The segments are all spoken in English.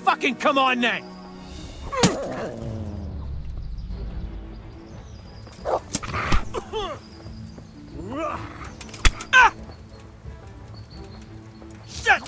Fucking come on then! Shit!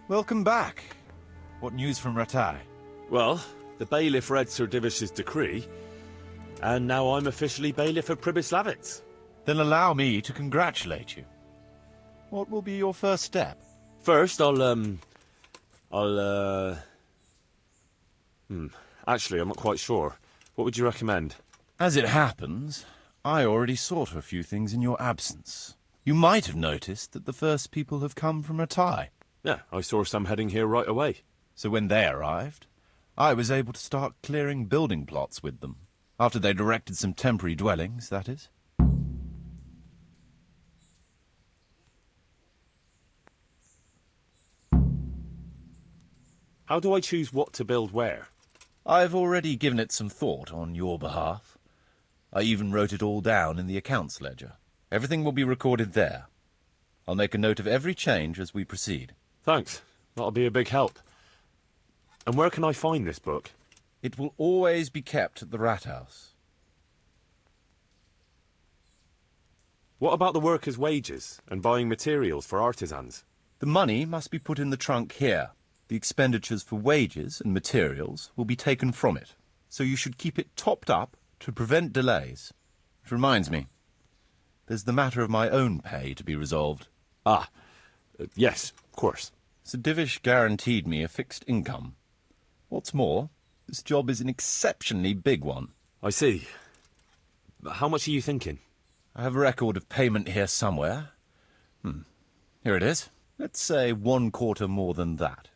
Welcome back. What news from Ratai? Well, the bailiff read Sir Divish's decree, and now I'm officially bailiff of Pribyslavitz. Then allow me to congratulate you. What will be your first step? First, actually, I'm not quite sure. What would you recommend? As it happens, I already sought a few things in your absence. You might have noticed that the first people have come from Ratai. Yeah, I saw some heading here right away. So when they arrived, I was able to start clearing building plots with them. After they'd erected some temporary dwellings, that is. How do I choose what to build where? I've already given it some thought on your behalf. I even wrote it all down in the accounts ledger. Everything will be recorded there. I'll make a note of every change as we proceed. Thanks. That'll be a big help. And where can I find this book? It will always be kept at the Rat House. What about the workers' wages and buying materials for artisans? The money must be put in the trunk here. The expenditures for wages and materials will be taken from it. So you should keep it topped up to prevent delays. Which reminds me, there's the matter of my own pay to be resolved. Yes, of course. Sir Divish guaranteed me a fixed income. What's more, this job is an exceptionally big one. I see. But how much are you thinking? I have a record of payment here somewhere. Here it is. Let's say 1/4 more than that.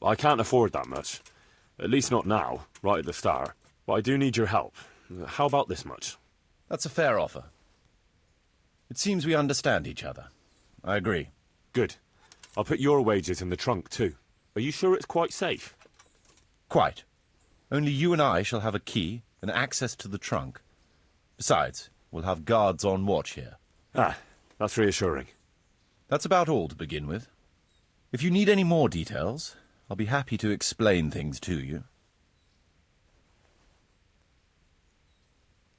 I can't afford that much. At least not now, right at the start. But I do need your help. How about this much? That's a fair offer. It seems we understand each other. I agree. Good. I'll put your wages in the trunk too. Are you sure it's quite safe? Quite. Only you and I shall have a key and access to the trunk. Besides, we'll have guards on watch here. That's reassuring. That's about all to begin with. If you need any more details, I'll be happy to explain things to you.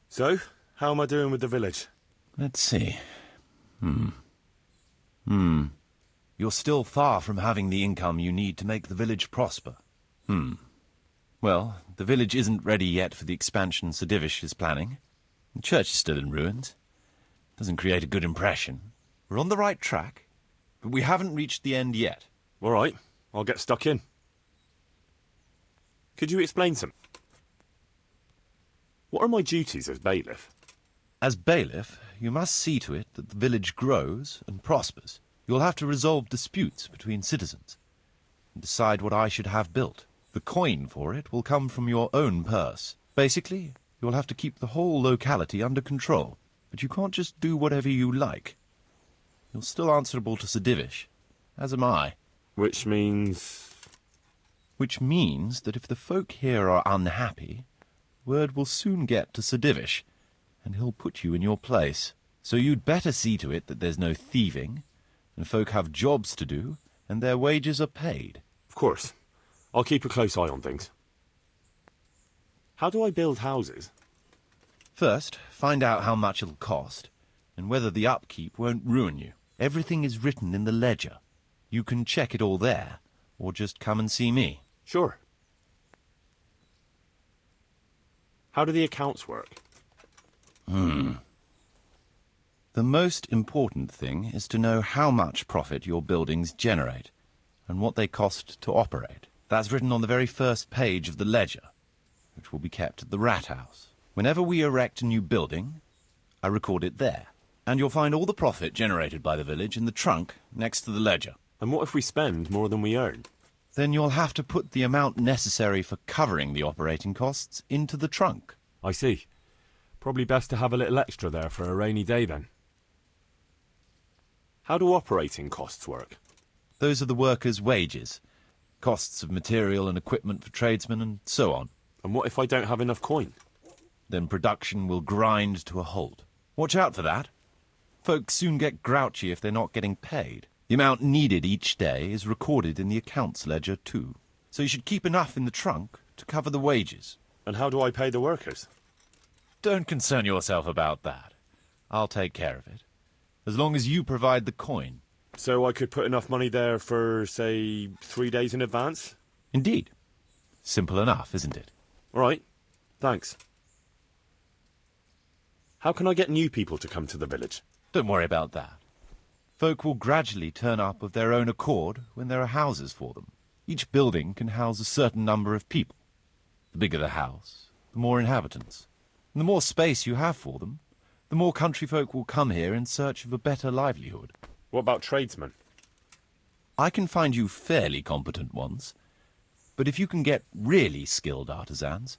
So, how am I doing with the village? Let's see. You're still far from having the income you need to make the village prosper. Well, the village isn't ready yet for the expansion Sir Divish is planning. The church is still in ruins. Doesn't create a good impression. We're on the right track, but we haven't reached the end yet. All right, I'll get stuck in. Could you explain some? What are my duties as bailiff? As bailiff, you must see to it that the village grows and prospers. You'll have to resolve disputes between citizens and decide what I should have built. The coin for it will come from your own purse. Basically, you'll have to keep the whole locality under control, but you can't just do whatever you like. You're still answerable to Sir Divish, as am I. Which means... Which means that if the folk here are unhappy, word will soon get to Sir Divish, and he'll put you in your place. So you'd better see to it that there's no thieving, and folk have jobs to do, and their wages are paid. Of course. I'll keep a close eye on things. How do I build houses? First, find out how much it'll cost, and whether the upkeep won't ruin you. Everything is written in the ledger. You can check it all there, or just come and see me. Sure. How do the accounts work? The most important thing is to know how much profit your buildings generate, and what they cost to operate. That's written on the very first page of the ledger, which will be kept at the Rat House. Whenever we erect a new building, I record it there. And you'll find all the profit generated by the village in the trunk next to the ledger. And what if we spend more than we earn? Then you'll have to put the amount necessary for covering the operating costs into the trunk. I see. Probably best to have a little extra there for a rainy day then. How do operating costs work? Those are the workers' wages, costs of material and equipment for tradesmen, and so on. And what if I don't have enough coin? Then production will grind to a halt. Watch out for that. Folks soon get grouchy if they're not getting paid. The amount needed each day is recorded in the accounts ledger too. So you should keep enough in the trunk to cover the wages. And how do I pay the workers? Don't concern yourself about that. I'll take care of it. As long as you provide the coin. So I could put enough money there for, say, 3 days in advance? Indeed. Simple enough, isn't it? All right. Thanks. How can I get new people to come to the village? Don't worry about that. Folk will gradually turn up of their own accord when there are houses for them. Each building can house a certain number of people. The bigger the house, the more inhabitants. And the more space you have for them, the more country folk will come here in search of a better livelihood. What about tradesmen? I can find you fairly competent ones, but if you can get really skilled artisans,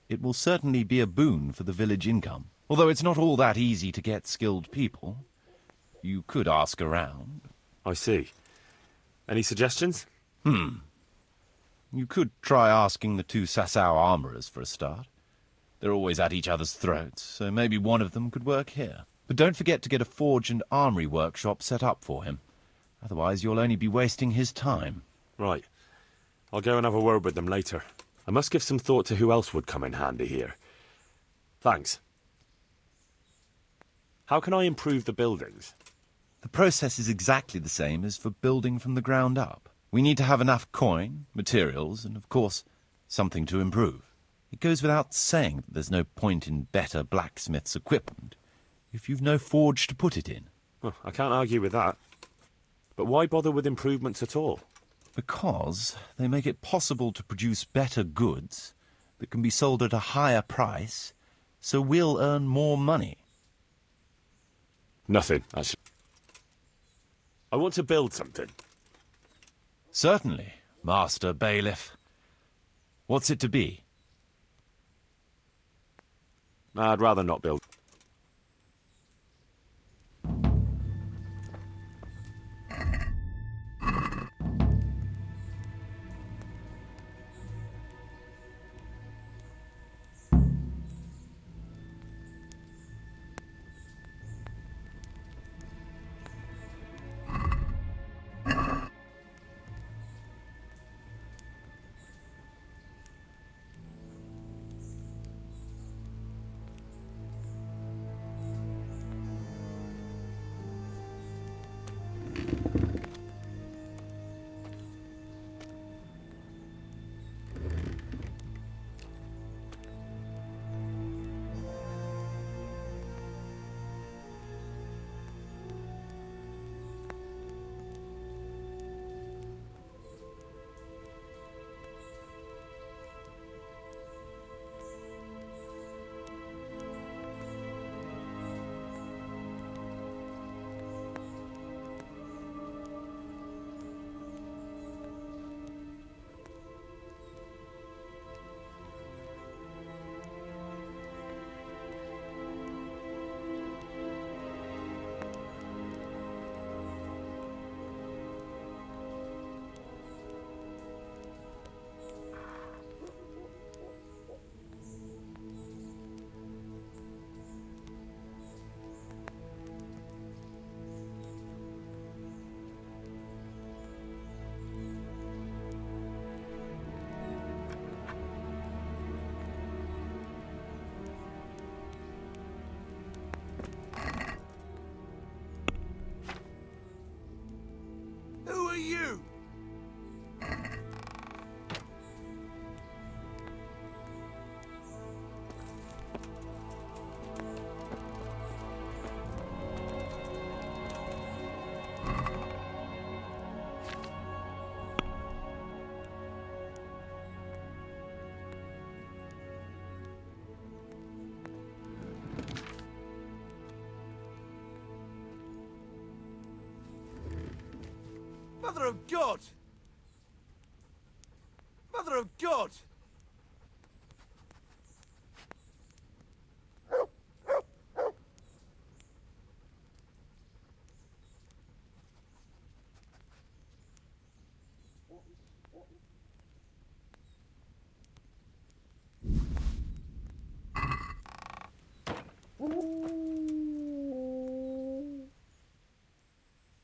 it will certainly be a boon for the village income. Although it's not all that easy to get skilled people, You could ask around. I see. Any suggestions? You could try asking the two Sasau armorers for a start. They're always at each other's throats, so maybe one of them could work here. But don't forget to get a forge and armory workshop set up for him. Otherwise, you'll only be wasting his time. Right. I'll go and have a word with them later. I must give some thought to who else would come in handy here. Thanks. How can I improve the buildings? The process is exactly the same as for building from the ground up. We need to have enough coin, materials, and of course, something to improve. It goes without saying that there's no point in better blacksmith's equipment if you've no forge to put it in. Well, I can't argue with that. But why bother with improvements at all? Because they make it possible to produce better goods that can be sold at a higher price, so we'll earn more money. Nothing, actually. I want to build something. Certainly, Master Bailiff. What's it to be? I'd rather not build. Who are you? Mother of God! Mother of God!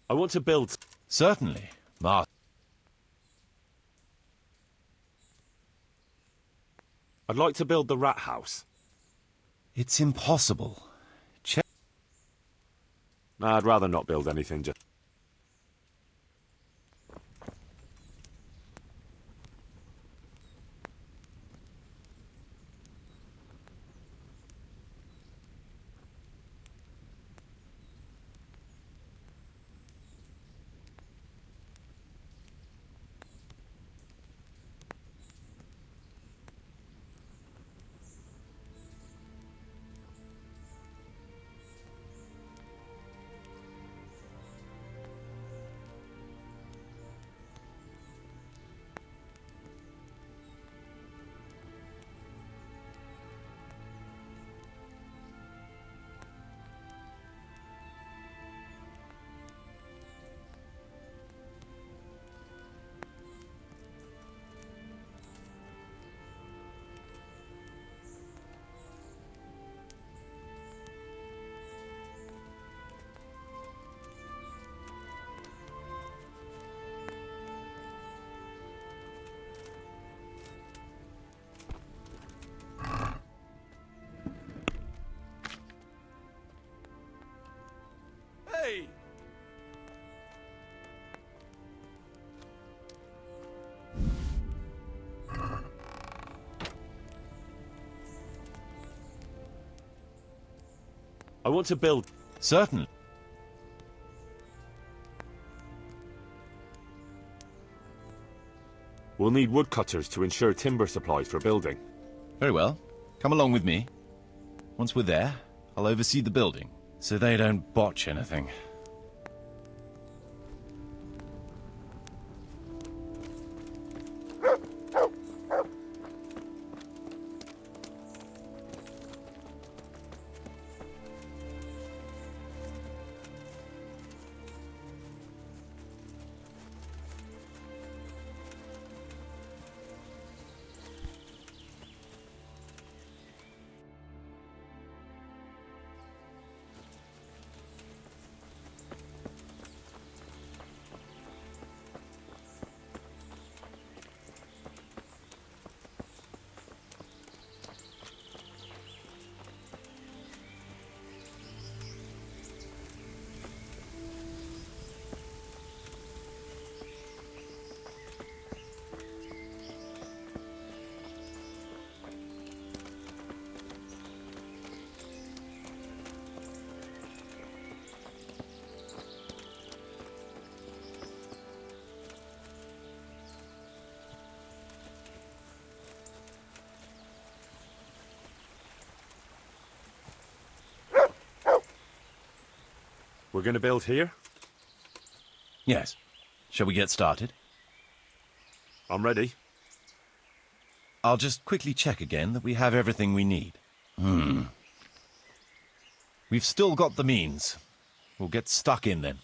I want to build. Certainly, Master. I'd like to build the rat house. It's impossible. I'd rather not build anything just. way! I want to build... Certainly. We'll need woodcutters to ensure timber supplies for building. Very well. Come along with me. Once we're there, I'll oversee the building, so they don't botch anything. We're gonna build here? Yes. Shall we get started? I'm ready. I'll just quickly check again that we have everything we need. We've still got the means. We'll get stuck in then.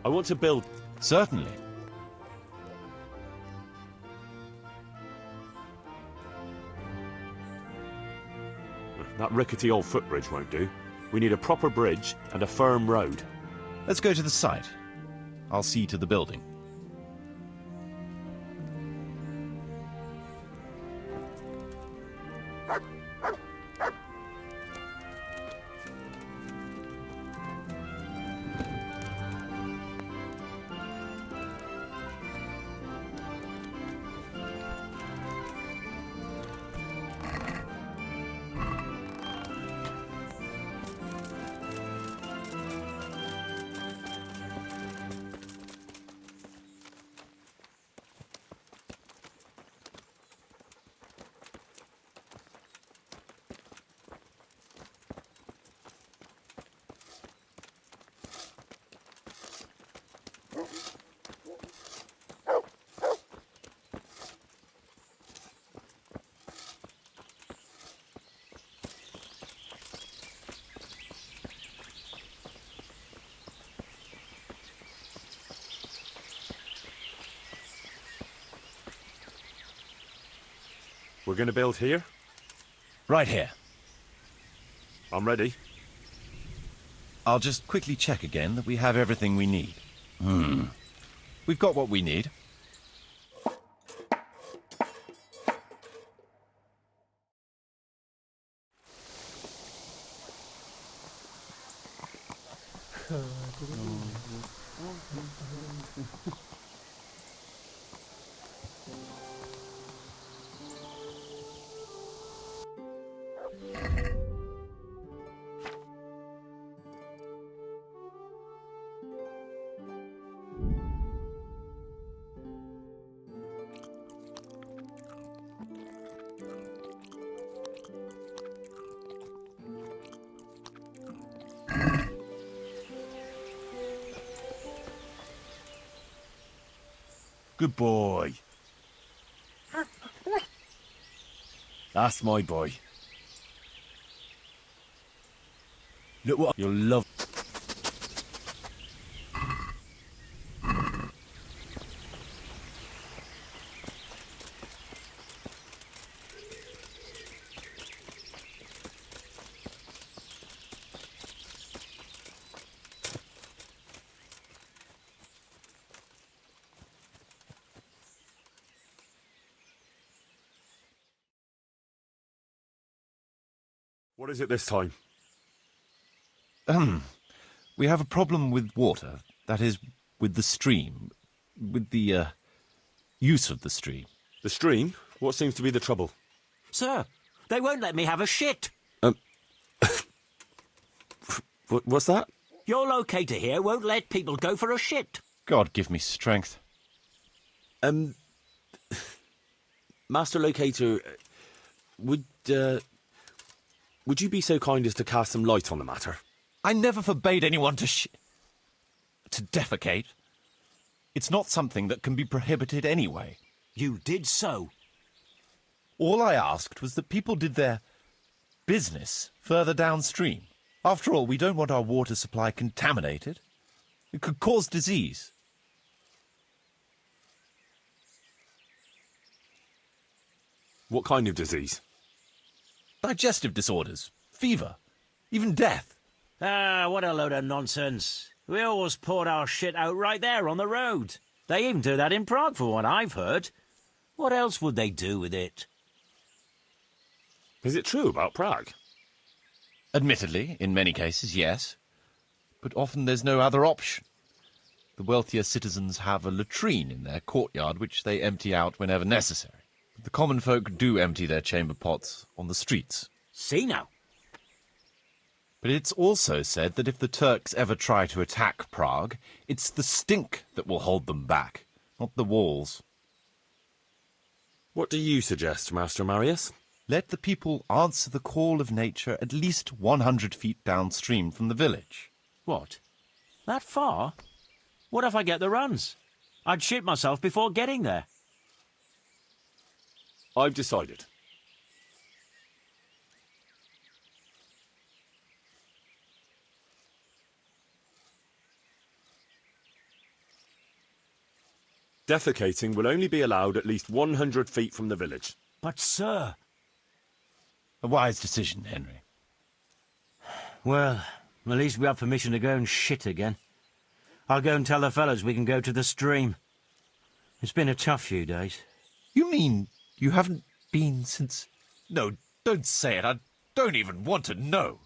I want to build... Certainly. That rickety old footbridge won't do. We need a proper bridge and a firm road. Let's go to the site. I'll see to the building. We're gonna build here? Right here. I'm ready. I'll just quickly check again that we have everything we need. We've got what we need. Good boy. That's my boy. Look what you'll love. What is it this time? We have a problem with water. That is, with the stream. With the, use of the stream. The stream? What seems to be the trouble? Sir, they won't let me have a shit. What's that? Your locator here won't let people go for a shit. God give me strength. Master Locator, would you be so kind as to cast some light on the matter? I never forbade anyone to defecate. It's not something that can be prohibited anyway. You did so. All I asked was that people did their business further downstream. After all, we don't want our water supply contaminated. It could cause disease. What kind of disease? Digestive disorders, fever, even death. Ah, what a load of nonsense. We always poured our shit out right there on the road. They even do that in Prague, for what I've heard. What else would they do with it? Is it true about Prague? Admittedly, in many cases, yes. But often there's no other option. The wealthier citizens have a latrine in their courtyard which they empty out whenever necessary. But the common folk do empty their chamber pots on the streets. See now. But it's also said that if the Turks ever try to attack Prague, it's the stink that will hold them back, not the walls. What do you suggest, Master Marius? Let the people answer the call of nature at least 100 feet downstream from the village. What? That far? What if I get the runs? I'd shit myself before getting there. I've decided. Defecating will only be allowed at least 100 feet from the village. But, sir... A wise decision, Henry. Well, at least we have permission to go and shit again. I'll go and tell the fellas we can go to the stream. It's been a tough few days. You mean you haven't been since... No, don't say it. I don't even want to know.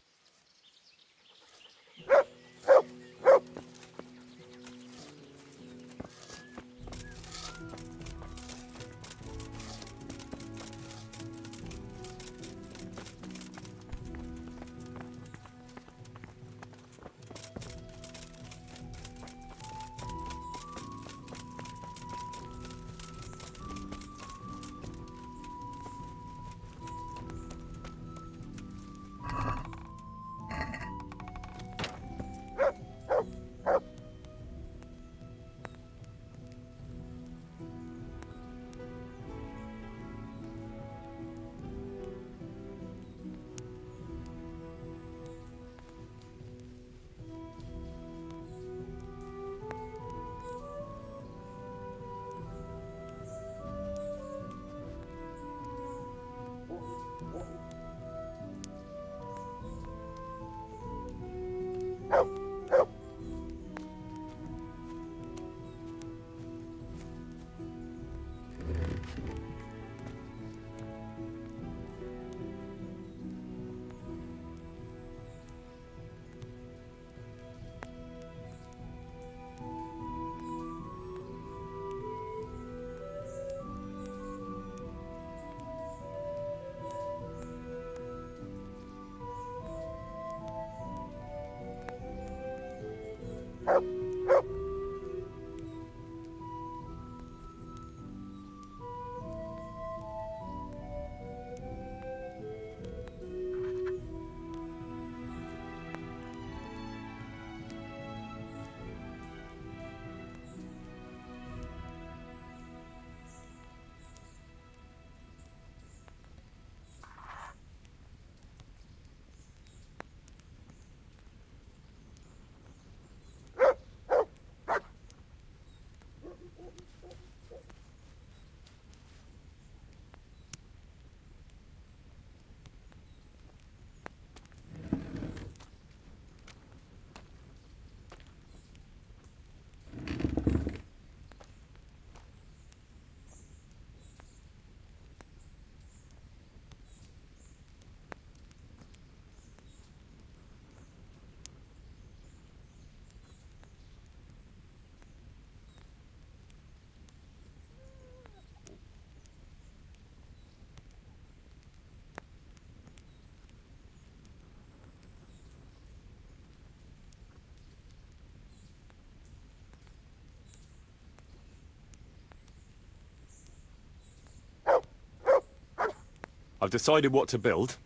I've decided what to build.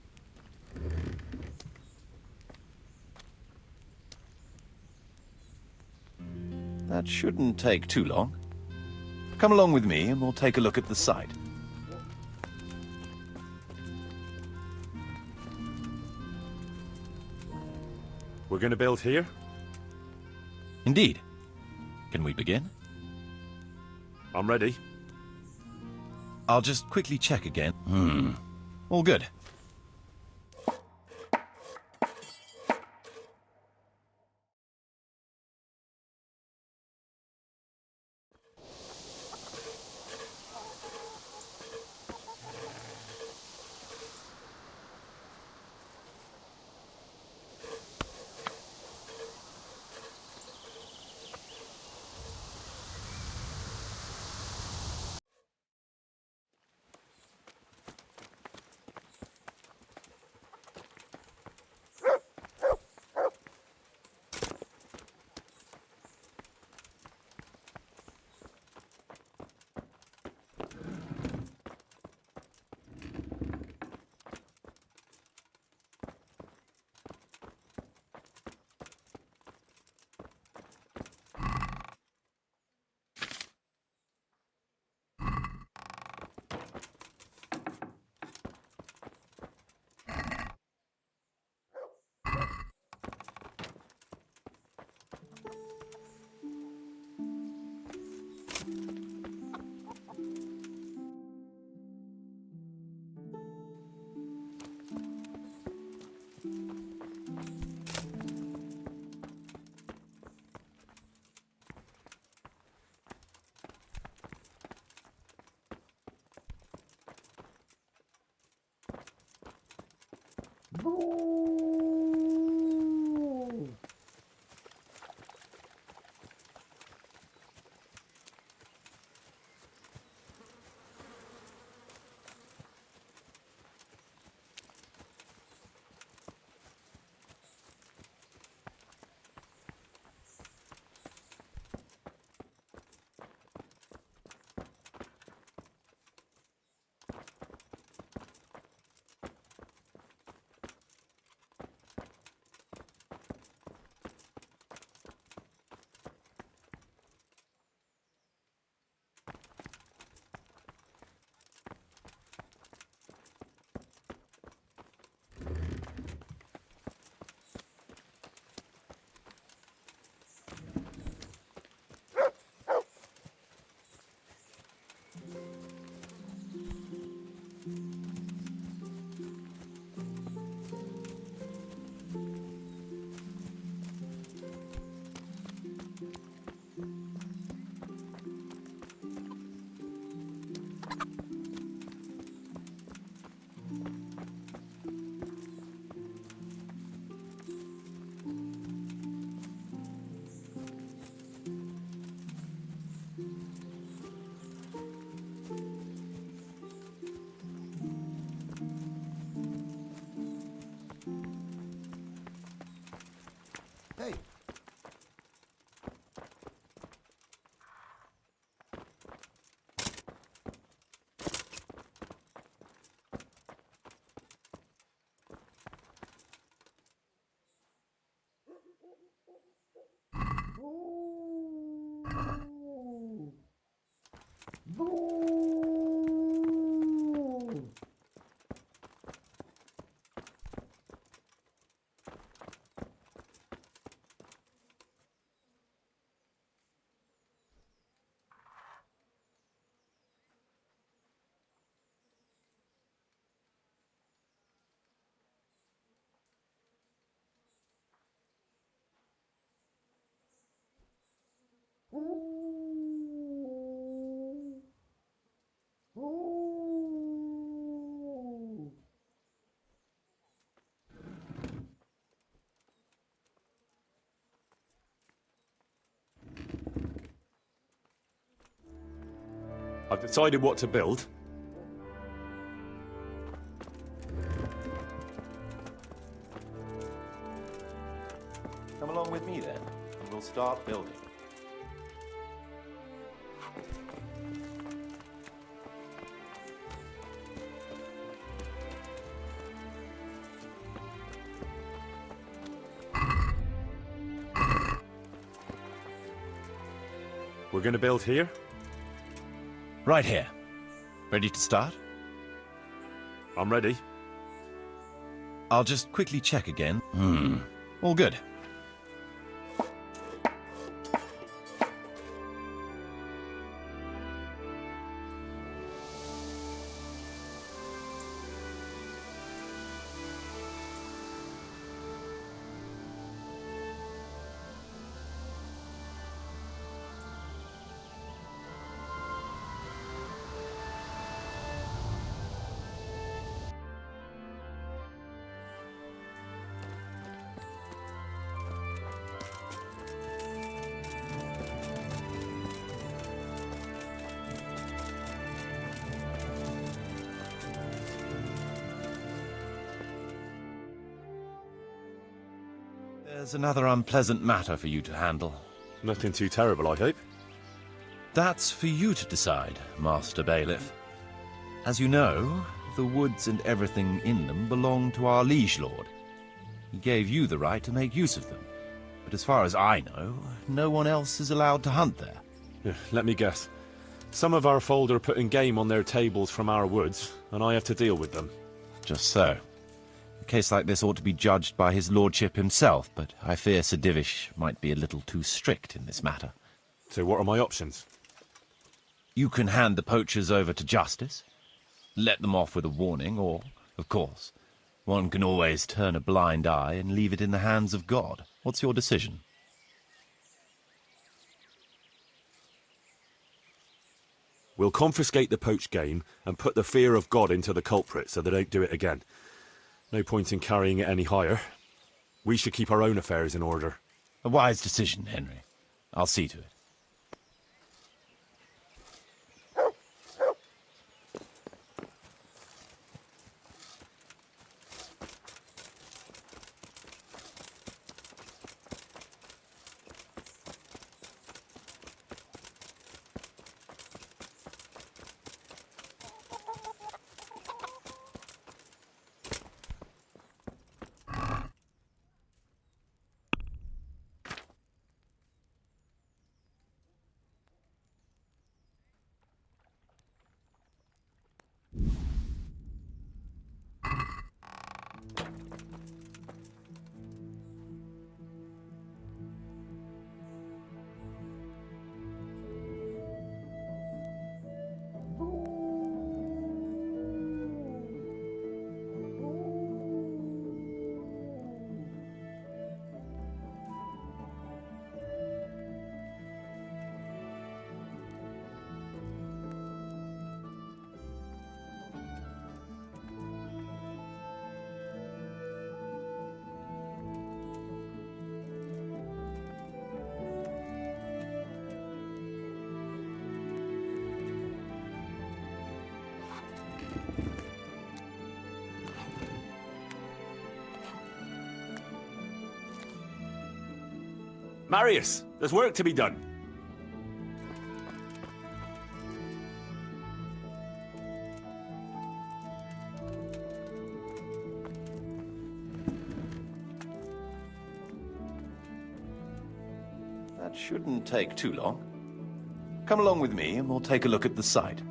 That shouldn't take too long. Come along with me and we'll take a look at the site. We're going to build here? Indeed. Can we begin? I'm ready. I'll just quickly check again. All good. Hey, I've decided what to build. Come along with me then, and we'll start building. We're gonna build here? Right here. Ready to start? I'm ready. I'll just quickly check again. All good. There's another unpleasant matter for you to handle. Nothing too terrible, I hope. That's for you to decide, Master Bailiff. As you know, the woods and everything in them belong to our liege lord. He gave you the right to make use of them, but as far as I know, no one else is allowed to hunt there. Let me guess. Some of our fold are putting game on their tables from our woods, and I have to deal with them. Just so. A case like this ought to be judged by his lordship himself, but I fear Sir Divish might be a little too strict in this matter. So what are my options? You can hand the poachers over to justice, let them off with a warning, or, of course, one can always turn a blind eye and leave it in the hands of God. What's your decision? We'll confiscate the poached game and put the fear of God into the culprit so they don't do it again. No point in carrying it any higher. We should keep our own affairs in order. A wise decision, Henry. I'll see to it. Marius, there's work to be done. That shouldn't take too long. Come along with me and we'll take a look at the site.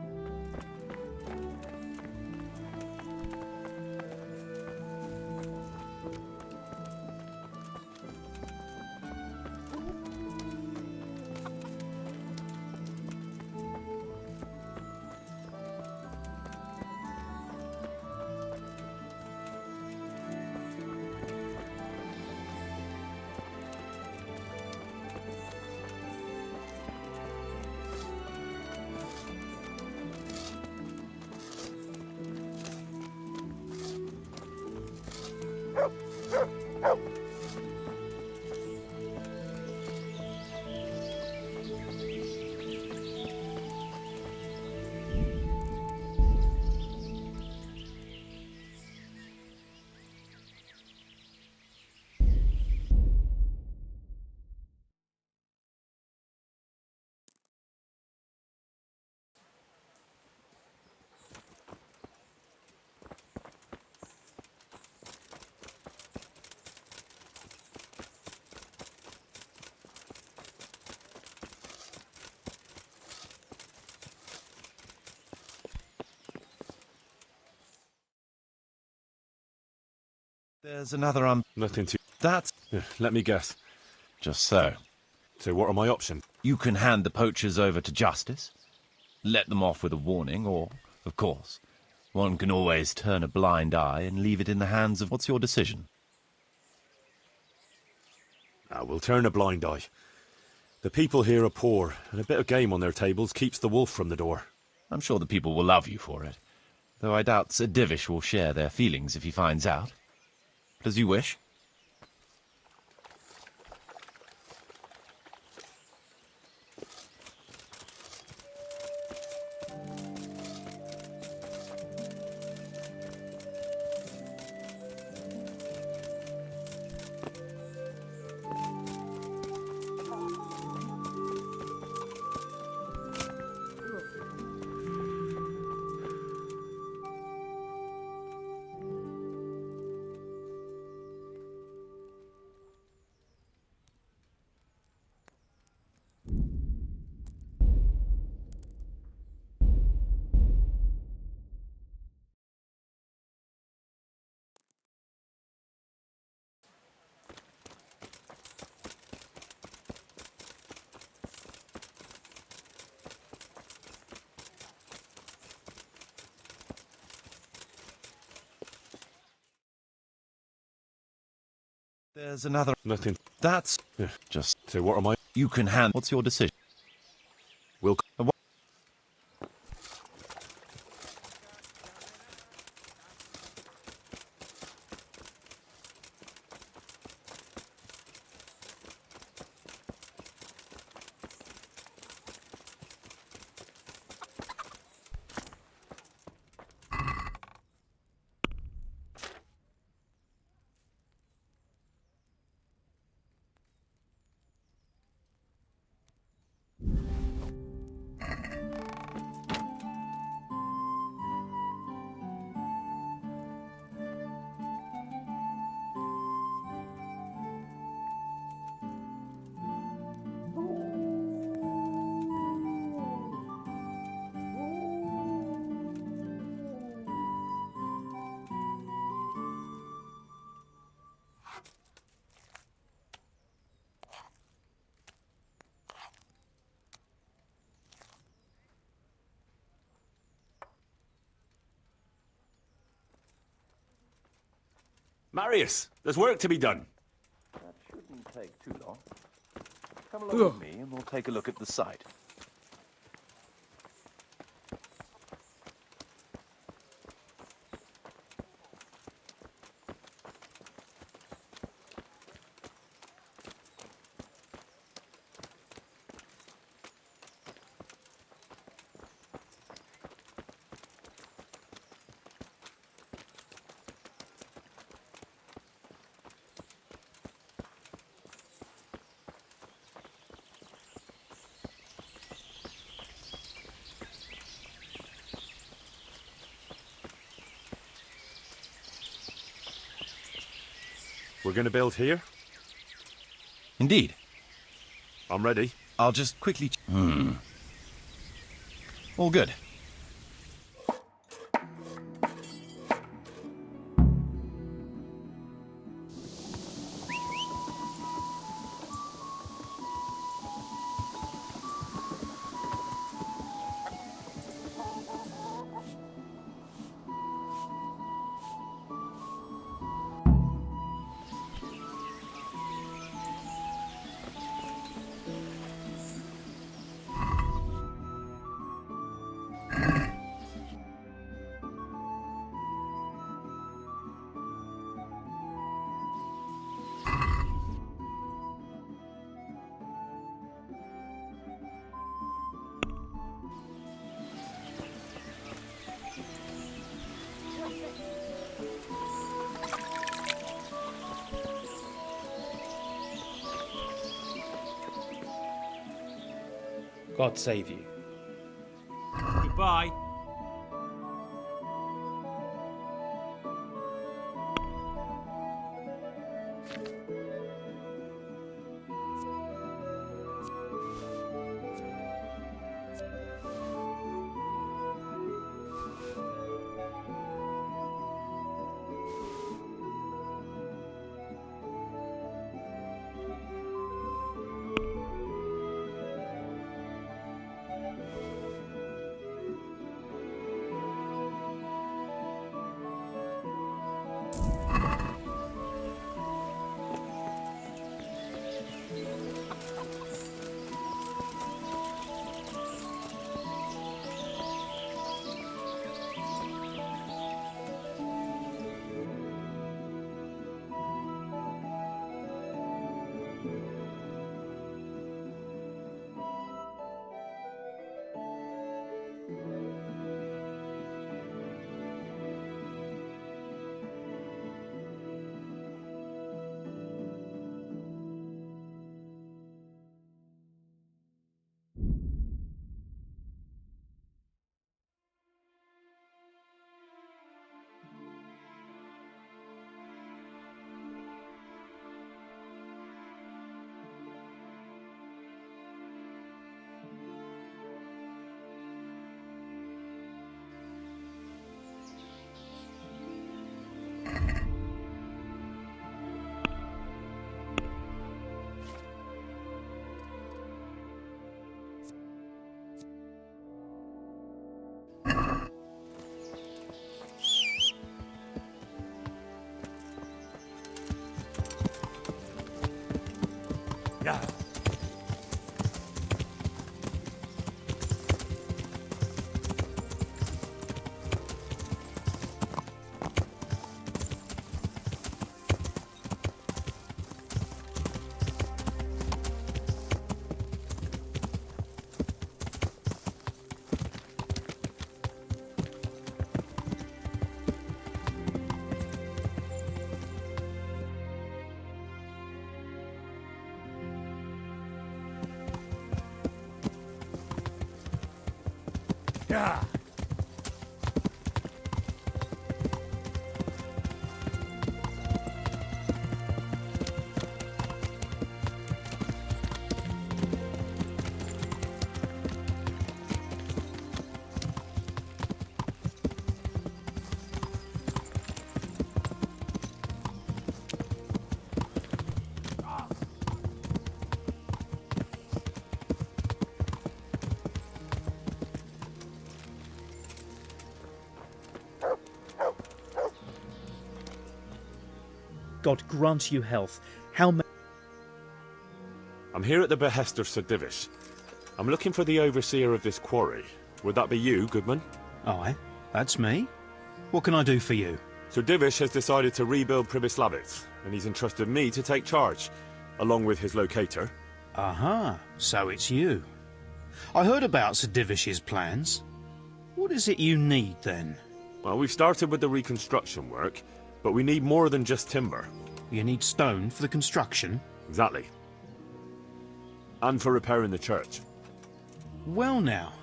There's another Nothing to... That's Let me guess. just so. So what are my options? You can hand the poachers over to justice, let them off with a warning, or, of course, one can always turn a blind eye and leave it in the hands of... What's your decision? We'll turn a blind eye. The people here are poor, and a bit of game on their tables keeps the wolf from the door. I'm sure the people will love you for it, though I doubt Sir Divish will share their feelings if he finds out. As you wish. There's another... Nothing. That's... just... So what am I... You can hand... What's your decision? We'll... Marius, there's work to be done. That shouldn't take too long. Come along with me and we'll take a look at the site. We're gonna build here? Indeed. I'm ready. I'll just quickly... All good. God save you. Goodbye. Yeah. God grant you health. How may... I'm here at the behest of Sir Divish. I'm looking for the overseer of this quarry. Would that be you, Goodman? Aye, that's me. What can I do for you? Sir Divish has decided to rebuild Pribyslavitz, and he's entrusted me to take charge, along with his locator. Aha, so it's you. I heard about Sir Divish's plans. What is it you need, then? Well, we've started with the reconstruction work, but we need more than just timber. You need stone for the construction? Exactly. And for repairing the church. Well now,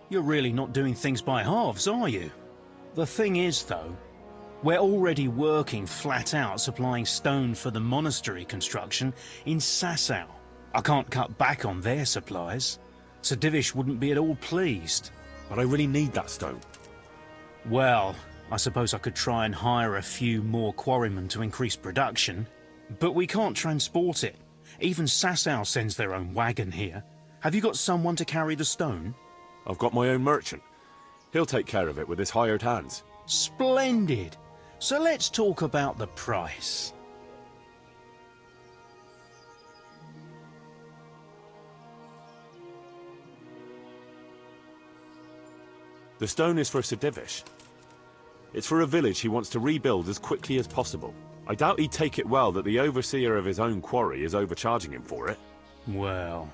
you're really not doing things by halves, are you? The thing is, though, we're already working flat out supplying stone for the monastery construction in Sasau. I can't cut back on their supplies. Sir Divish wouldn't be at all pleased. But I really need that stone. Well, I suppose I could try and hire a few more quarrymen to increase production. But we can't transport it. Even Sasau sends their own wagon here. Have you got someone to carry the stone? I've got my own merchant. He'll take care of it with his hired hands. Splendid! So let's talk about the price. The stone is for Sir Divish. It's for a village he wants to rebuild as quickly as possible. I doubt he'd take it well that the overseer of his own quarry is overcharging him for it. Well,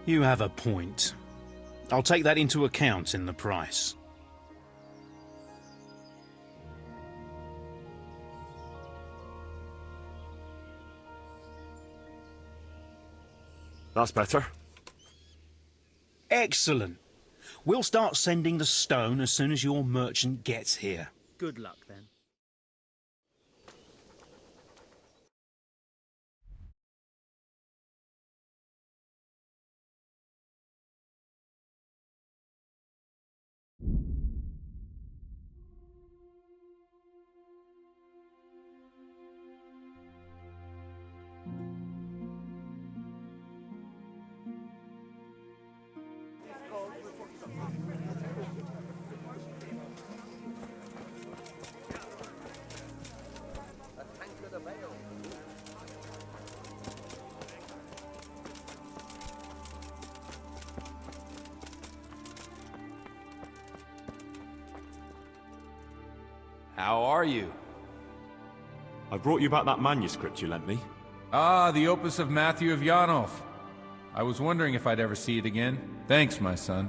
you have a point. I'll take that into account in the price. That's better. Excellent. We'll start sending the stone as soon as your merchant gets here. Good luck, then. How are you? I brought you back that manuscript you lent me. Ah, the opus of Matthew of Yanov. I was wondering if I'd ever see it again. Thanks, my son.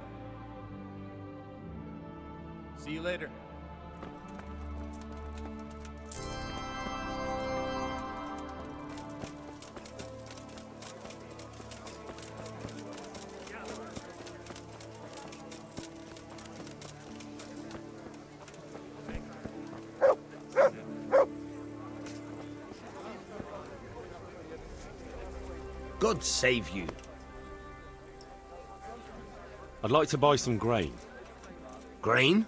See you later. God save you. I'd like to buy some grain. Grain?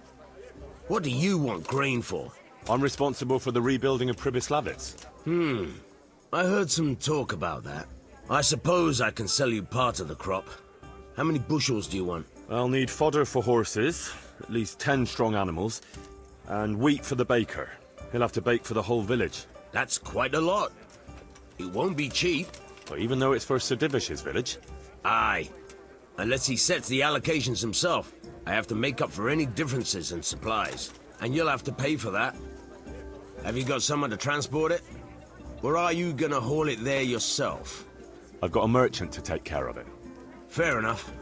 What do you want grain for? I'm responsible for the rebuilding of Pribyslavitz. I heard some talk about that. I suppose I can sell you part of the crop. How many bushels do you want? I'll need fodder for horses, at least 10 strong animals, and wheat for the baker. He'll have to bake for the whole village. That's quite a lot. It won't be cheap. But even though it's for Sir Divish's village. Aye. Unless he sets the allocations himself. I have to make up for any differences in supplies. And you'll have to pay for that. Have you got someone to transport it? Or are you gonna haul it there yourself? I've got a merchant to take care of it. Fair enough.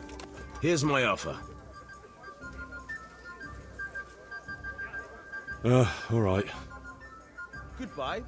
Here's my offer. All right. Goodbye.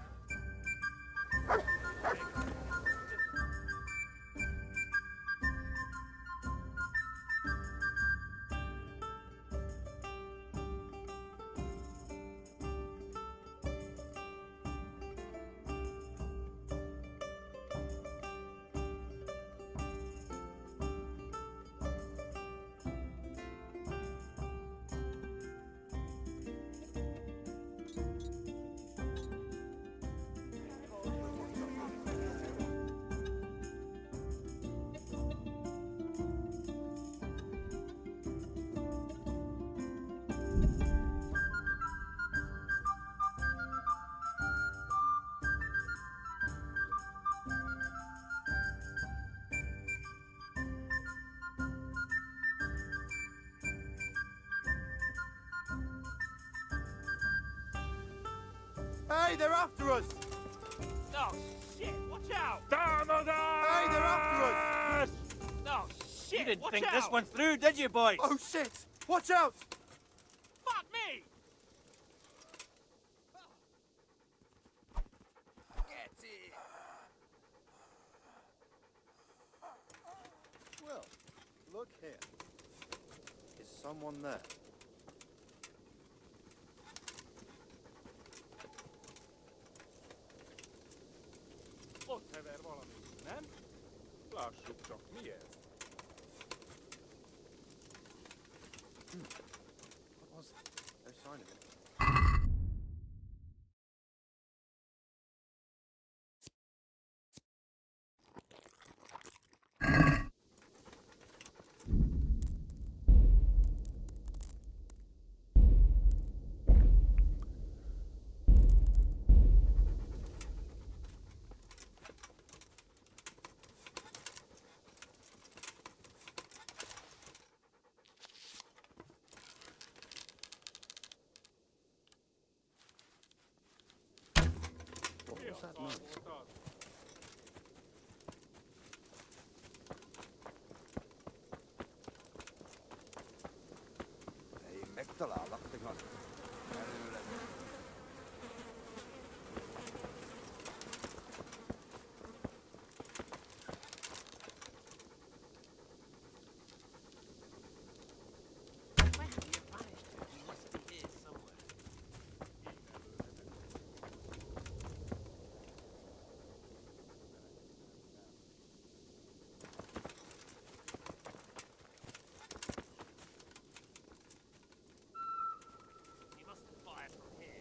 Hey, they're after us! Oh, shit! Watch out! Hey, they're after us! Oh, shit! You didn't Watch think out! this one through, did you, boys? Oh, shit! Watch out! Fuck me! Get it! Well, look here. Is someone there? Ott hever valami, nem? Lássuk csak, mi ez? What was it? No sign of it. What was that noise? Ei megtalállattak.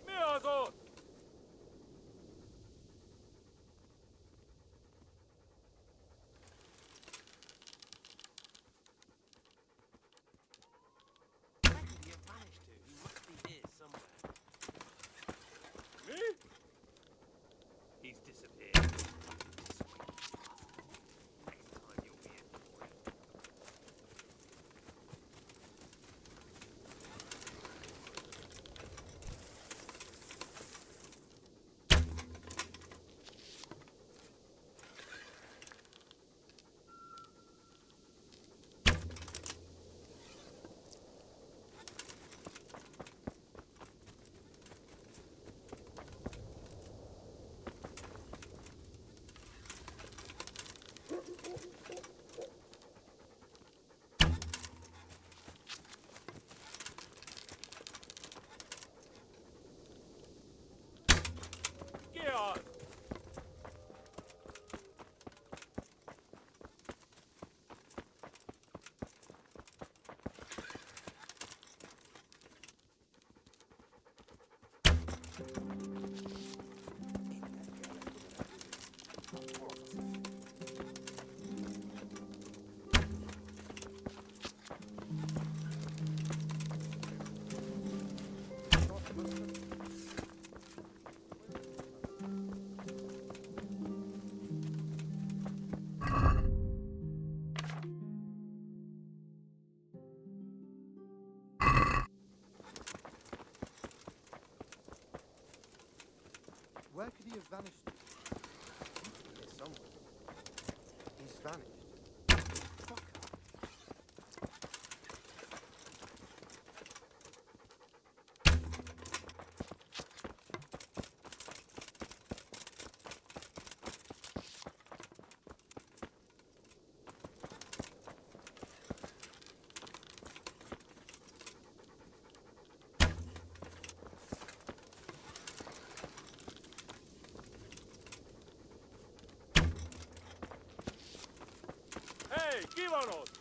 Mi az ott? Mi? He's disappeared. Next time you'll be in for it. Ki az? Where could he have vanished to? He's somewhere. He's vanished. Fucker. Hei, ki van ott?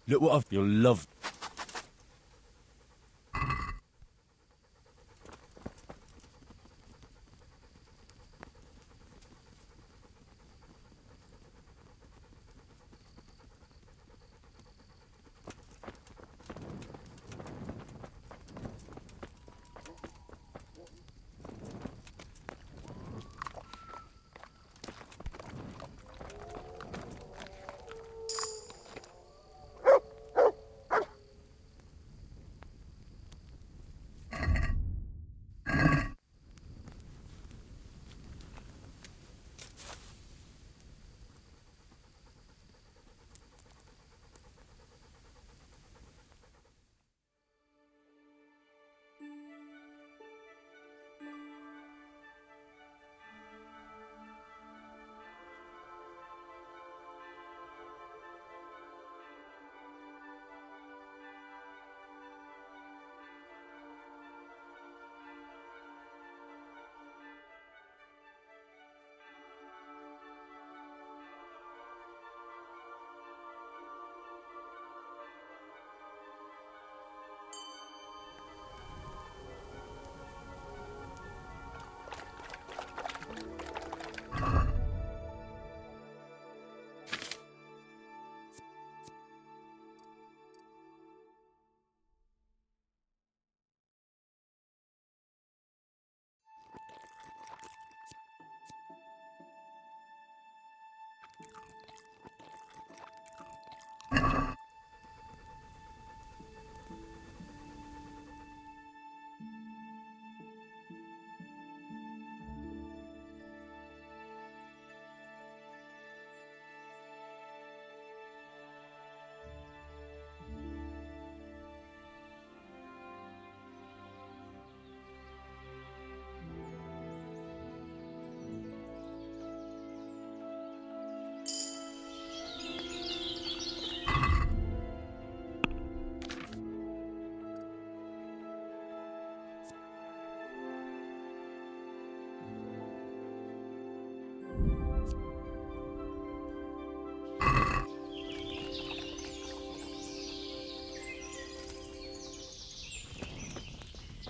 Look what I've... You'll love...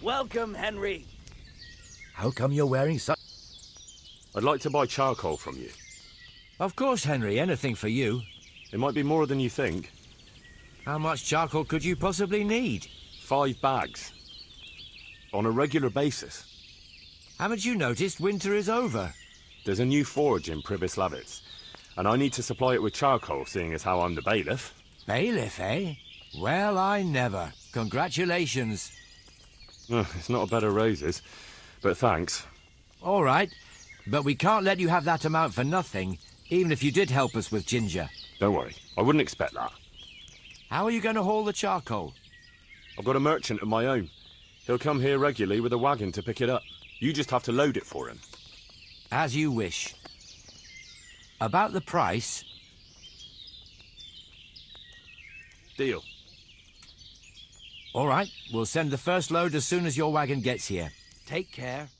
Welcome, Henry. How come you're wearing such... I'd like to buy charcoal from you. Of course, Henry. Anything for you. It might be more than you think. How much charcoal could you possibly need? 5 bags. On a regular basis. Haven't you noticed winter is over? There's a new forge in Pribyslavitz, and I need to supply it with charcoal, seeing as how I'm the bailiff. Bailiff, eh? Well, I never. Congratulations. It's not a bed of roses, but thanks. All right, but we can't let you have that amount for nothing, even if you did help us with ginger. Don't worry, I wouldn't expect that. How are you going to haul the charcoal? I've got a merchant of my own. He'll come here regularly with a wagon to pick it up. You just have to load it for him. As you wish. About the price... Deal. All right, we'll send the first load as soon as your wagon gets here. Take care.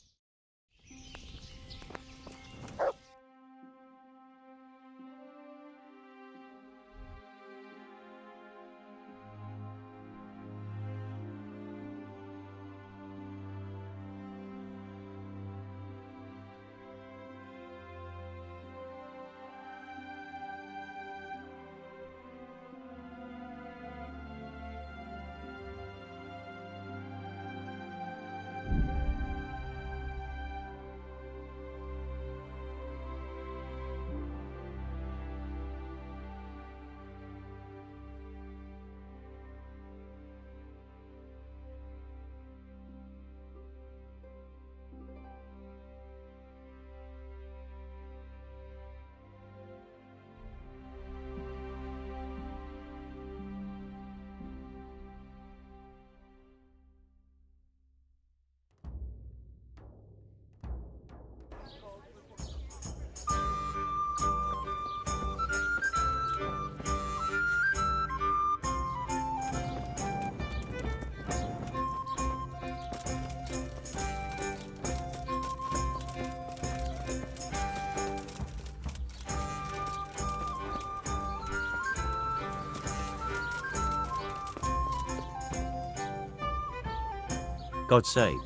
God save.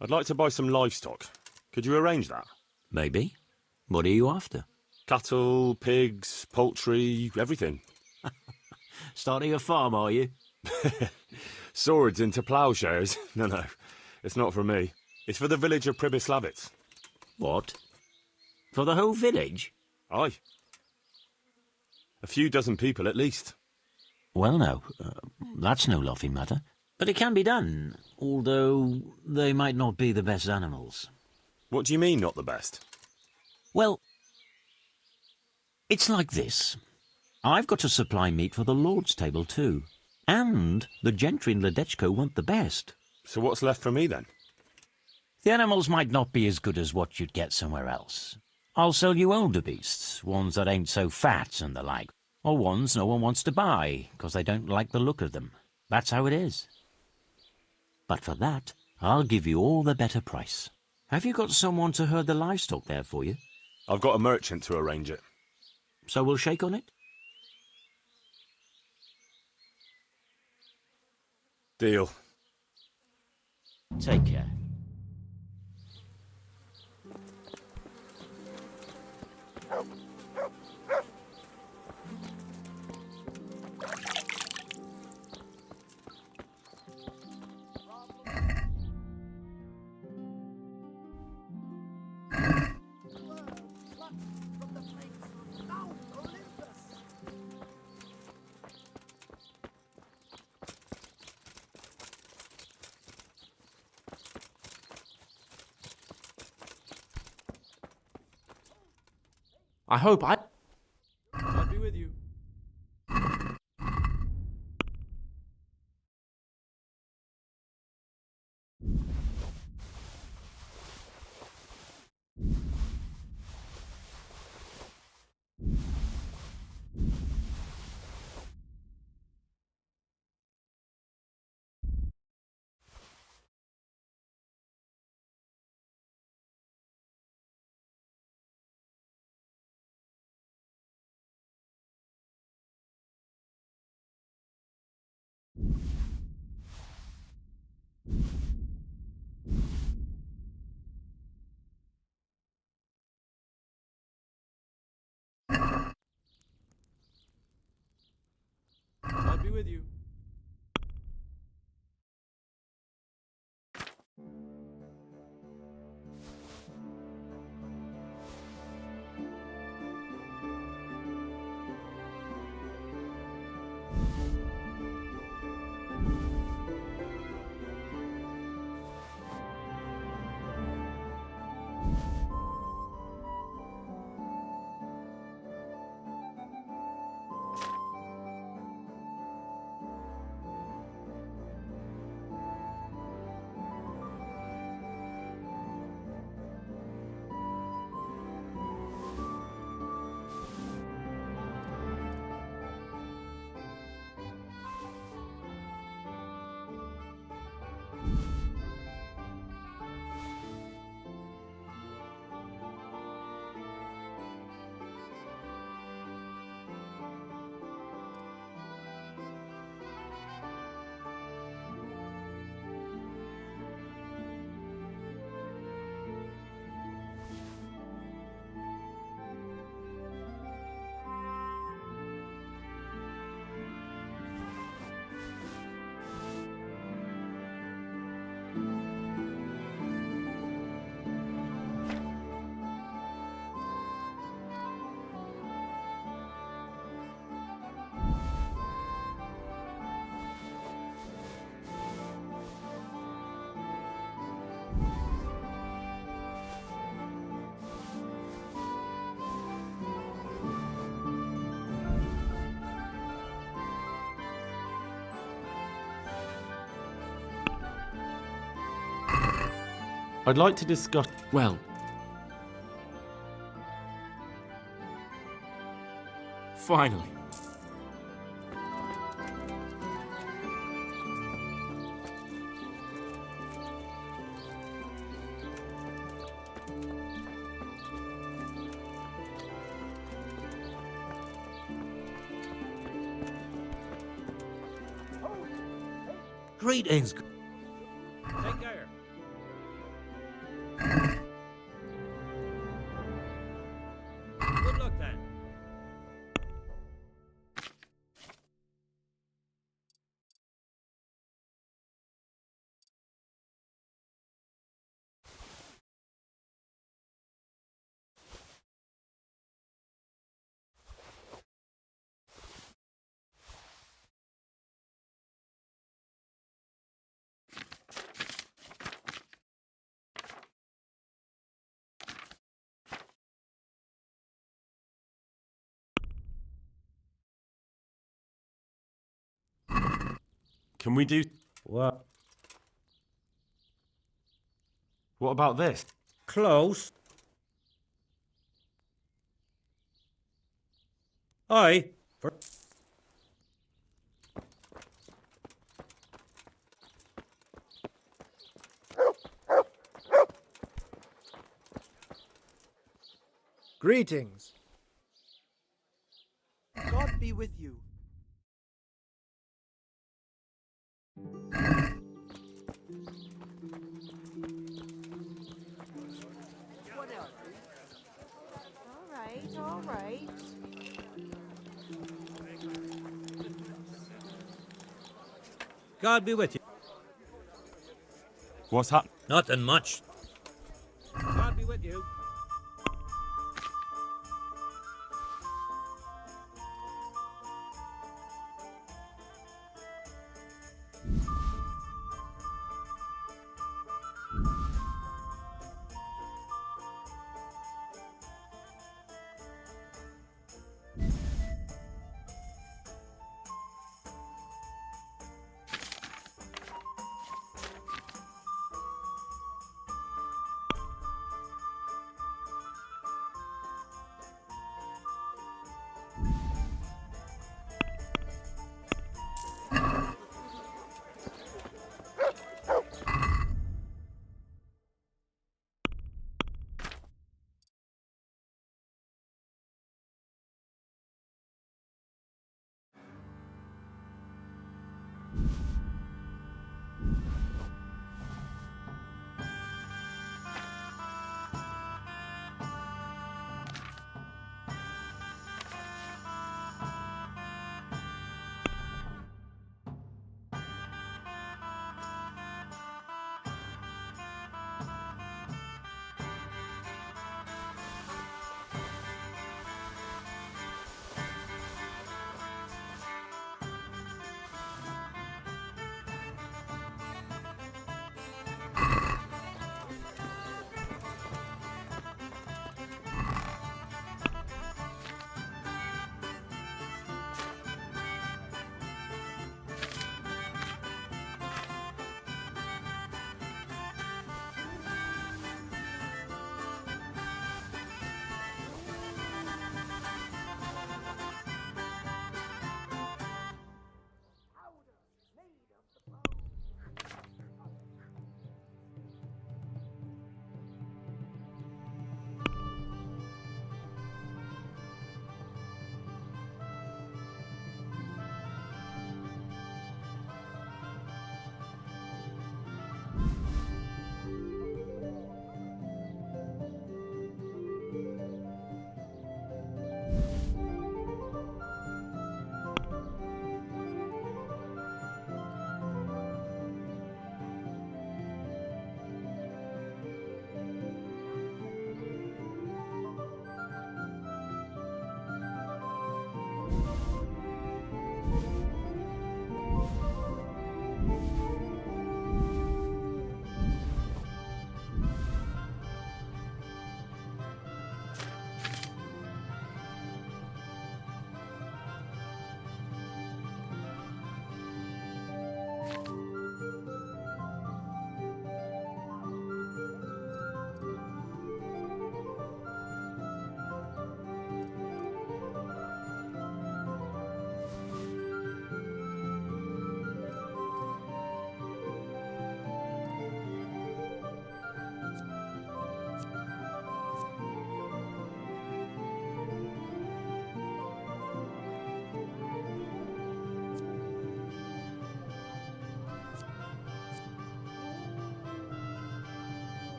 I'd like to buy some livestock. Could you arrange that? Maybe. What are you after? Cattle, pigs, poultry, everything. Starting a farm, are you? Swords into ploughshares? No, it's not for me. It's for the village of Pribyslavitz. What? For the whole village? Aye. A few dozen people at least. Well, no, that's no laughing matter. But it can be done, although they might not be the best animals. What do you mean, not the best? Well, it's like this. I've got to supply meat for the Lord's table too. And the gentry in Ledechko want the best. So what's left for me then? The animals might not be as good as what you'd get somewhere else. I'll sell you older beasts, ones that ain't so fat and the like, or ones no one wants to buy, 'cause they don't like the look of them. That's how it is. But for that, I'll give you all the better price. Have you got someone to herd the livestock there for you? I've got a merchant to arrange it. So we'll shake on it? Deal. Take care. I hope I'll be with you. I'll be with you. I'd like to discuss... Well... Finally. Greetings. Can we do... What? What about this? Close. Aye. Greetings. God be with you. All right. God be with you. What's happening? Nothing much. God be with you.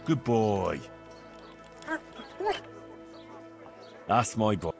Good boy. That's my boy.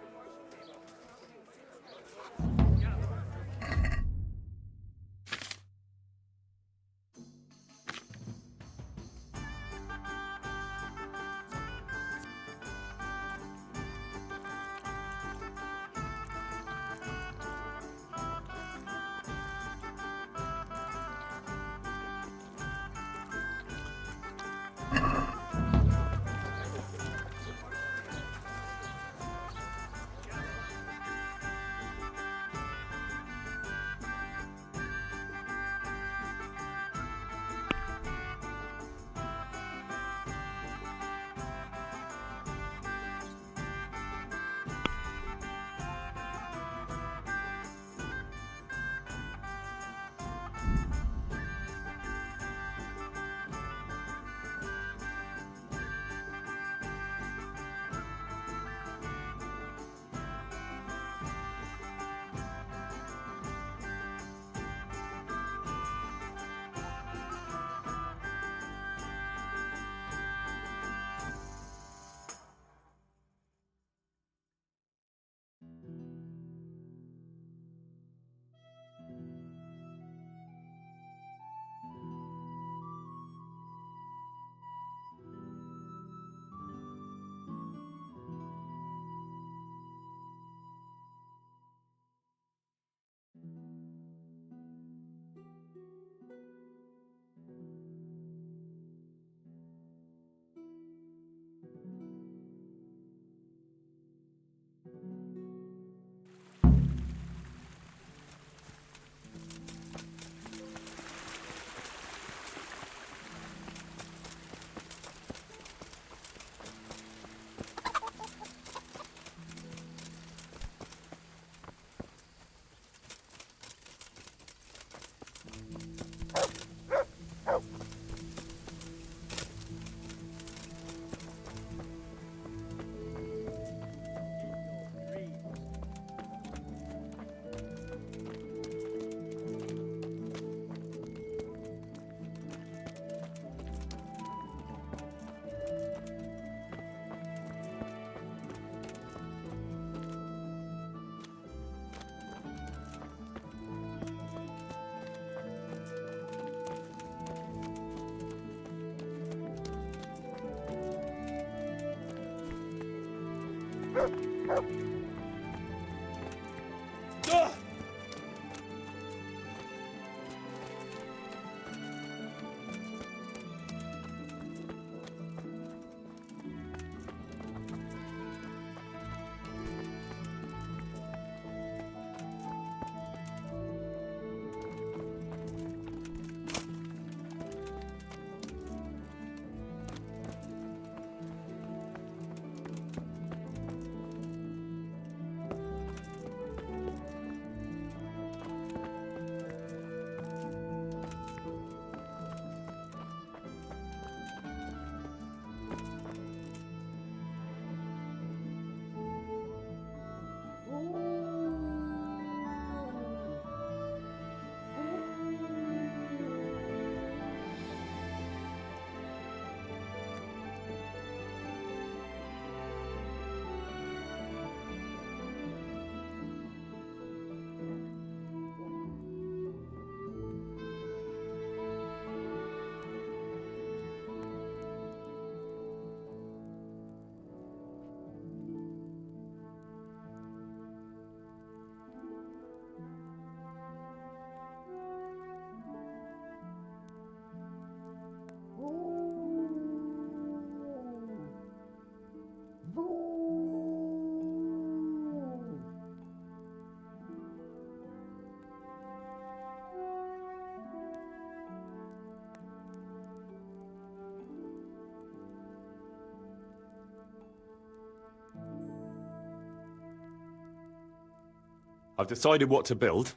I've decided what to build.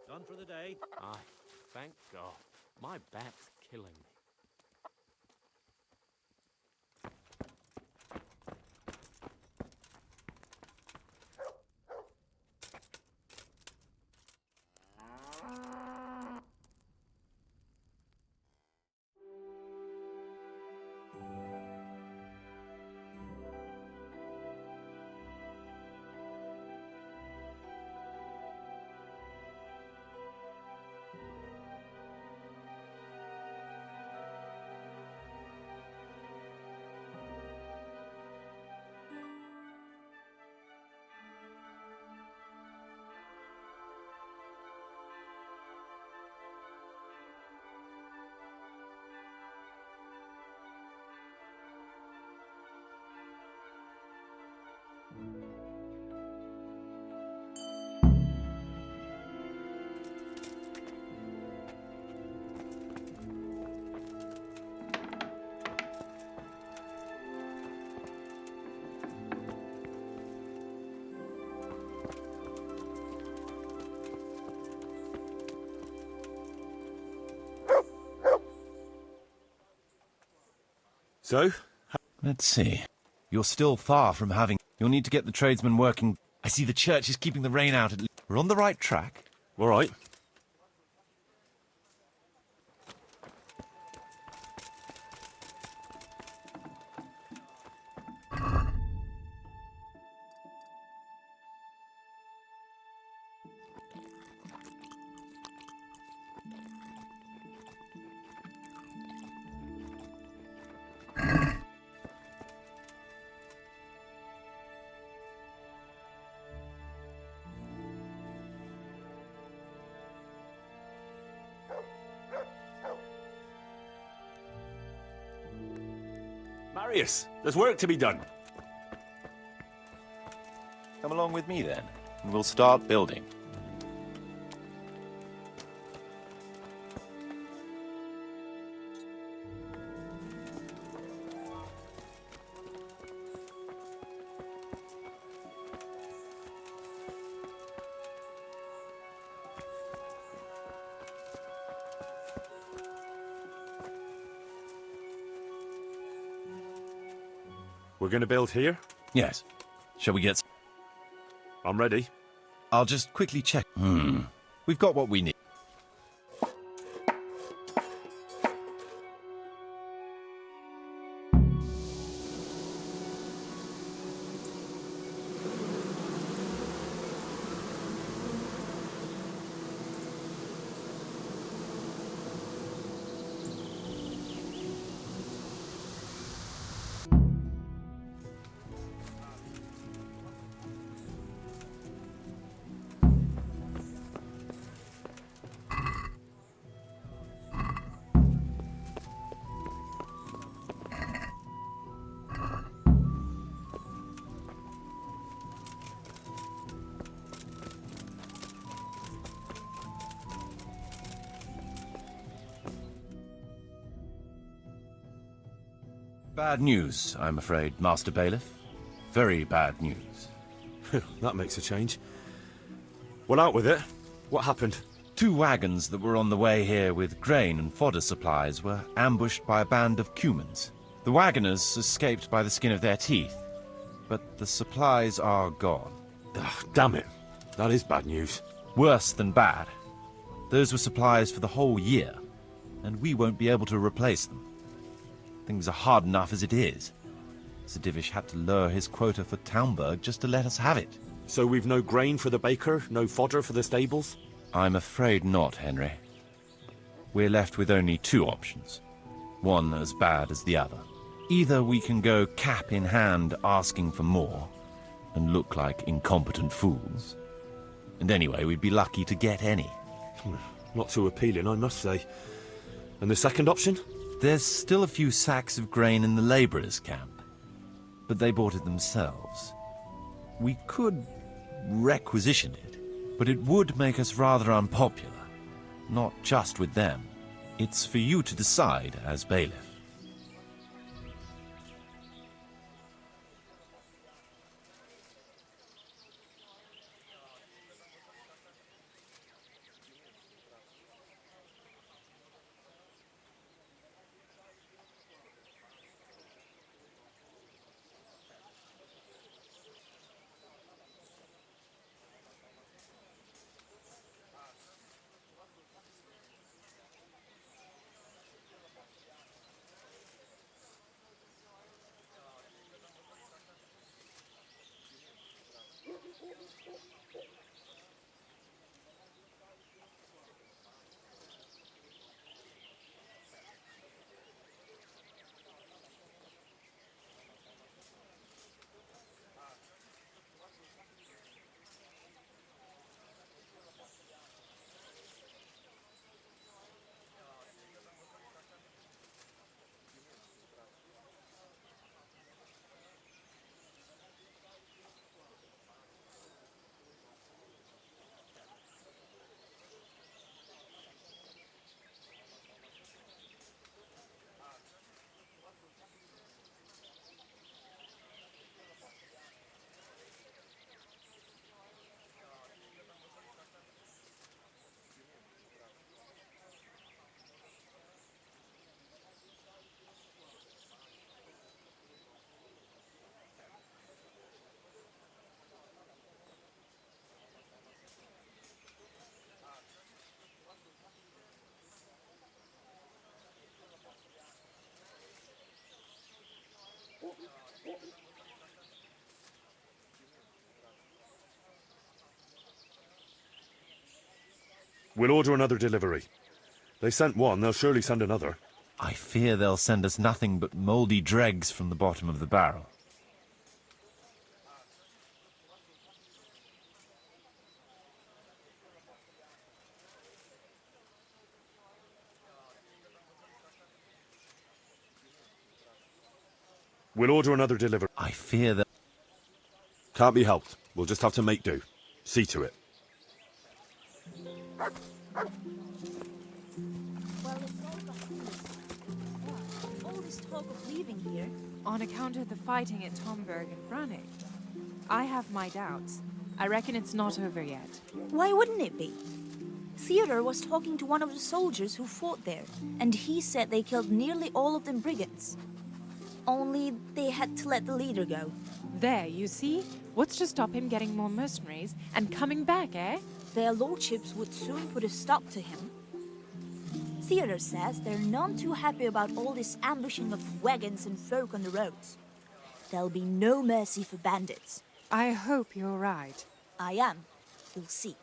Done for the day. Thank God. My back's killing me. So? Let's see. You're still far from having... You'll need to get the tradesmen working. I see the church is keeping the rain out at least. We're on the right track. All right. Marius, there's work to be done. Come along with me then, and we'll start building. We're going to build here? Yes. Shall we get... I'm ready. I'll just quickly check. We've got what we need. Bad news, I'm afraid, Master Bailiff. Very bad news. That makes a change. Well, out with it. What happened? 2 wagons that were on the way here with grain and fodder supplies were ambushed by a band of Cumans. The wagoners escaped by the skin of their teeth, but the supplies are gone. Damn it. That is bad news. Worse than bad. Those were supplies for the whole year, and we won't be able to replace them. Things are hard enough as it is. Sir Divish had to lower his quota for Townburg just to let us have it. So we've no grain for the baker, no fodder for the stables? I'm afraid not, Henry. We're left with only 2 options. One as bad as the other. Either we can go cap in hand asking for more, and look like incompetent fools. And anyway, we'd be lucky to get any. Not too appealing, I must say. And the second option? There's still a few sacks of grain in the labourers' camp, but they bought it themselves. We could requisition it, but it would make us rather unpopular. Not just with them. It's for you to decide as bailiff. We'll order another delivery. They sent one, they'll surely send another. I fear they'll send us nothing but mouldy dregs from the bottom of the barrel. We'll order another delivery. I fear that... Can't be helped. We'll just have to make do. See to it. Well, it's all got all this talk of leaving here. On account of the fighting at Tomberg and Brannig. I have my doubts. I reckon it's not over yet. Why wouldn't it be? Theodore was talking to one of the soldiers who fought there, and he said they killed nearly all of them brigands. Only they had to let the leader go. There, you see? What's to stop him getting more mercenaries and coming back, eh? Their lordships would soon put a stop to him. Theodore says they're none too happy about all this ambushing of wagons and folk on the roads. There'll be no mercy for bandits. I hope you're right. I am. We'll see.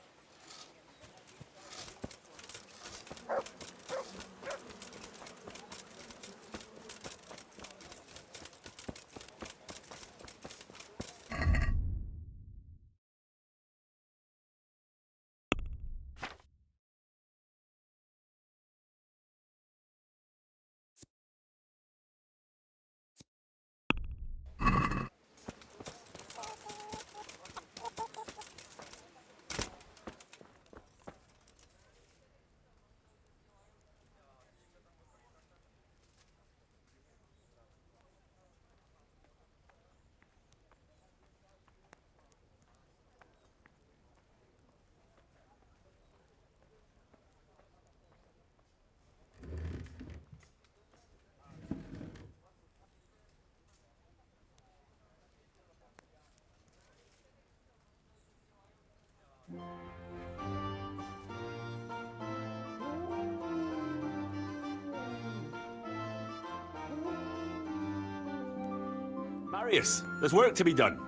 Marius, there's work to be done.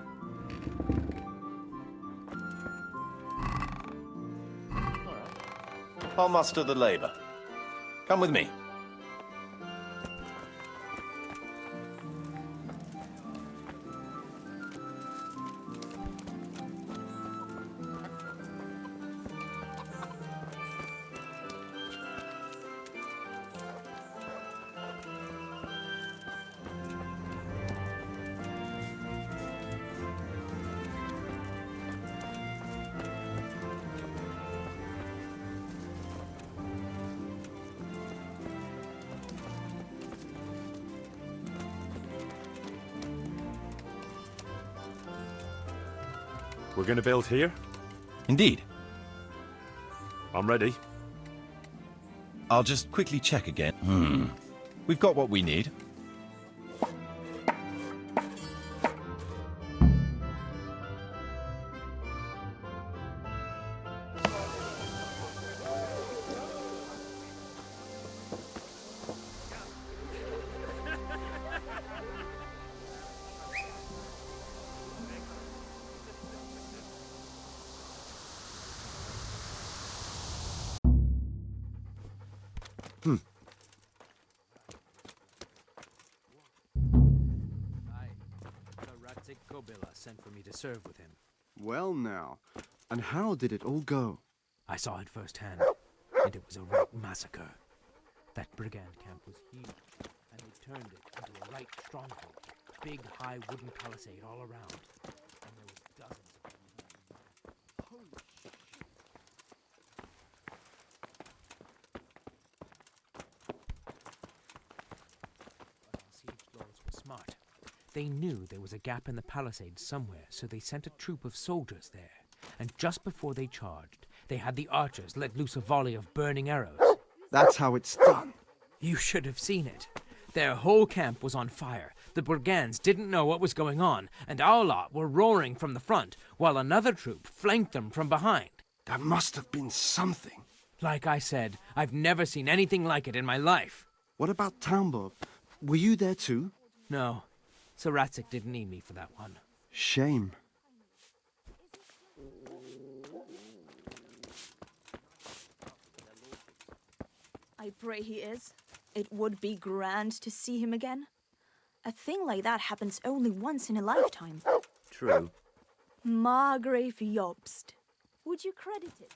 I'll muster the labor. Come with me. We're gonna build here? Indeed. I'm ready. I'll just quickly check again. We've got what we need. Sent for me to serve with him. Well now, and how did it all go? I saw it firsthand, and it was a right massacre. That brigand camp was huge, and they turned it into a right stronghold. Big, high wooden palisade all around, and there was dozens of them. Holy shit! But our siege lords were smart. They knew there was a gap in the palisade somewhere, so they sent a troop of soldiers there. And just before they charged, they had the archers let loose a volley of burning arrows. That's how it's done. You should have seen it. Their whole camp was on fire. The brigands didn't know what was going on, and our lot were roaring from the front, while another troop flanked them from behind. That must have been something. Like I said, I've never seen anything like it in my life. What about Townbob? Were you there too? No. Saratzik didn't need me for that one. Shame. I pray he is. It would be grand to see him again. A thing like that happens only once in a lifetime. True. Margrave Jobst. Would you credit it?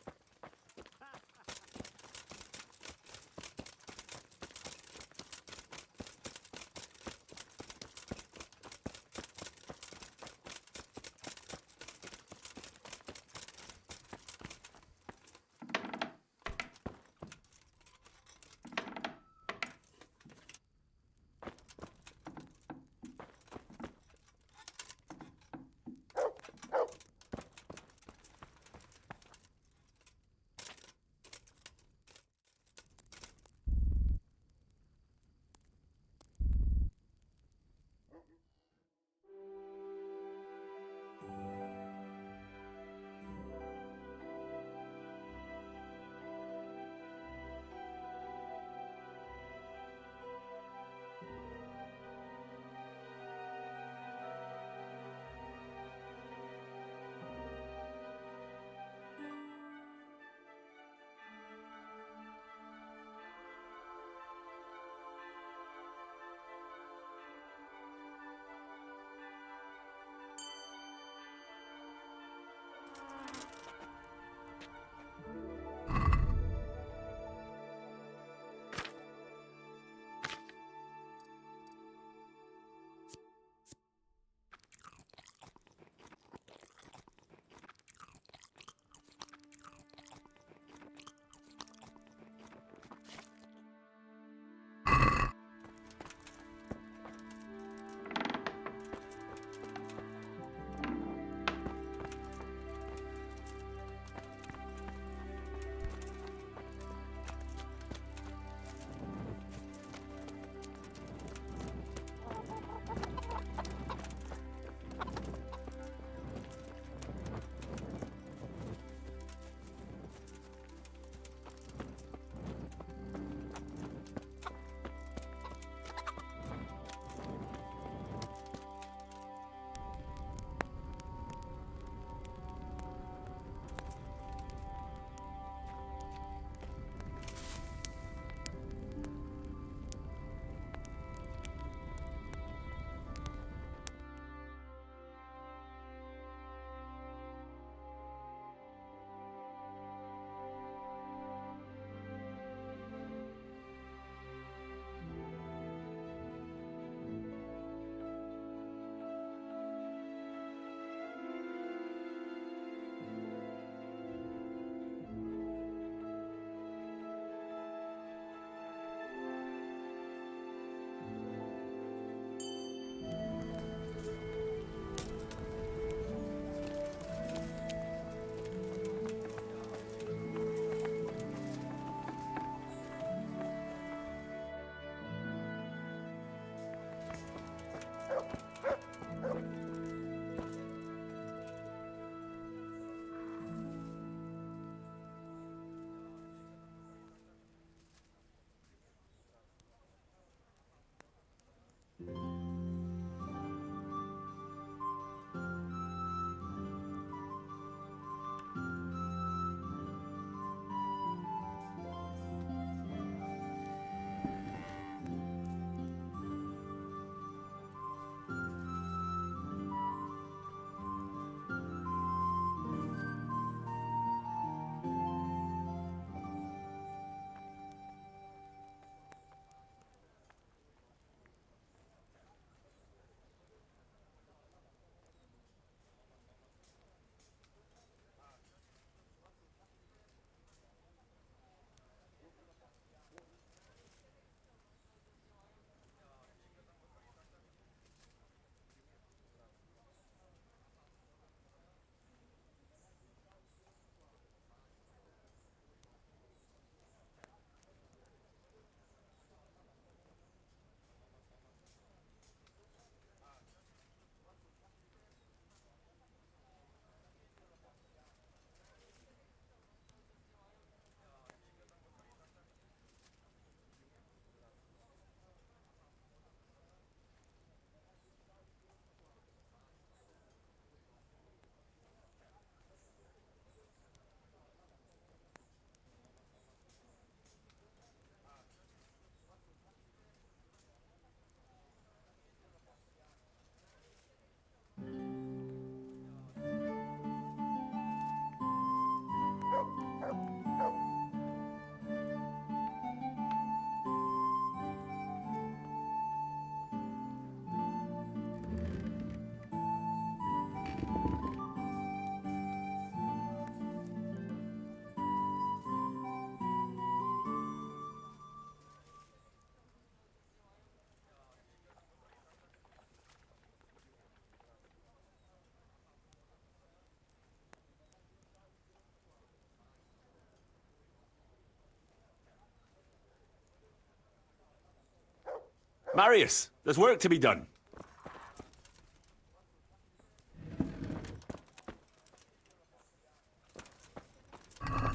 Marius, there's work to be done.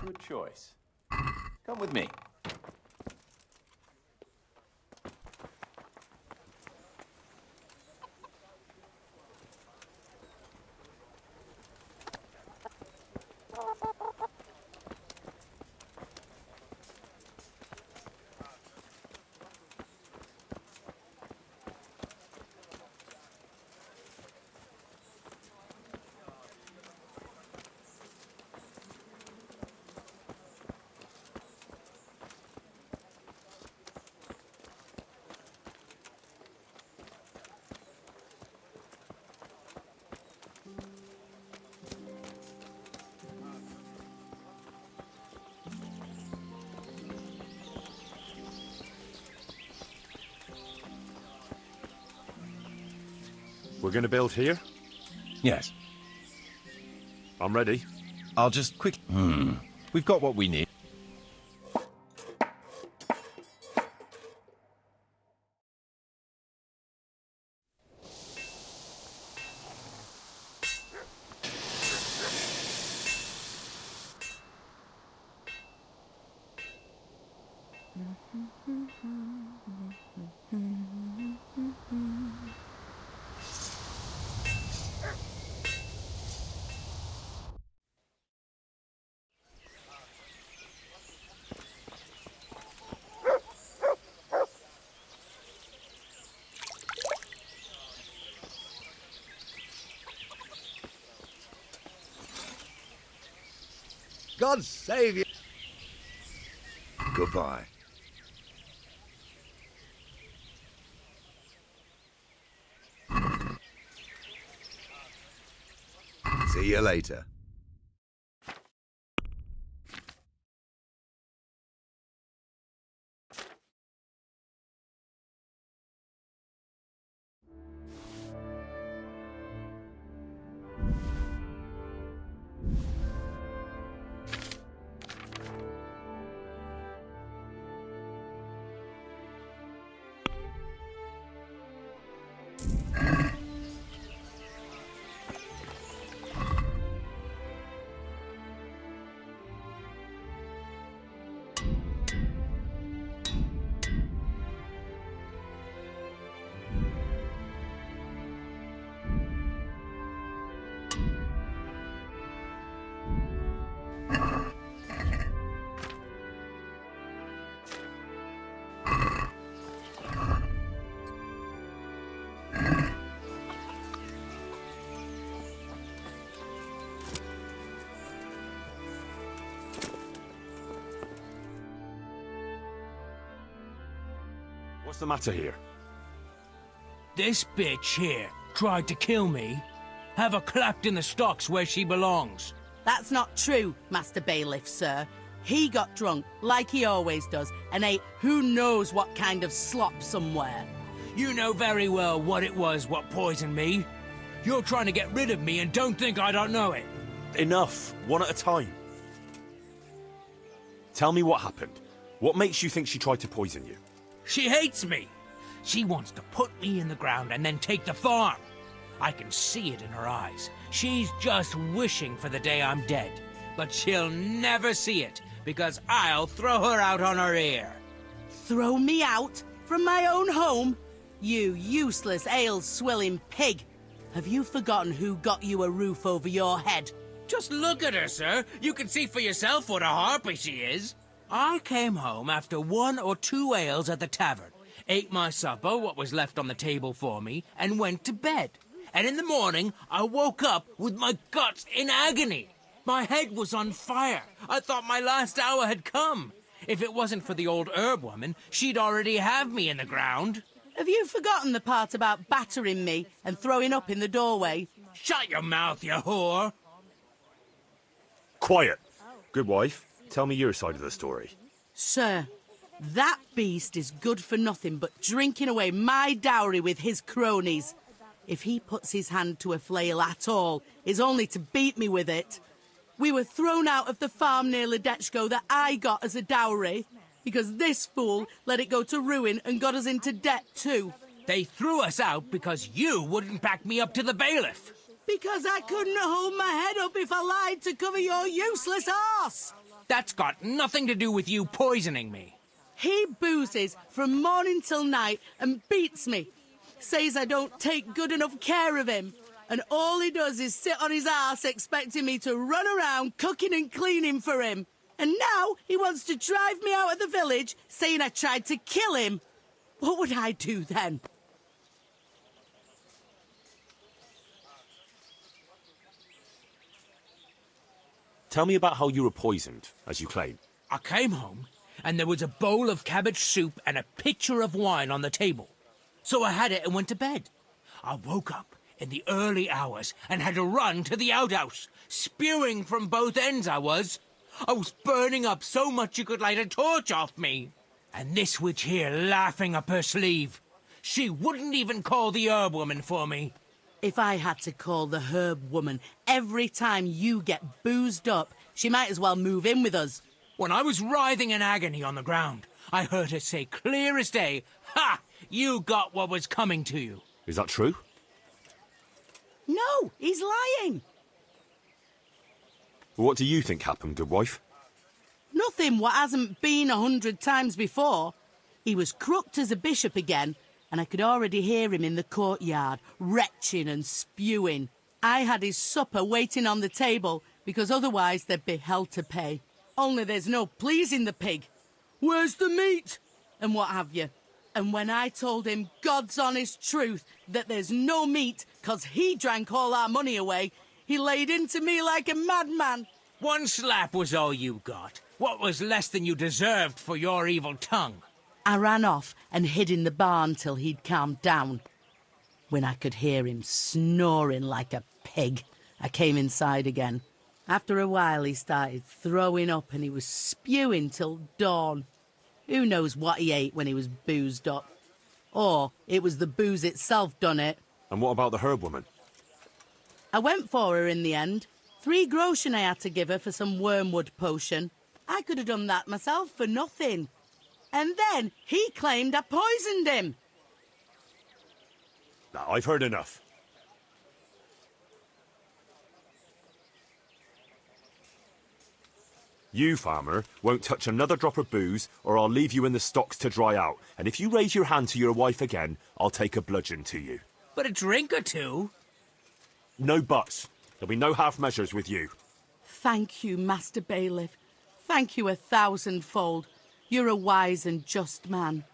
Good choice. Come with me. We're going to build here? Yes. I'm ready. I'll just quick... We've got what we need. God save you. Goodbye. See you later. What's the matter here? This bitch here tried to kill me. Have her clapped in the stocks where she belongs. That's not true, Master Bailiff, sir. He got drunk, like he always does, and ate who knows what kind of slop somewhere. You know very well what it was what poisoned me. You're trying to get rid of me and don't think I don't know it. Enough. One at a time. Tell me what happened. What makes you think she tried to poison you? She hates me. She wants to put me in the ground and then take the farm. I can see it in her eyes. She's just wishing for the day I'm dead. But she'll never see it, because I'll throw her out on her ear. Throw me out? From my own home? You useless ale-swilling pig. Have you forgotten who got you a roof over your head? Just look at her, sir. You can see for yourself what a harpy she is. I came home after 1 or 2 ales at the tavern, ate my supper, what was left on the table for me, and went to bed. And in the morning, I woke up with my guts in agony. My head was on fire. I thought my last hour had come. If it wasn't for the old herb woman, she'd already have me in the ground. Have you forgotten the part about battering me and throwing up in the doorway? Shut your mouth, you whore! Quiet. Good wife, tell me your side of the story. Sir, that beast is good for nothing but drinking away my dowry with his cronies. If he puts his hand to a flail at all, it's only to beat me with it. We were thrown out of the farm near Ledechko that I got as a dowry. because this fool let it go to ruin and got us into debt too. They threw us out because you wouldn't back me up to the bailiff. Because I couldn't hold my head up if I lied to cover your useless arse. That's got nothing to do with you poisoning me. He boozes from morning till night and beats me. Says I don't take good enough care of him. And all he does is sit on his arse expecting me to run around cooking and cleaning for him. And now he wants to drive me out of the village, saying I tried to kill him. What would I do then? Tell me about how you were poisoned, as you claim. I came home, and there was a bowl of cabbage soup and a pitcher of wine on the table. So I had it and went to bed. I woke up in the early hours and had to run to the outhouse. Spewing from both ends, I was. I was burning up so much you could light a torch off me. And this witch here laughing up her sleeve. She wouldn't even call the herb woman for me. If I had to call the herb woman every time you get boozed up, she might as well move in with us. When I was writhing in agony on the ground, I heard her say clear as day, "Ha! You got what was coming to you." Is that true? No, he's lying. What do you think happened, good wife? Nothing what hasn't been 100 times before. He was crooked as a bishop again, and I could already hear him in the courtyard, retching and spewing. I had his supper waiting on the table, because otherwise there'd be hell to pay. Only there's no pleasing the pig. Where's the meat? And what have you. And when I told him God's honest truth that there's no meat, 'cause he drank all our money away, he laid into me like a madman. One slap was all you got. What was less than you deserved for your evil tongue? I ran off and hid in the barn till he'd calmed down. When I could hear him snoring like a pig, I came inside again. After a while he started throwing up and he was spewing till dawn. Who knows what he ate when he was boozed up? Or it was the booze itself done it. And what about the herb woman? I went for her in the end. 3 groschen I had to give her for some wormwood potion. I could have done that myself for nothing. And then he claimed I poisoned him. Now, I've heard enough. You, farmer, won't touch another drop of booze, or I'll leave you in the stocks to dry out. And if you raise your hand to your wife again, I'll take a bludgeon to you. But a drink or two? No buts. There'll be no half measures with you. Thank you, Master Bailiff. Thank you 1,000-fold. You're a wise and just man.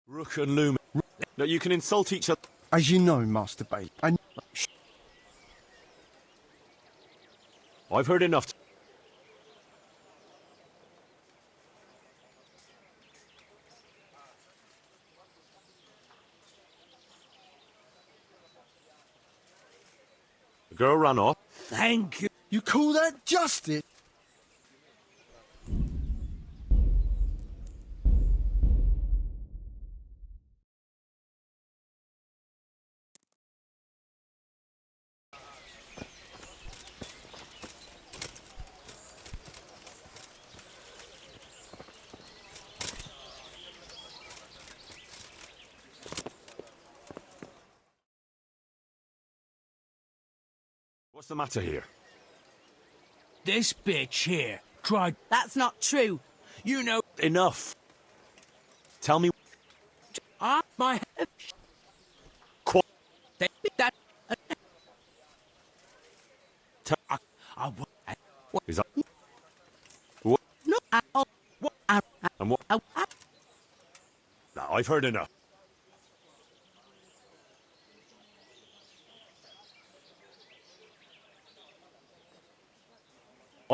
Rook and Lumen. That you can insult each other. As you know, Master Bailiff, I've heard enough. The girl ran off. Thank you. You call that justice? What's the matter here? This bitch here tried... That's not true. You know... Enough. Tell me... my... That... Is that... What? No, And what... Now, I've heard enough.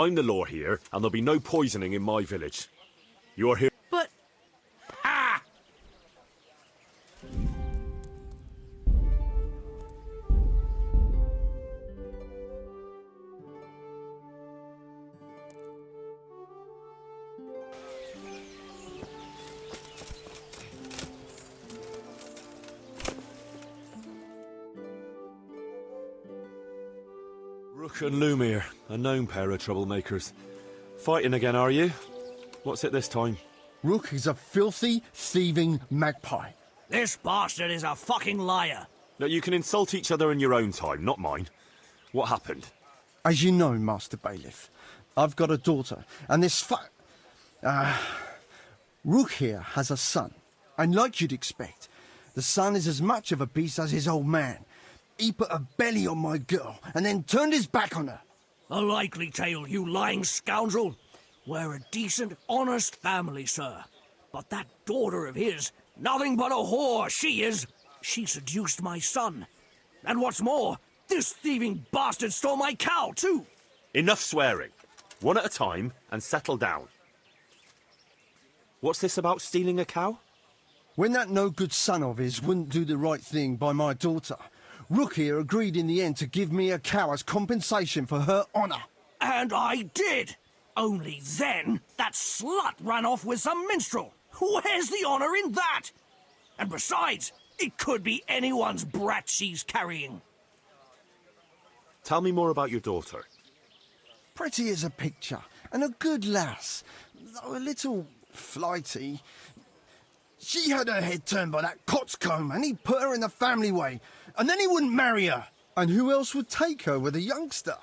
I'm the law here, and there'll be no poisoning in my village. You're here. But Ah! Rook and Lumir, a known pair of troublemakers. Fighting again, are you? What's it this time? Rook is a filthy, thieving magpie. This bastard is a fucking liar. No, you can insult each other in your own time, not mine. What happened? As you know, Master Bailiff, I've got a daughter, and this Rook here has a son. And like you'd expect, the son is as much of a beast as his old man. He put a belly on my girl, and then turned his back on her. A likely tale, you lying scoundrel. We're a decent, honest family, sir. But that daughter of his, nothing but a whore she is. She seduced my son. And what's more, this thieving bastard stole my cow, too. Enough swearing. One at a time, and settle down. What's this about stealing a cow? When that no-good son of his wouldn't do the right thing by my daughter, Rook here agreed in the end to give me a cow as compensation for her honour. And I did. Only then, that slut ran off with some minstrel. Where's the honour in that? And besides, it could be anyone's brat she's carrying. Tell me more about your daughter. Pretty as a picture, and a good lass, though a little flighty. She had her head turned by that coxcomb, and he put her in the family way, and then he wouldn't marry her. And who else would take her with a youngster?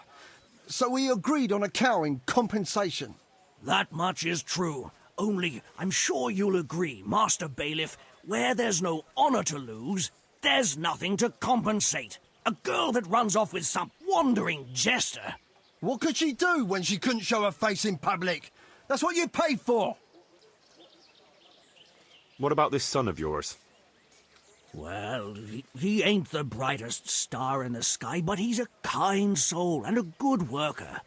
So we agreed on a cow in compensation. That much is true. Only, I'm sure you'll agree, Master Bailiff, where there's no honour to lose, there's nothing to compensate. A girl that runs off with some wandering jester. What could she do when she couldn't show her face in public? That's what you paid for. What about this son of yours? Well, he ain't the brightest star in the sky, but he's a kind soul and a good worker.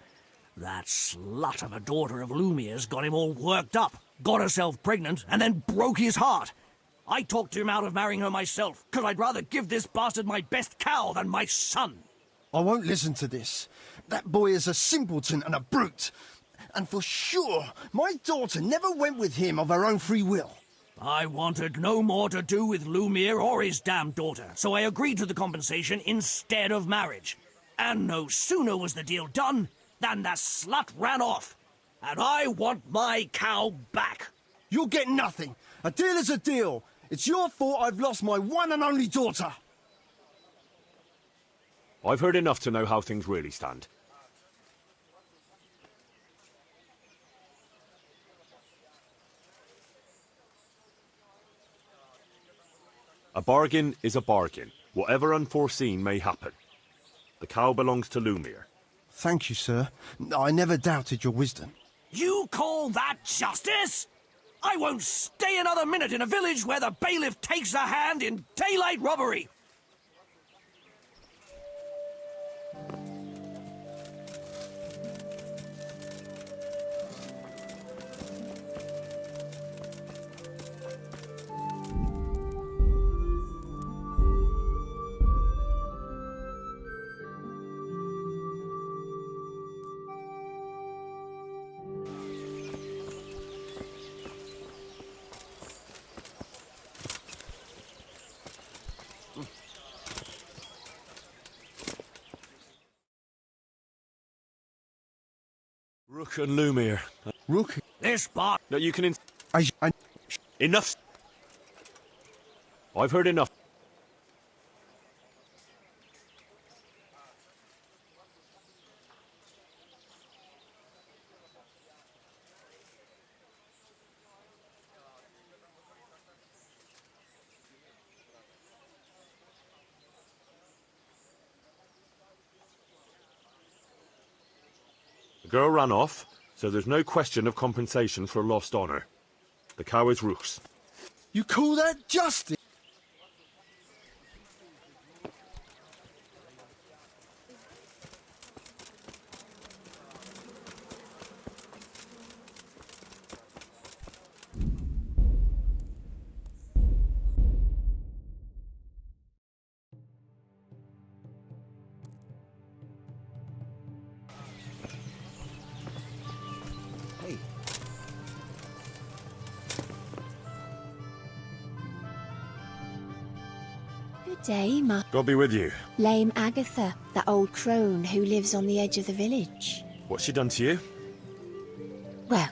That slut of a daughter of Lumire's got him all worked up, got herself pregnant, and then broke his heart. I talked him out of marrying her myself, because I'd rather give this bastard my best cow than my son. I won't listen to this. That boy is a simpleton and a brute. And for sure, my daughter never went with him of her own free will. I wanted no more to do with Lumire or his damned daughter, so I agreed to the compensation instead of marriage. And no sooner was the deal done than the slut ran off. And I want my cow back. You'll get nothing. A deal is a deal. It's your fault I've lost my one and only daughter. I've heard enough to know how things really stand. A bargain is a bargain, whatever unforeseen may happen. The cow belongs to Lumire. Thank you, sir. I never doubted your wisdom. You call that justice? I won't stay another minute in a village where the bailiff takes a hand in daylight robbery. Rook and Lumire. Rook? This bot. No, you can I... Enough. I've heard enough. The girl ran off, so there's no question of compensation for lost honor. The cow is Rook's. You call that justice? Good day, Ma. God be with you. Lame Agatha, that old crone who lives on the edge of the village. What's she done to you? Well,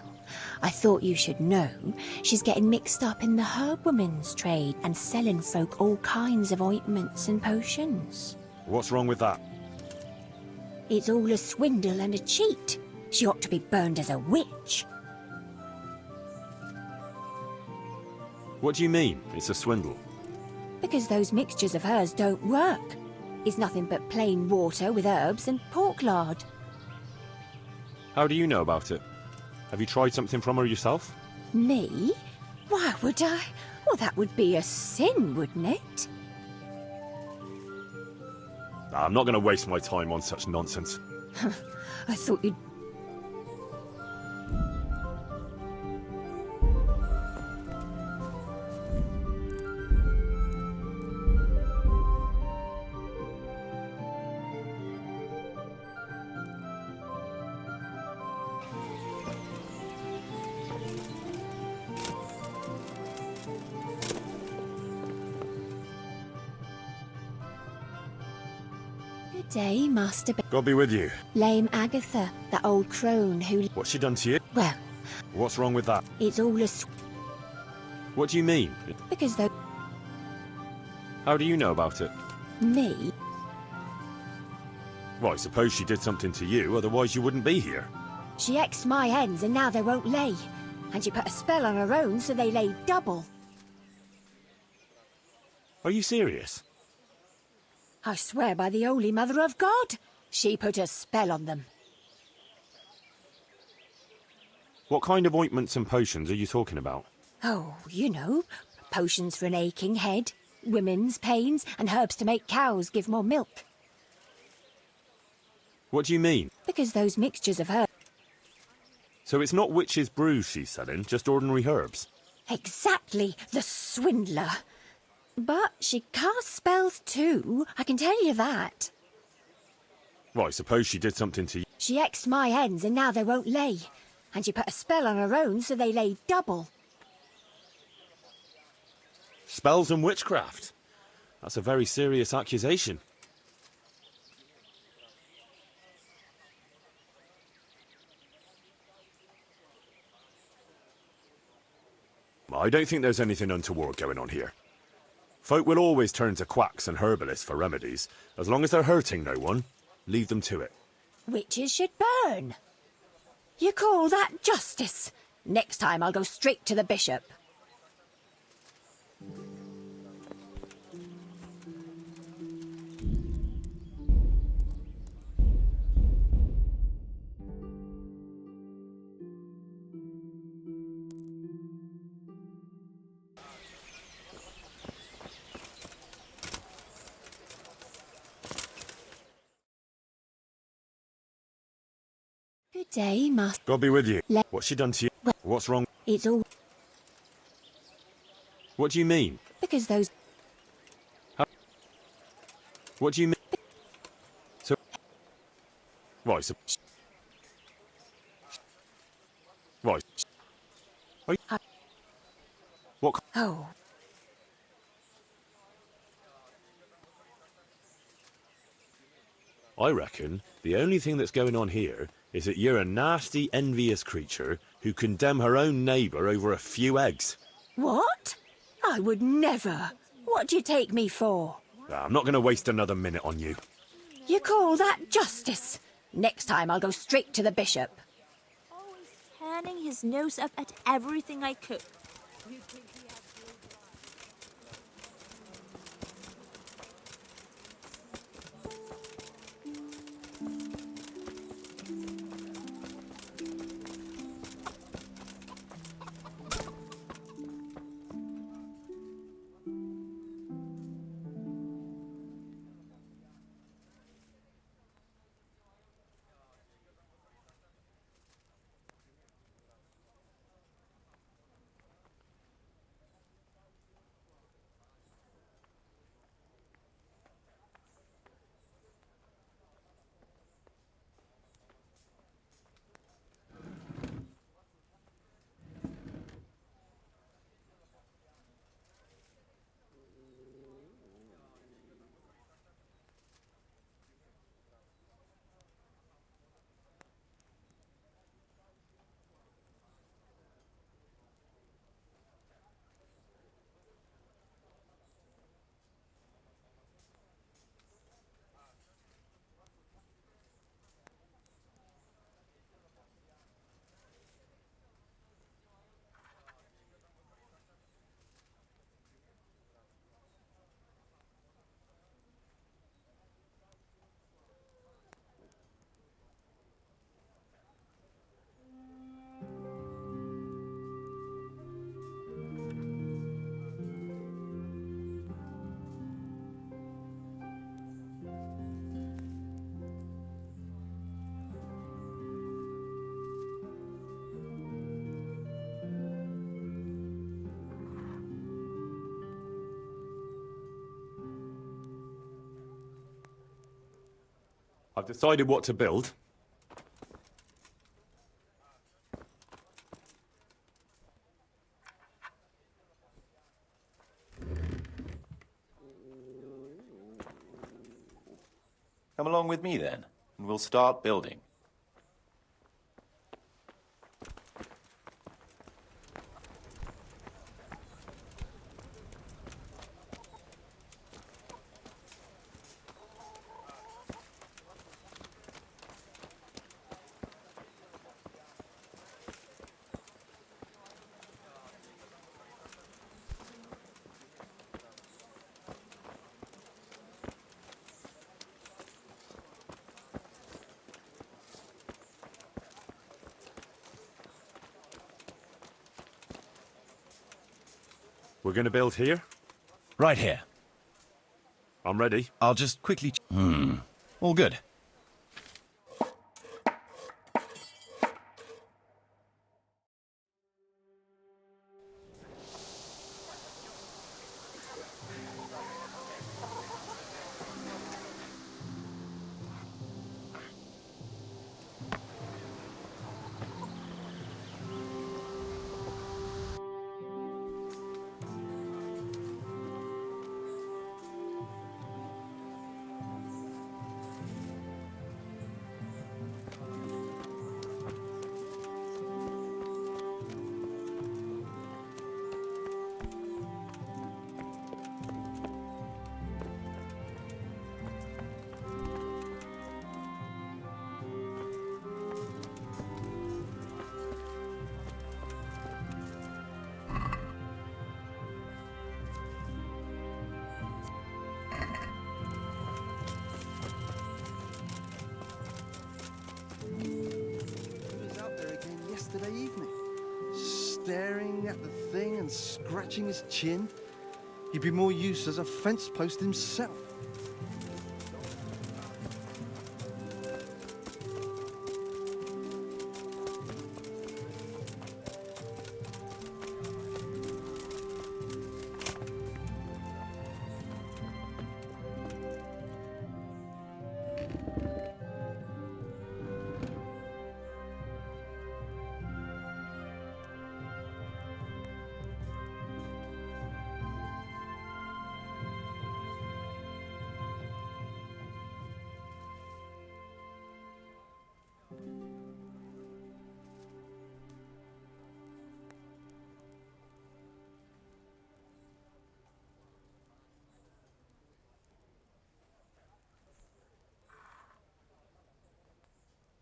I thought you should know. She's getting mixed up in the herb-woman's trade and selling folk all kinds of ointments and potions. What's wrong with that? It's all a swindle and a cheat. She ought to be burned as a witch. What do you mean, it's a swindle? Because those mixtures of hers don't work. It's nothing but plain water with herbs and pork lard. How do you know about it? Have you tried something from her yourself? Me? Why would I? Well, that would be a sin, wouldn't it? I'm not going to waste my time on such nonsense. I thought you'd... Good day, Master God be with you. Lame Agatha, that old crone who... What's she done to you? Well, What's wrong with that? it's all a... What do you mean? Because though... How do you know about it? Me? Well, I suppose she did something to you, otherwise you wouldn't be here. She X'd my hens and now they won't lay. And she put a spell on her own so they lay double. Are you serious? I swear by the Holy Mother of God, she put a spell on them. What kind of ointments and potions are you talking about? Oh, you know, potions for an aching head, women's pains, and herbs to make cows give more milk. What do you mean? Because those mixtures of herbs... So it's not witch's brews she's selling, just ordinary herbs? Exactly, the swindler. But she casts spells too, I can tell you that. Well, I suppose she did something to you. She X'd my hens and now they won't lay. And she put a spell on her own so they lay double. Spells and witchcraft? That's a very serious accusation. I don't think there's anything untoward going on here. Folk will always turn to quacks and herbalists for remedies. As long as they're hurting no one, leave them to it. Witches should burn. You call that justice? Next time I'll go straight to the bishop. Good day, Master. God be with you. What's she done to you? Well, What's wrong? it's all... What do you mean? Because those... What do you mean? So... Right, so... Right. Are you... What... Oh. I reckon the only thing that's going on here is that you're a nasty, envious creature who condemn her own neighbour over a few eggs. What? I would never. What do you take me for? I'm not going to waste another minute on you. You call that justice? Next time I'll go straight to the bishop. Always turning his nose up at everything I cook. I've decided what to build. Come along with me then, and we'll start building. We're going to build here? Right here. I'm ready. I'll just quickly... All good. Yesterday evening, staring at the thing and scratching his chin. He'd be more use as a fence post himself.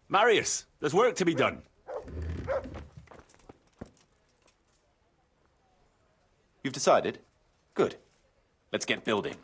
Marius, there's work to be done. You've decided? Good. Let's get building.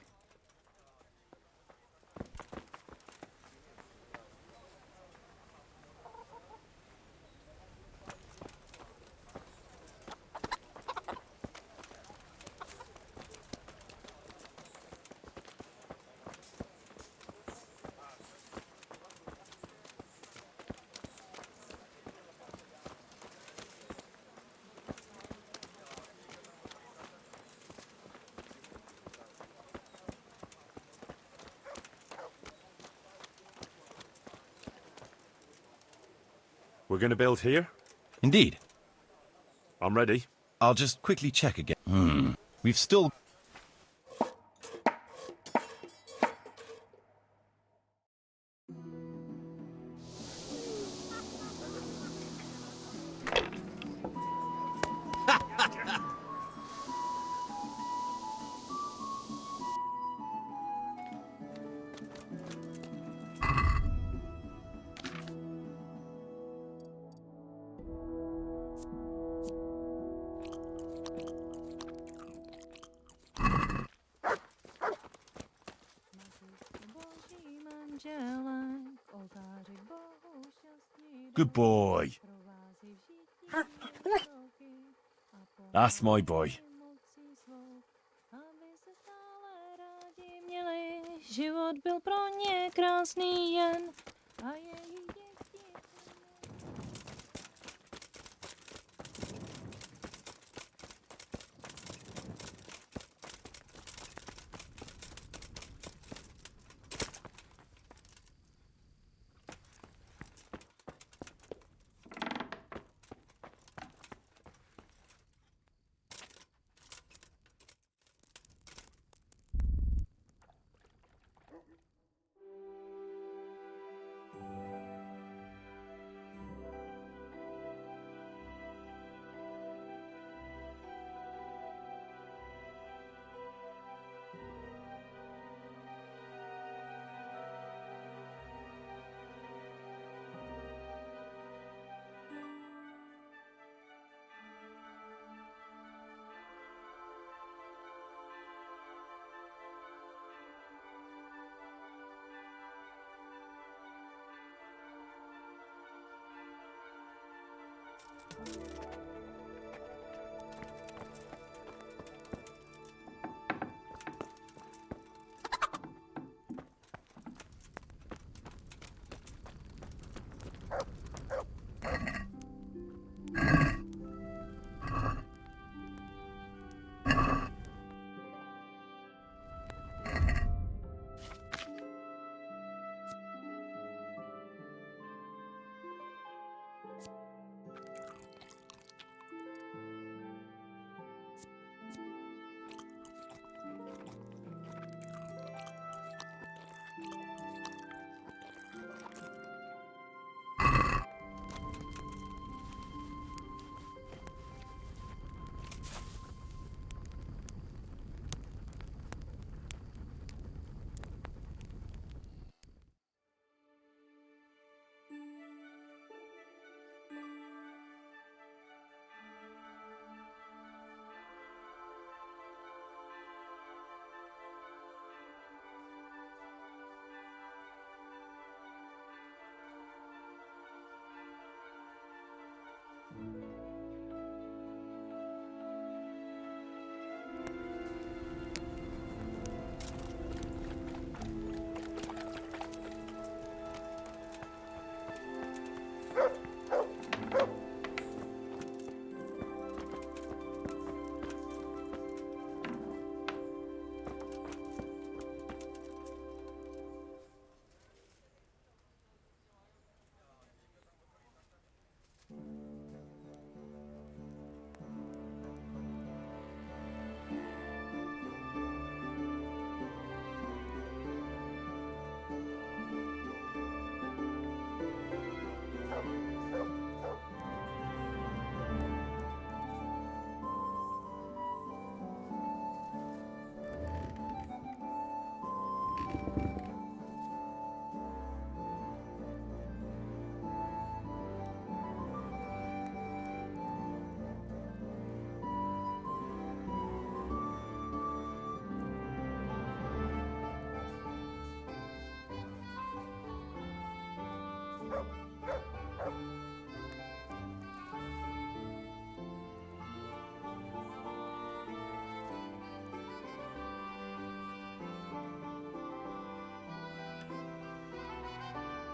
We're going to build here? Indeed. I'm ready. I'll just quickly check again. We've still... Good boy. That's my boy. Život byl pro ně krásný jen a jejich děti.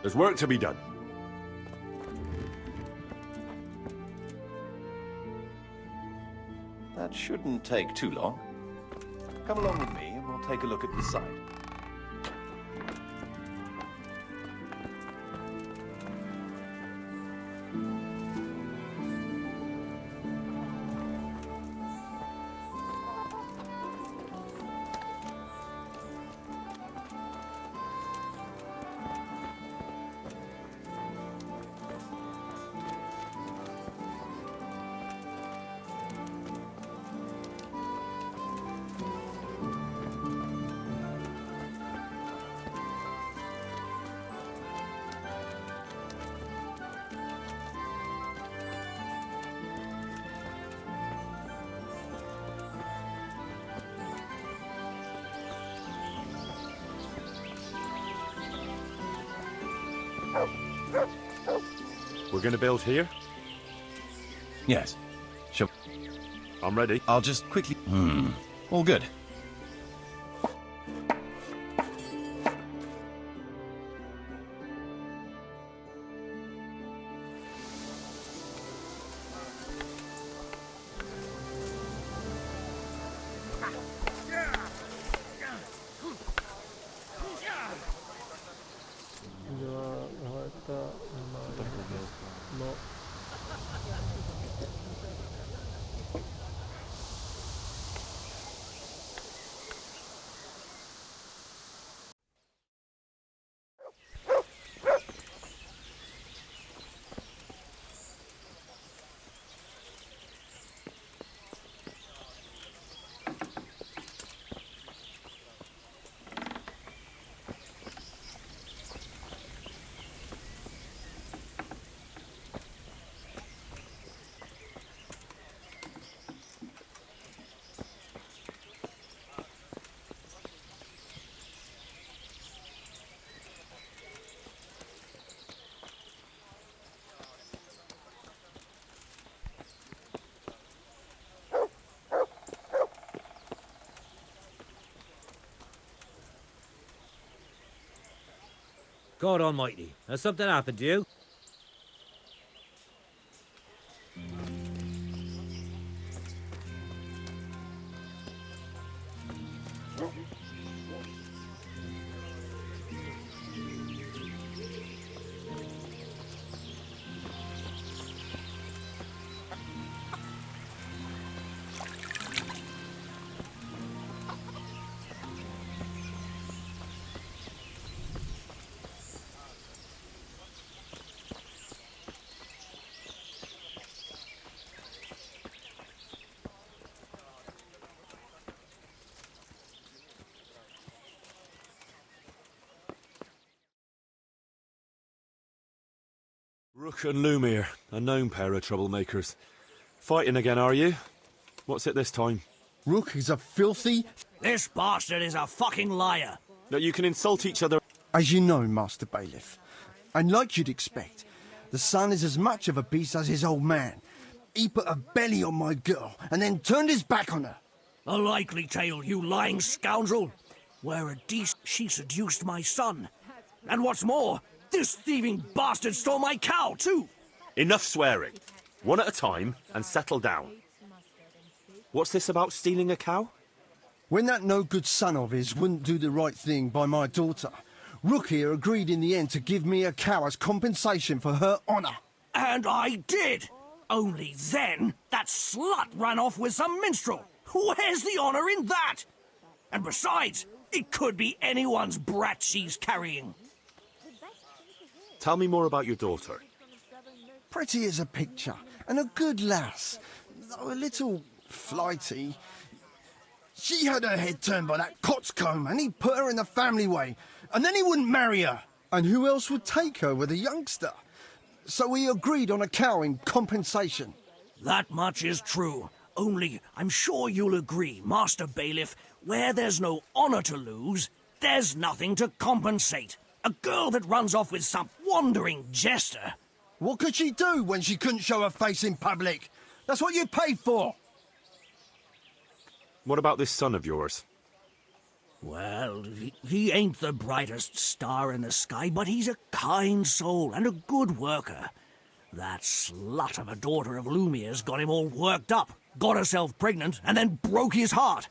There's work to be done. That shouldn't take too long. Come along with me and we'll take a look at the site. We're gonna build here? Yes. Sure. I'm ready. I'll just quickly... All good. God almighty, has something happened to you? Rook and Lumiere, a known pair of troublemakers. Fighting again, are you? What's it this time? Rook is a filthy... This bastard is a fucking liar. That you can insult each other... As you know, Master Bailiff, and like you'd expect, the son is as much of a beast as his old man. He put a belly on my girl and then turned his back on her. A likely tale, you lying scoundrel. Where a she seduced my son. And what's more, this thieving bastard stole my cow, too! Enough swearing. One at a time, and settle down. What's this about stealing a cow? When that no-good son of his wouldn't do the right thing by my daughter, Rook here agreed in the end to give me a cow as compensation for her honour. And I did! Only then, that slut ran off with some minstrel. Where's the honour in that? And besides, it could be anyone's brat she's carrying. Tell me more about your daughter. Pretty as a picture, and a good lass, though a little flighty. She had her head turned by that coxcomb, and he put her in the family way, and then he wouldn't marry her. And who else would take her with a youngster? So we agreed on a cow in compensation. That much is true. Only, I'm sure you'll agree, Master Bailiff, where there's no honour to lose, there's nothing to compensate. A girl that runs off with some wandering jester. What could she do when she couldn't show her face in public? That's what you paid for. What about this son of yours? Well, he ain't the brightest star in the sky, but he's a kind soul and a good worker. That slut of a daughter of Lumiere's got him all worked up, got herself pregnant, and then broke his heart.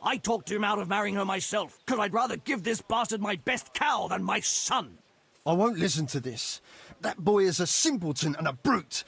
I talked him out of marrying her myself, because I'd rather give this bastard my best cow than my son. I won't listen to this. That boy is a simpleton and a brute.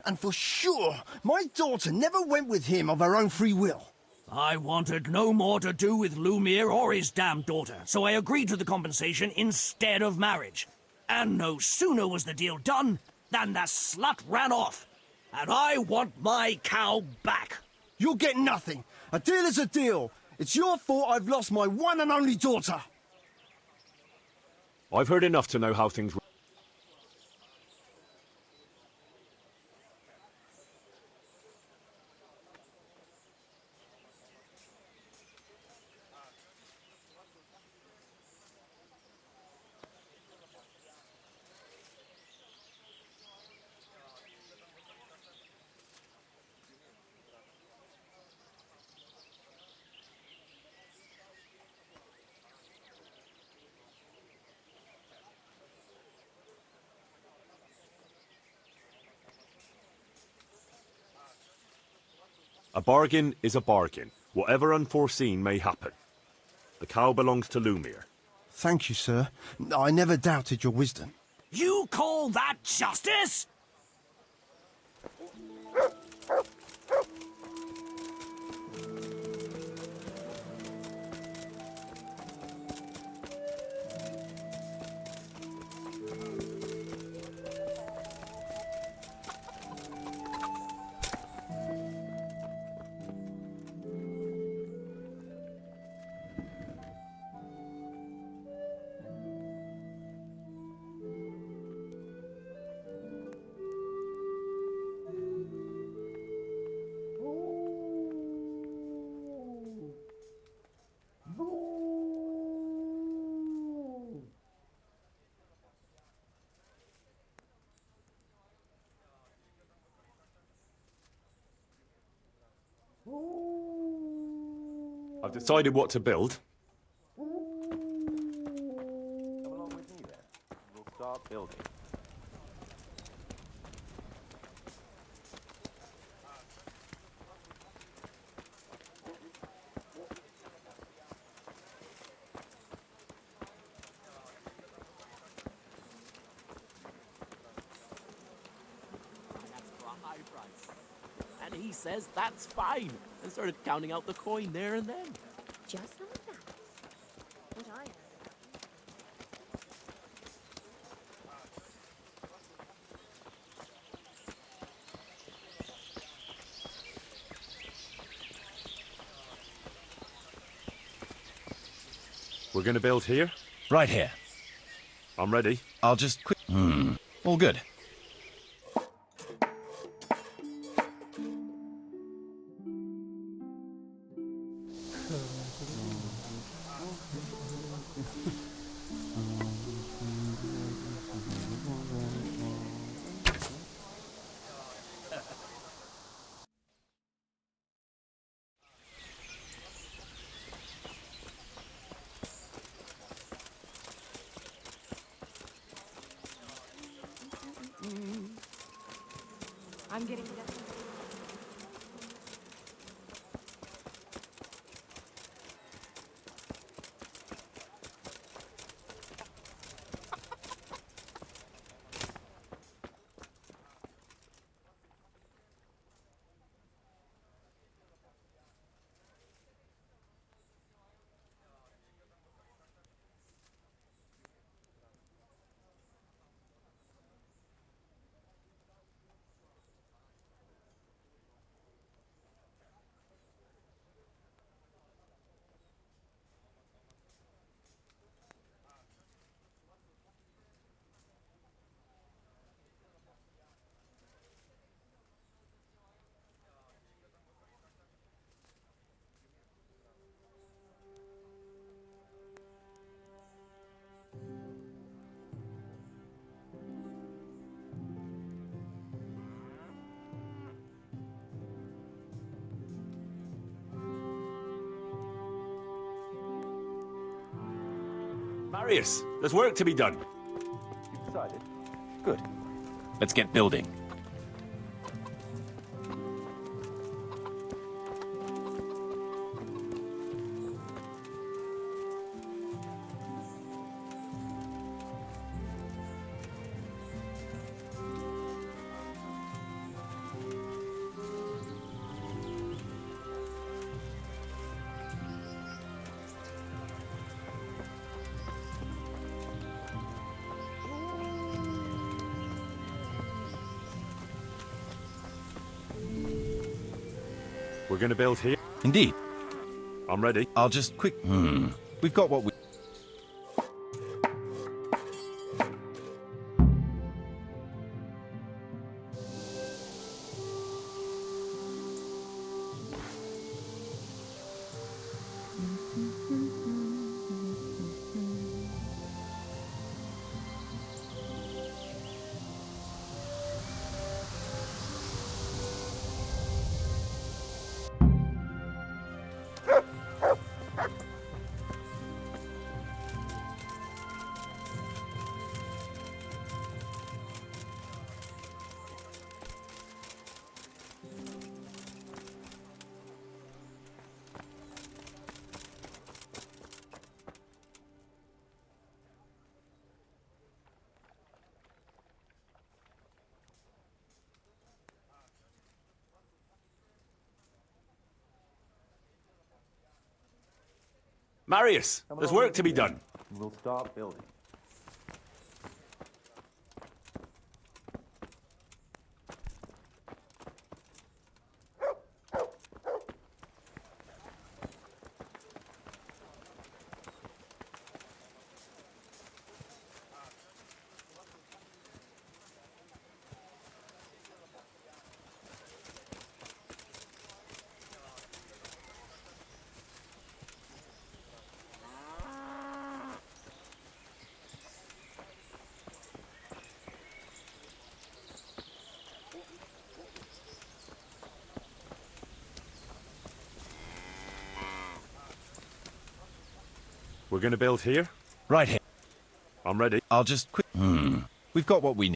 And for sure, my daughter never went with him of her own free will. I wanted no more to do with Lumiere or his damned daughter, so I agreed to the compensation instead of marriage. And no sooner was the deal done than the slut ran off. And I want my cow back. You'll get nothing. A deal is a deal. It's your fault I've lost my one and only daughter. I've heard enough to know how things... A bargain is a bargain, whatever unforeseen may happen. The cow belongs to Lumiere. Thank you, sir. I never doubted your wisdom. You call that justice? I've decided what to build. he says that's fine, and started counting out the coin there and then. Just like that. What I heard. We're gonna build here? Right here. I'm ready. I'll just quick. All good. I'm getting that. Marius, there's work to be done. You decided? Good. Let's get building. We're gonna build here? Indeed. I'm ready. I'll just quick. We've got what we. Marius, there's work to be done. We'll start building. We're gonna build here? Right here. I'm ready. I'll just quick. We've got what we need.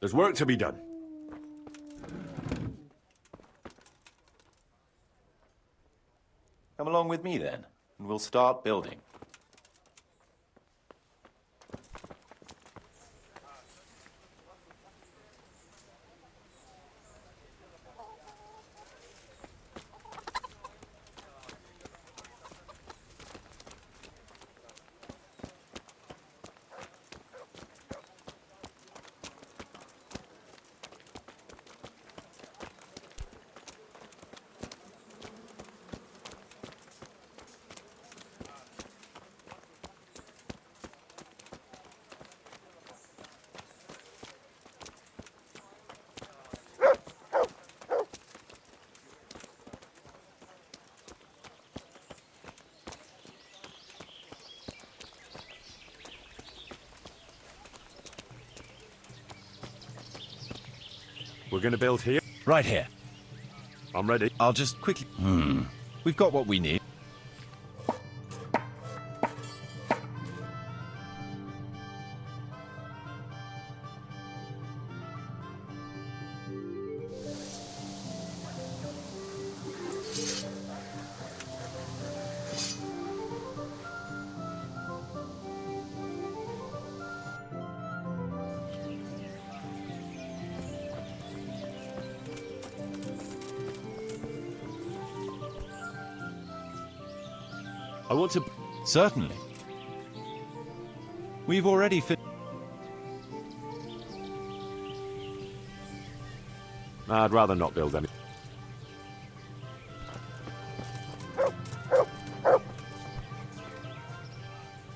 There's work to be done. Come along with me then, and we'll start building. We're gonna build here? Right here. I'm ready. I'll just quickly... We've got what we need. I want to... Certainly. We've already I'd rather not build any.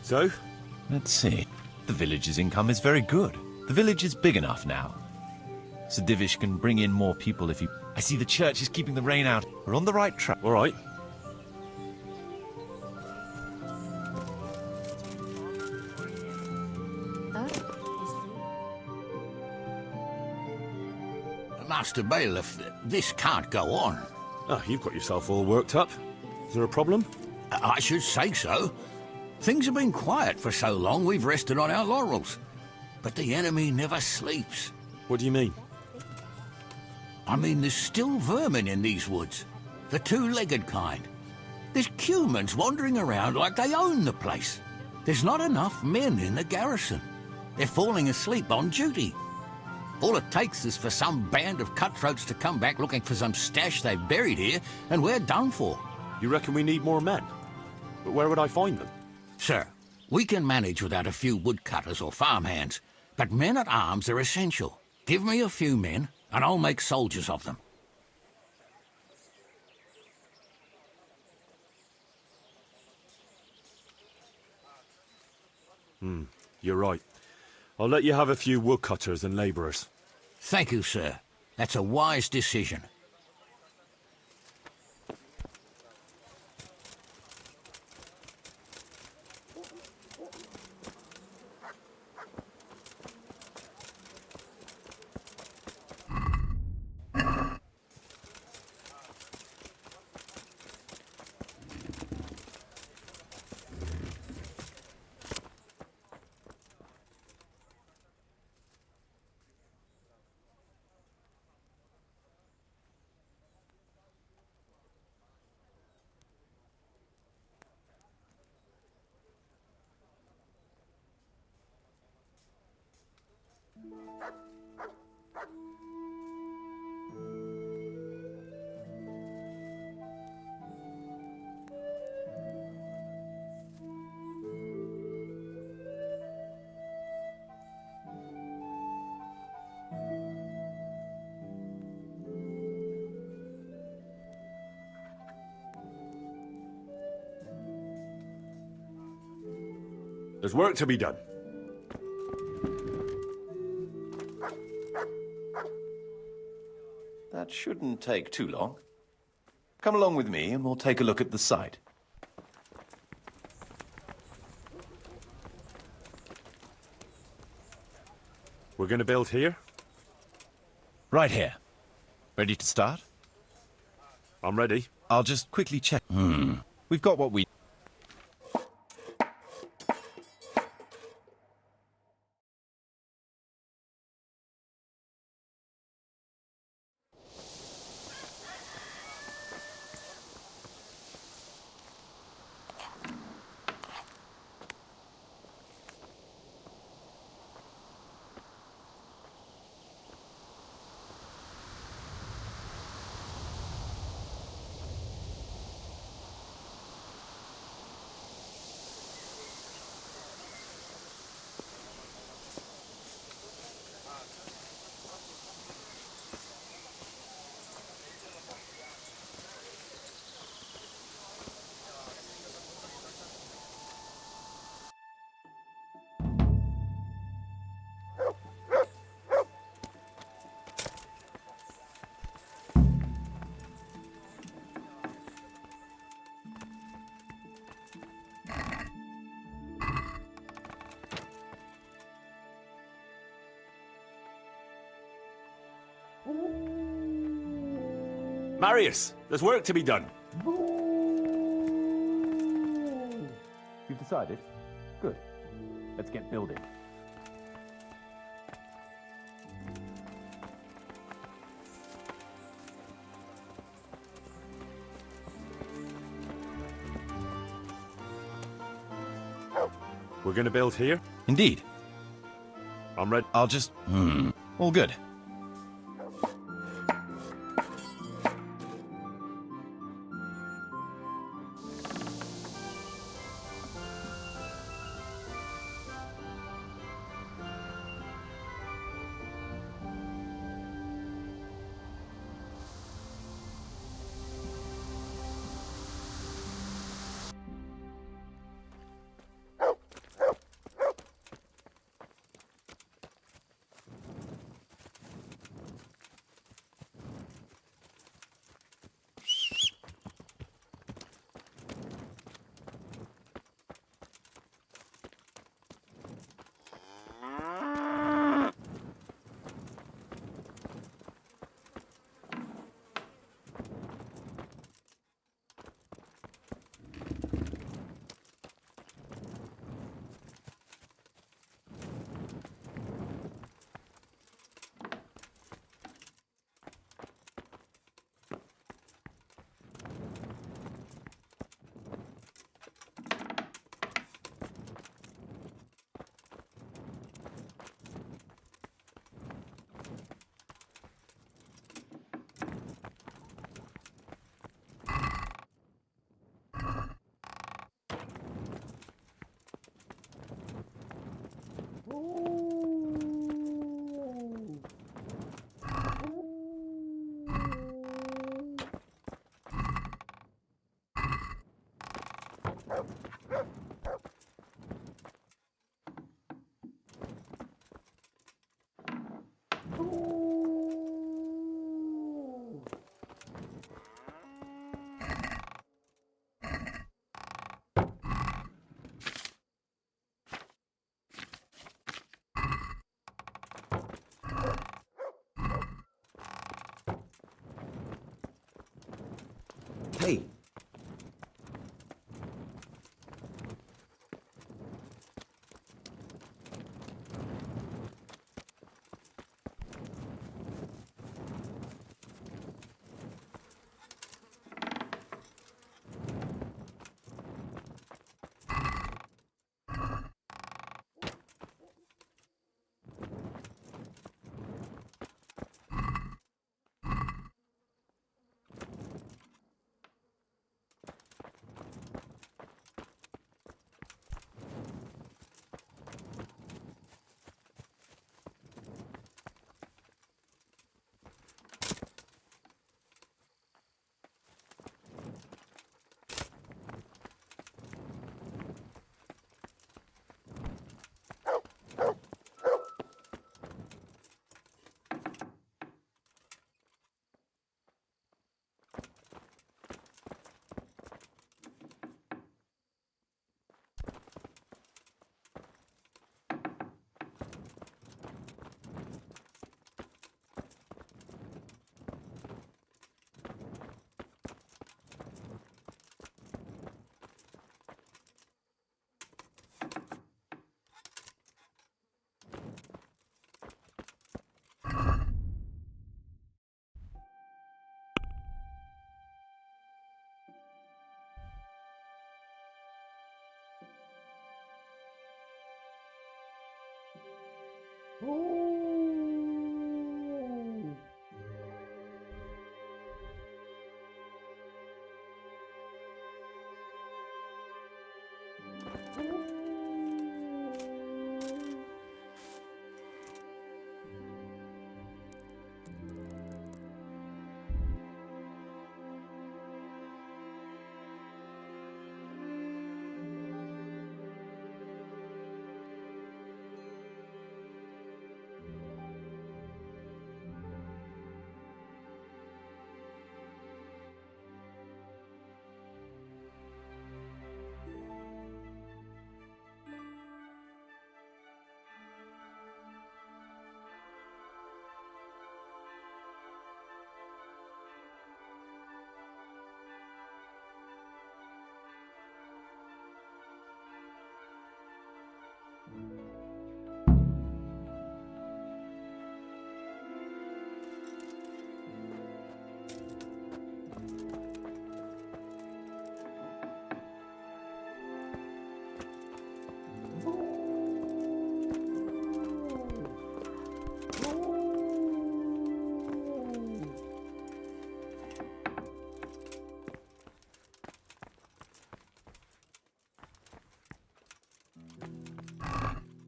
So? Let's see. The village's income is very good. The village is big enough now. Sir Divish can bring in more people if he... I see the church is keeping the rain out. We're on the right track. All right. Master Bailiff, this can't go on. Oh, you've got yourself all worked up. Is there a problem? I should say so. Things have been quiet for so long we've rested on our laurels. But the enemy never sleeps. What do you mean? I mean, there's still vermin in these woods. The two-legged kind. There's humans wandering around like they own the place. There's not enough men in the garrison. They're falling asleep on duty. All it takes is for some band of cutthroats to come back looking for some stash they've buried here, and we're done for. You reckon we need more men? But where would I find them? Sir, we can manage without a few woodcutters or farmhands, but men-at-arms are essential. Give me a few men, and I'll make soldiers of them. You're right. I'll let you have a few woodcutters and labourers. Thank you, sir. That's a wise decision. There's work to be done. That shouldn't take too long. Come along with me and we'll take a look at the site. We're going to build here? Right here. Ready to start? I'm ready. I'll just quickly check. We've got what we... Marius, there's work to be done. You've decided? Good. Let's get building. We're going to build here? Indeed. I'm ready. I'll just... All good. Hey.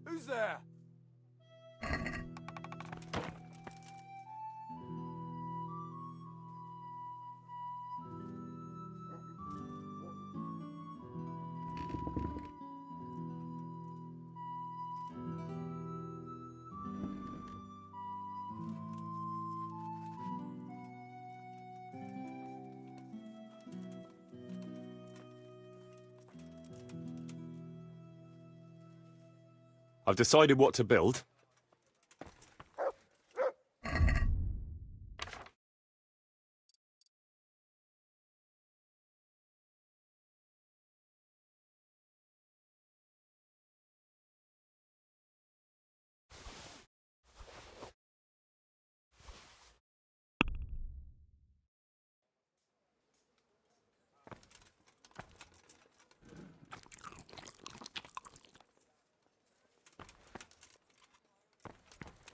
Who's there? I've decided what to build.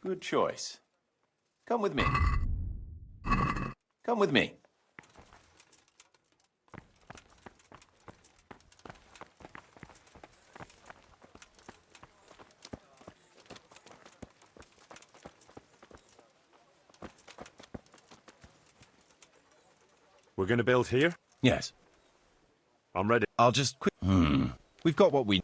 Good choice. Come with me. Come with me. We're going to build here? Yes. I'm ready. I'll just quick. We've got what we.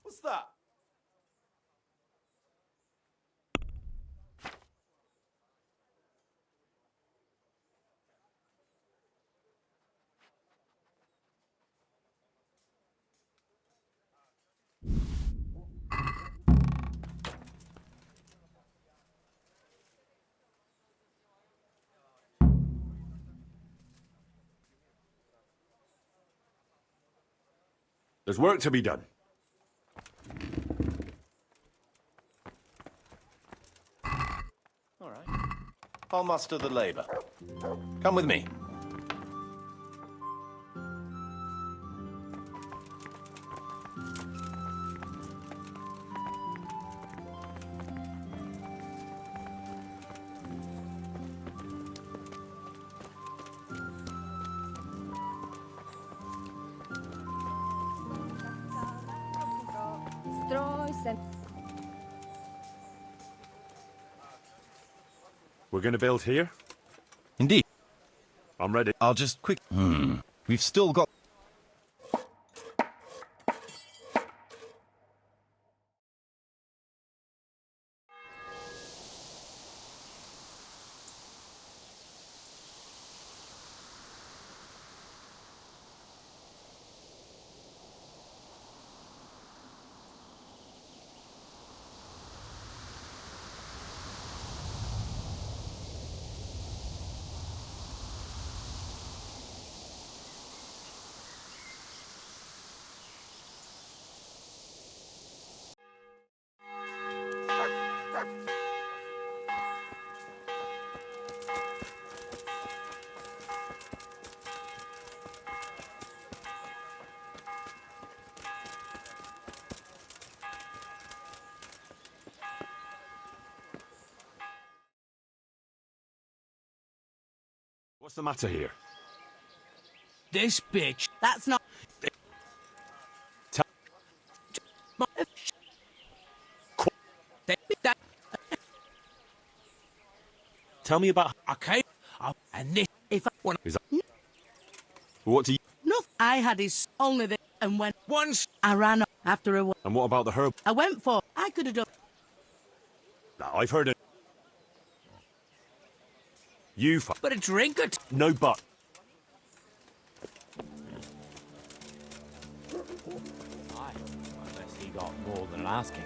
What's that? There's work to be done. All right. I'll muster the labor. Come with me. We're going to build here? Indeed. I'm ready. I'll just quick... We've still got... What's the matter here? This bitch. That's not... Tell me about... Okay. And this... If I want... Is that... What do you... No, I had his only this, and when Once... I ran off after a while, And what about the herb? I went for... I could have done... Now, I've heard it. You But a drink it. No but. Aye, unless he got more than an ass kicking.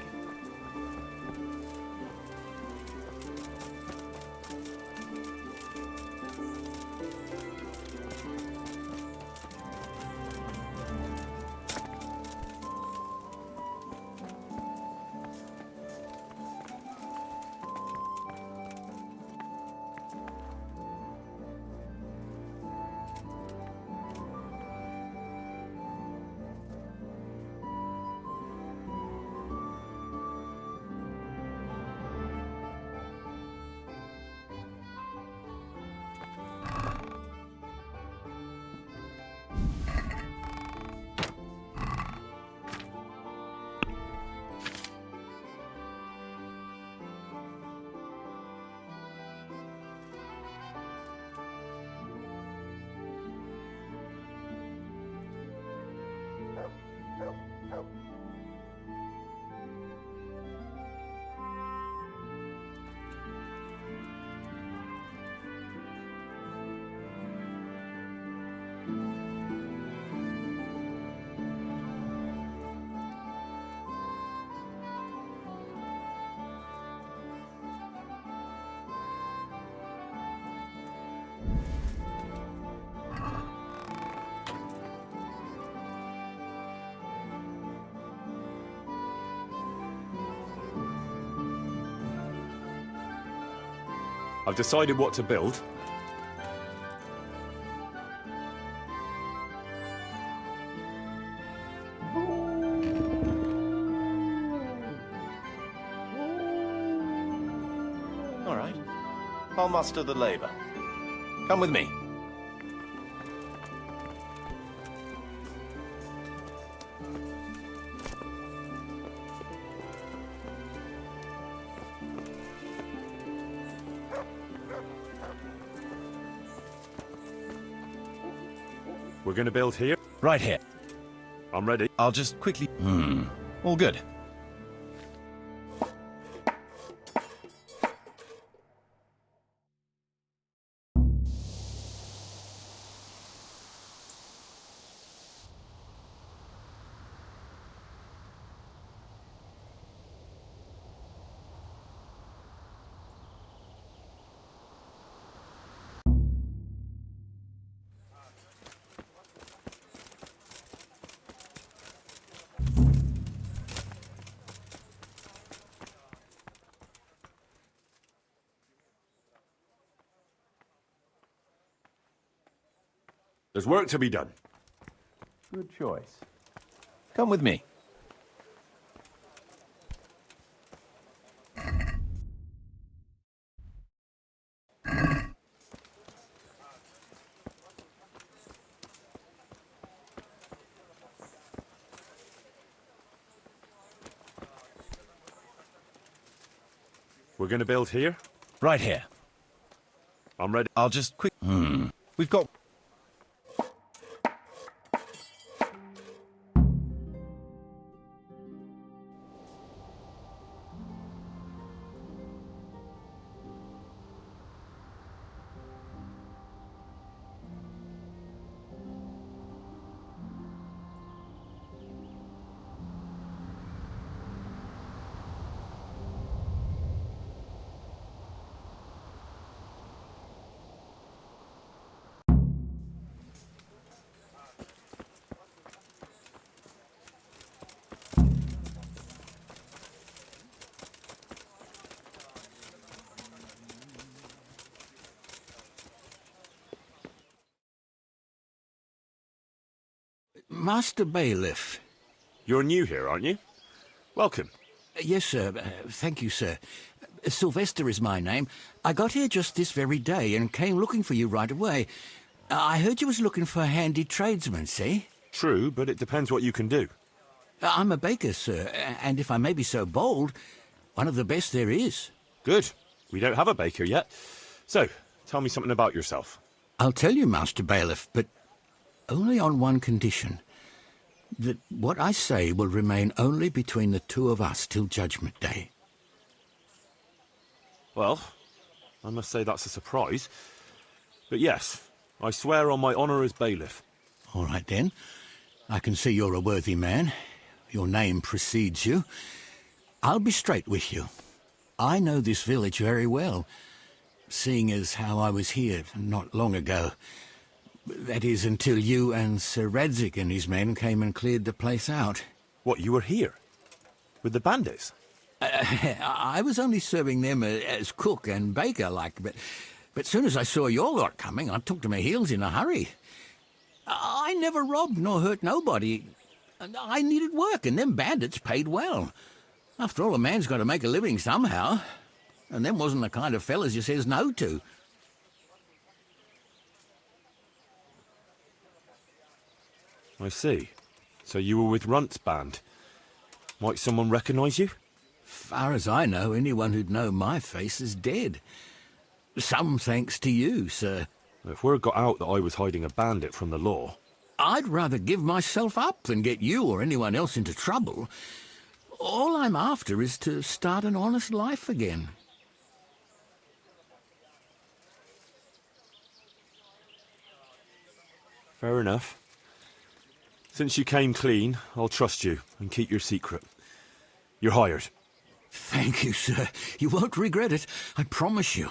I've decided what to build. All right. I'll muster the labor. Come with me. We're going to build here? Right here. I'm ready. I'll just quickly... All good. There's work to be done. Good choice. Come with me. We're going to build here? Right here. I'm ready. I'll just quick... We've got... Master Bailiff. You're new here, aren't you? Welcome. Yes, sir. Thank you, sir. Sylvester is my name. I got here just this very day and came looking for you right away. I heard you was looking for handy tradesmen, see? True, but it depends what you can do. I'm a baker, sir, and if I may be so bold, one of the best there is. Good. We don't have a baker yet. So, tell me something about yourself. I'll tell you, Master Bailiff, but only on one condition. That what I say will remain only between the two of us till Judgment Day. Well, I must say that's a surprise. But yes, I swear on my honour as bailiff. All right, then. I can see you're a worthy man. Your name precedes you. I'll be straight with you. I know this village very well, seeing as how I was here not long ago. That is, until you and Sir Radzik and his men came and cleared the place out. What, you were here? With the bandits? I was only serving them as cook and baker, like, but soon as I saw your lot coming, I took to my heels in a hurry. I never robbed nor hurt nobody. I needed work, and them bandits paid well. After all, a man's got to make a living somehow, and them wasn't the kind of fellas you says no to. I see. So you were with Runt's band. Might someone recognise you? Far as I know, anyone who'd know my face is dead. Some thanks to you, sir. If word got out that I was hiding a bandit from the law... I'd rather give myself up than get you or anyone else into trouble. All I'm after is to start an honest life again. Fair enough. Since you came clean, I'll trust you and keep your secret. You're hired. Thank you, sir. You won't regret it, I promise you.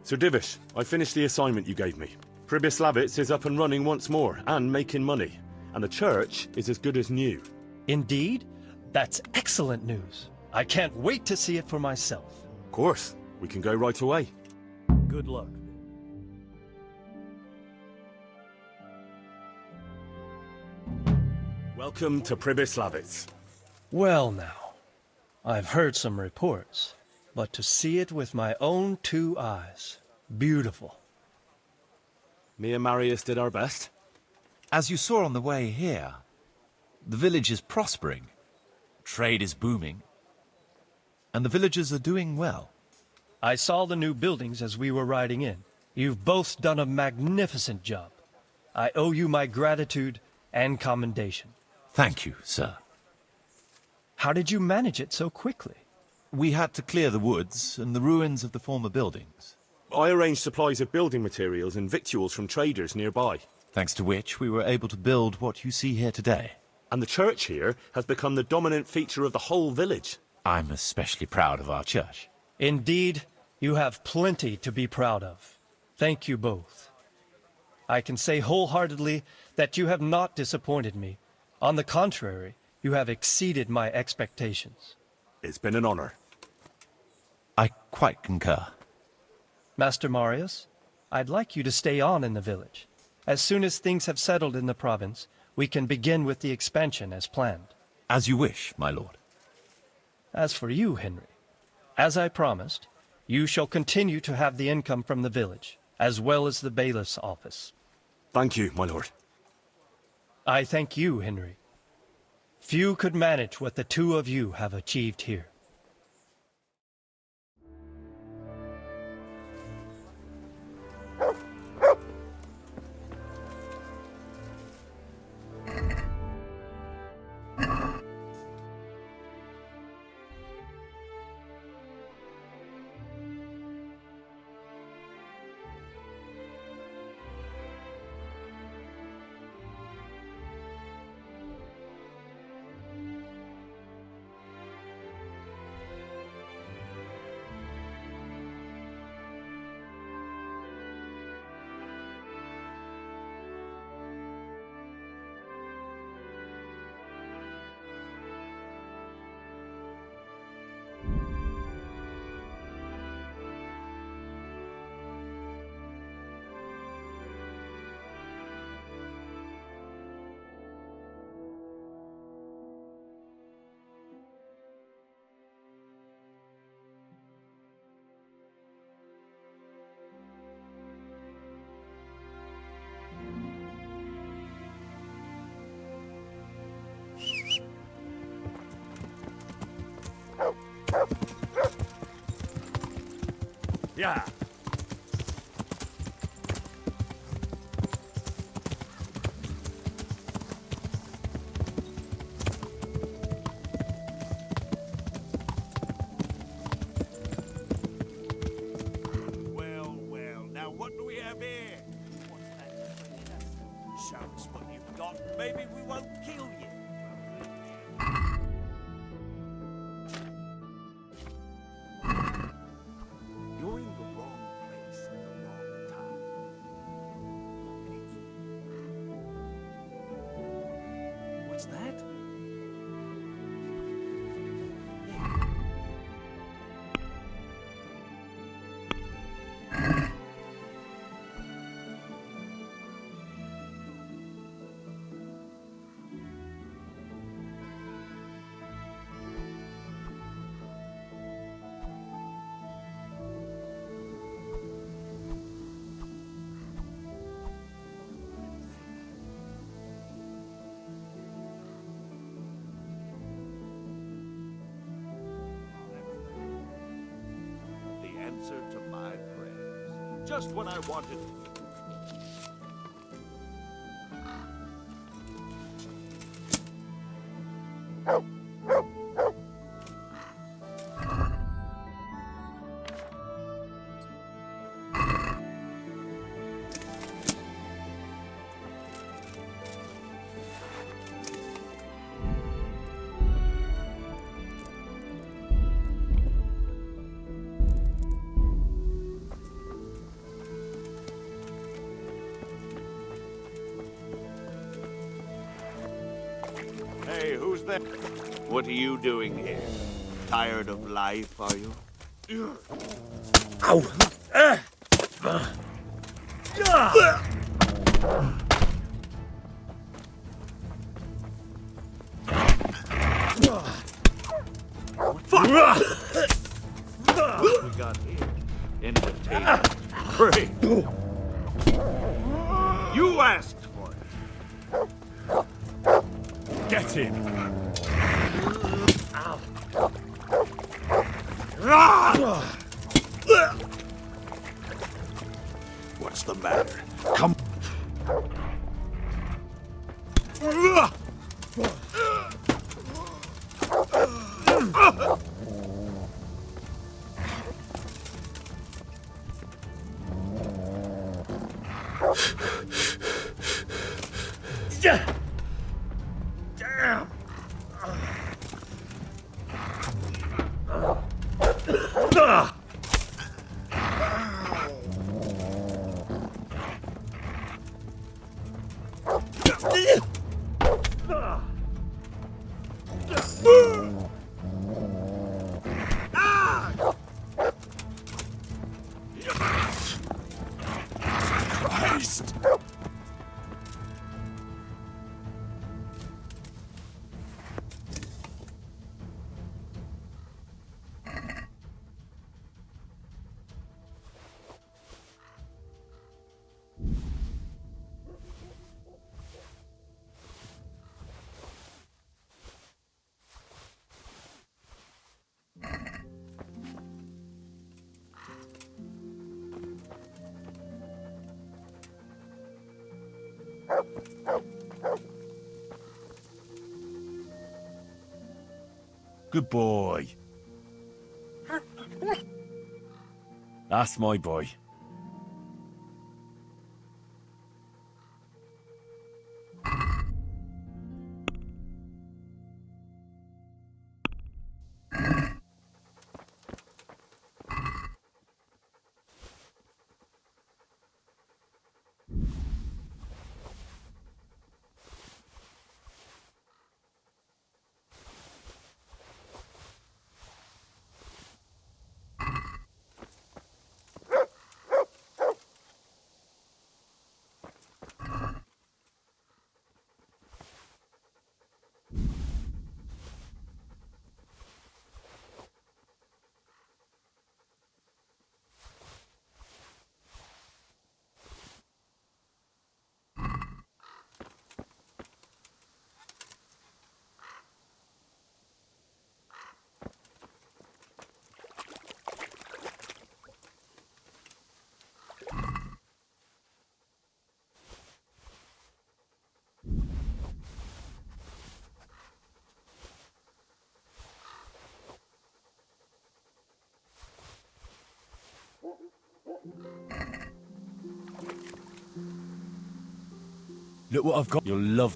Sir Divish, I finished the assignment you gave me. Pribyslavitz is up and running once more, and making money. And the church is as good as new. Indeed? That's excellent news. I can't wait to see it for myself. Of course. We can go right away. Good luck. Welcome to Pribyslavitz. Well now, I've heard some reports, but to see it with my own 2 eyes, beautiful. Me and Marius did our best. As you saw on the way here, the village is prospering, trade is booming, and the villagers are doing well. I saw the new buildings as we were riding in. You've both done a magnificent job. I owe you my gratitude and commendation. Thank you, sir. How did you manage it so quickly? We had to clear the woods and the ruins of the former buildings. I arranged supplies of building materials and victuals from traders nearby. Thanks to which we were able to build what you see here today. And the church here has become the dominant feature of the whole village. I'm especially proud of our church. Indeed, you have plenty to be proud of. Thank you both. I can say wholeheartedly that you have not disappointed me. On the contrary, you have exceeded my expectations. It's been an honor. I quite concur. Master Marius, I'd like you to stay on in the village. As soon as things have settled in the province, we can begin with the expansion as planned. As you wish, my lord. As for you, Henry, as I promised, you shall continue to have the income from the village, as well as the bailiff's office. Thank you, my lord. I thank you, Henry. Few could manage what the 2 of you have achieved here. Yeah. Well, now what do we have here? What's that? Show us what you've got, and maybe we won't kill you. You're in the wrong place at the wrong time. What's that? The answer to my prayers. Just when I wanted it. was there. What are you doing here? Tired of life, are you? Ow! Fuck! We got here. Entertainment. Free. You asked for it. Get in! What's the matter? Come. Damn! Christ! Good boy. That's my boy. Look what I've got. You'll love.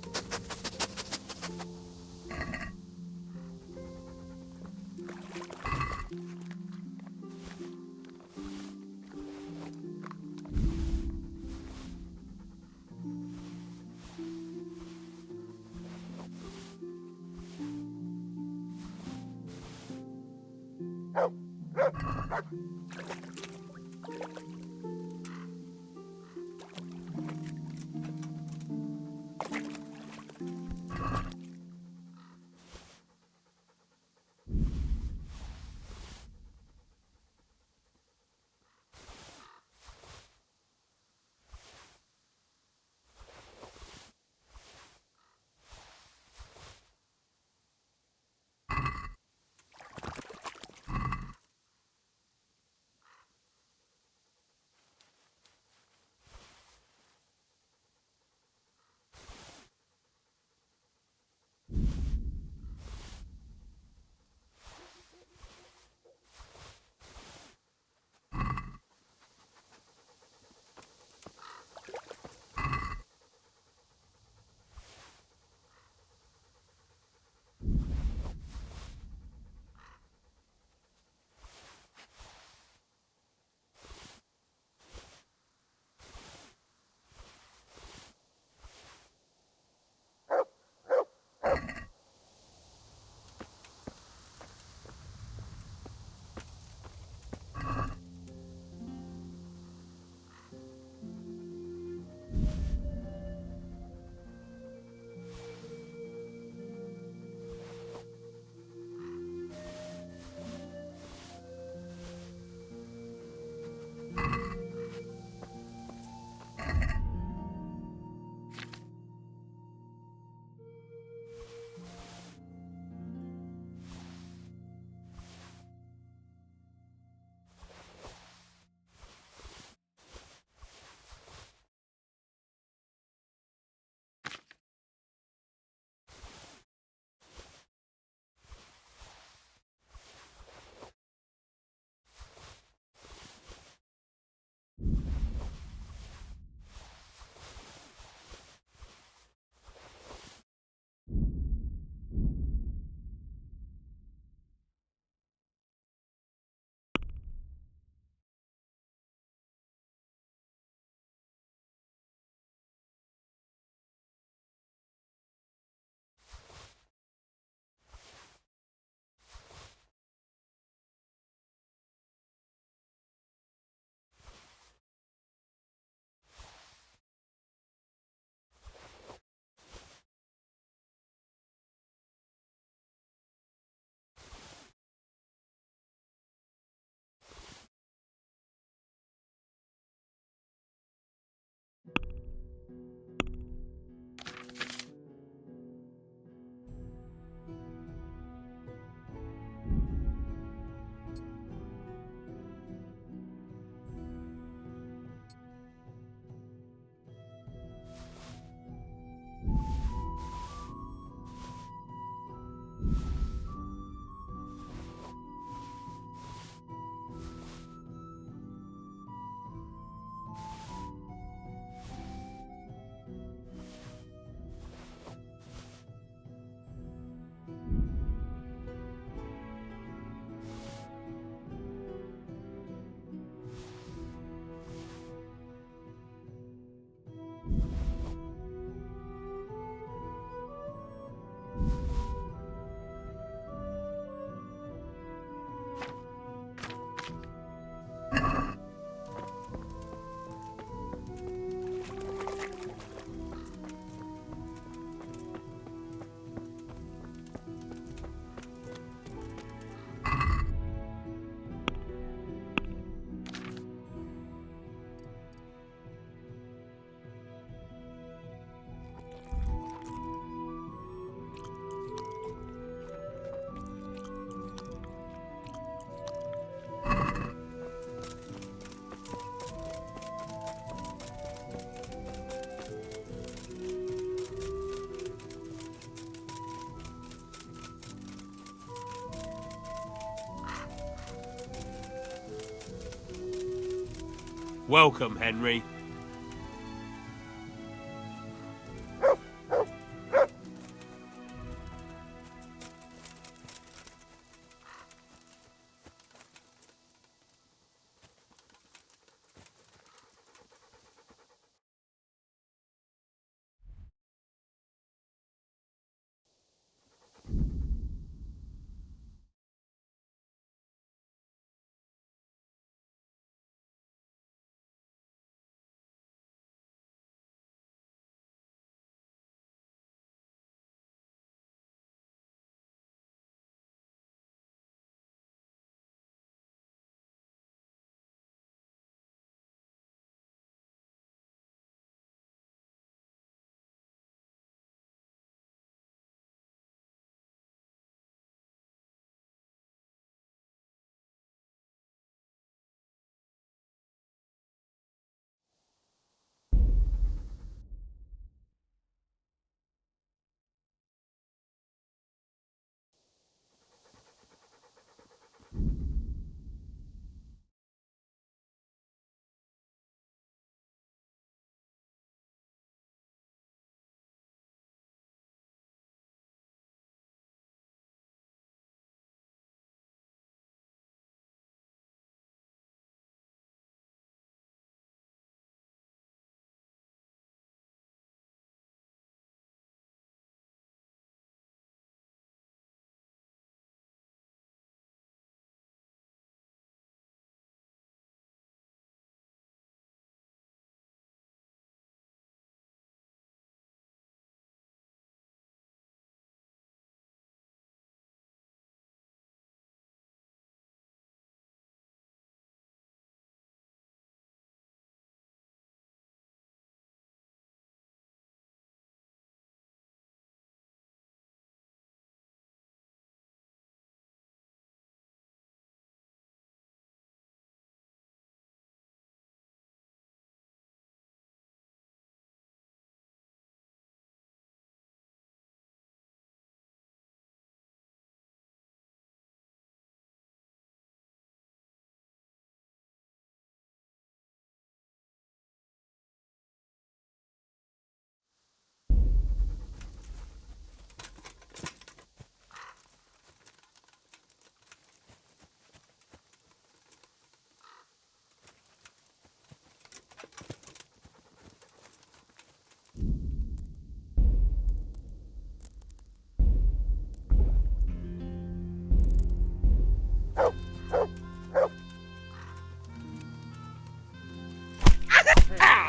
Welcome, Henry.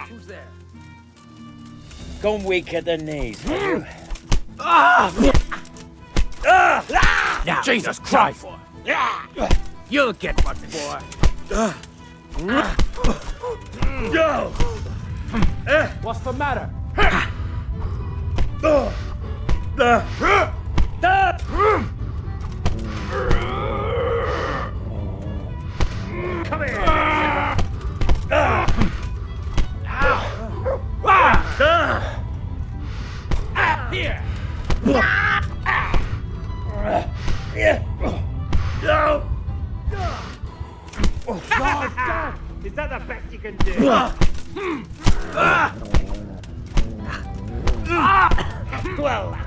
Who's there? Gone weak at the knees, have you? Now, Jesus Christ! For. You'll get what for. What's the matter? Come here! Here! God, is that the best you can do? Well.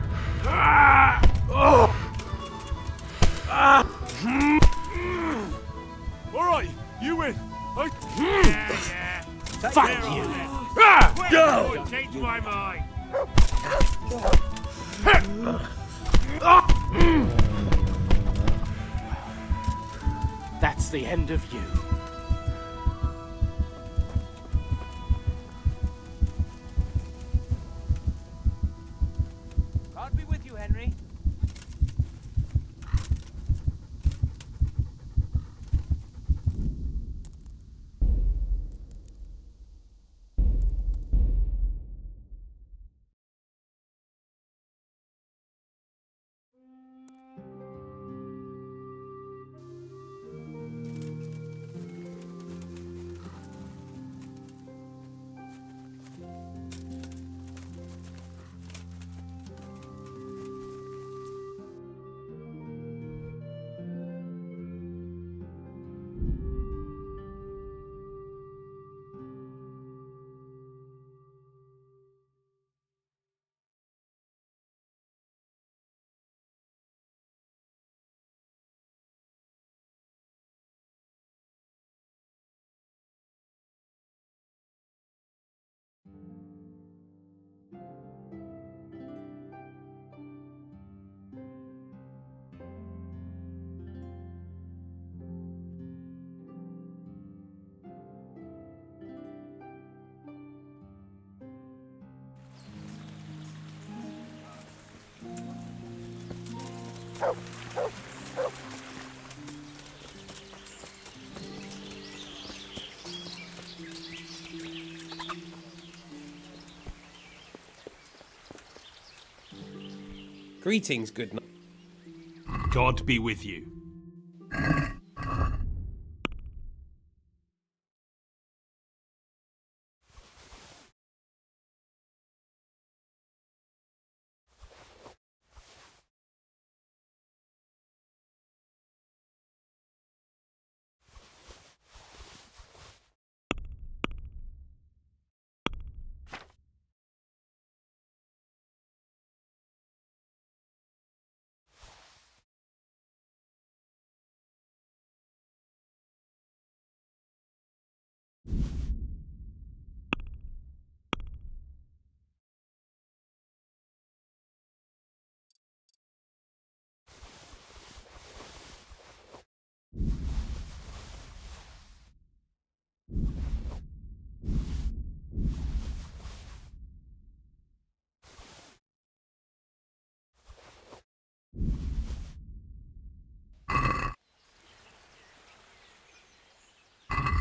All right, you win. Yeah. Fuck you! Go! Change my mind. That's the end of you. God be with you, Henry. Greetings, good night. God be with you.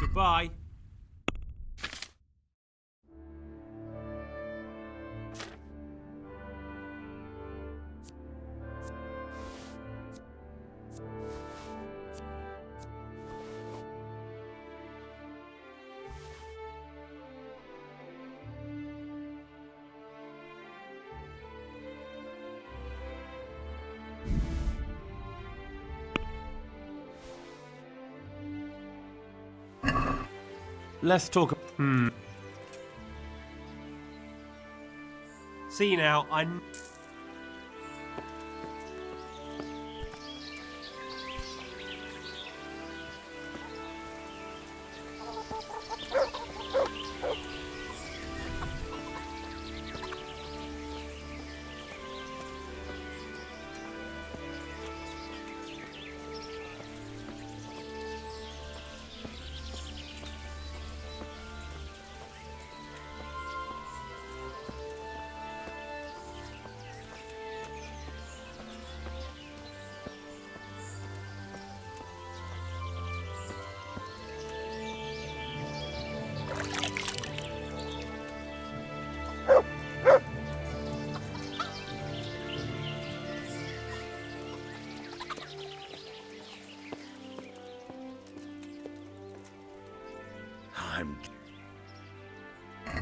Goodbye. Let's talk. See you now. I'm.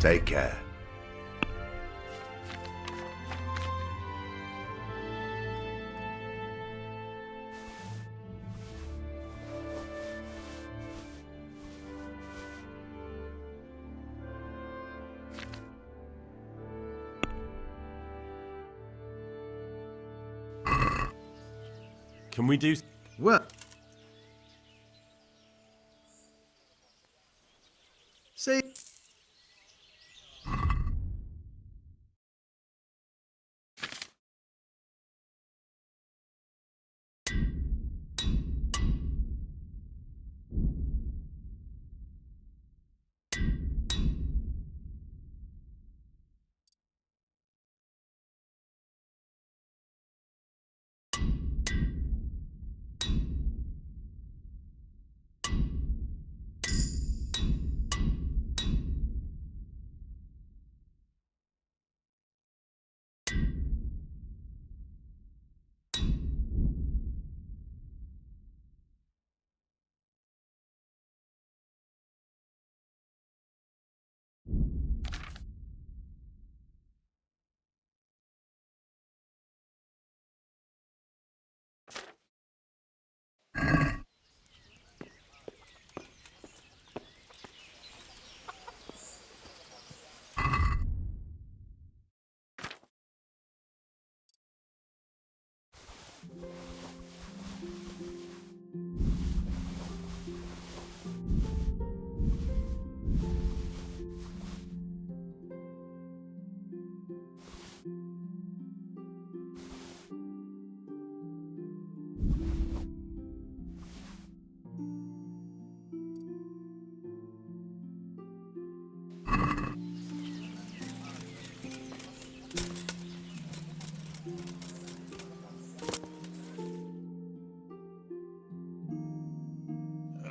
Take care. Can we do? What? See?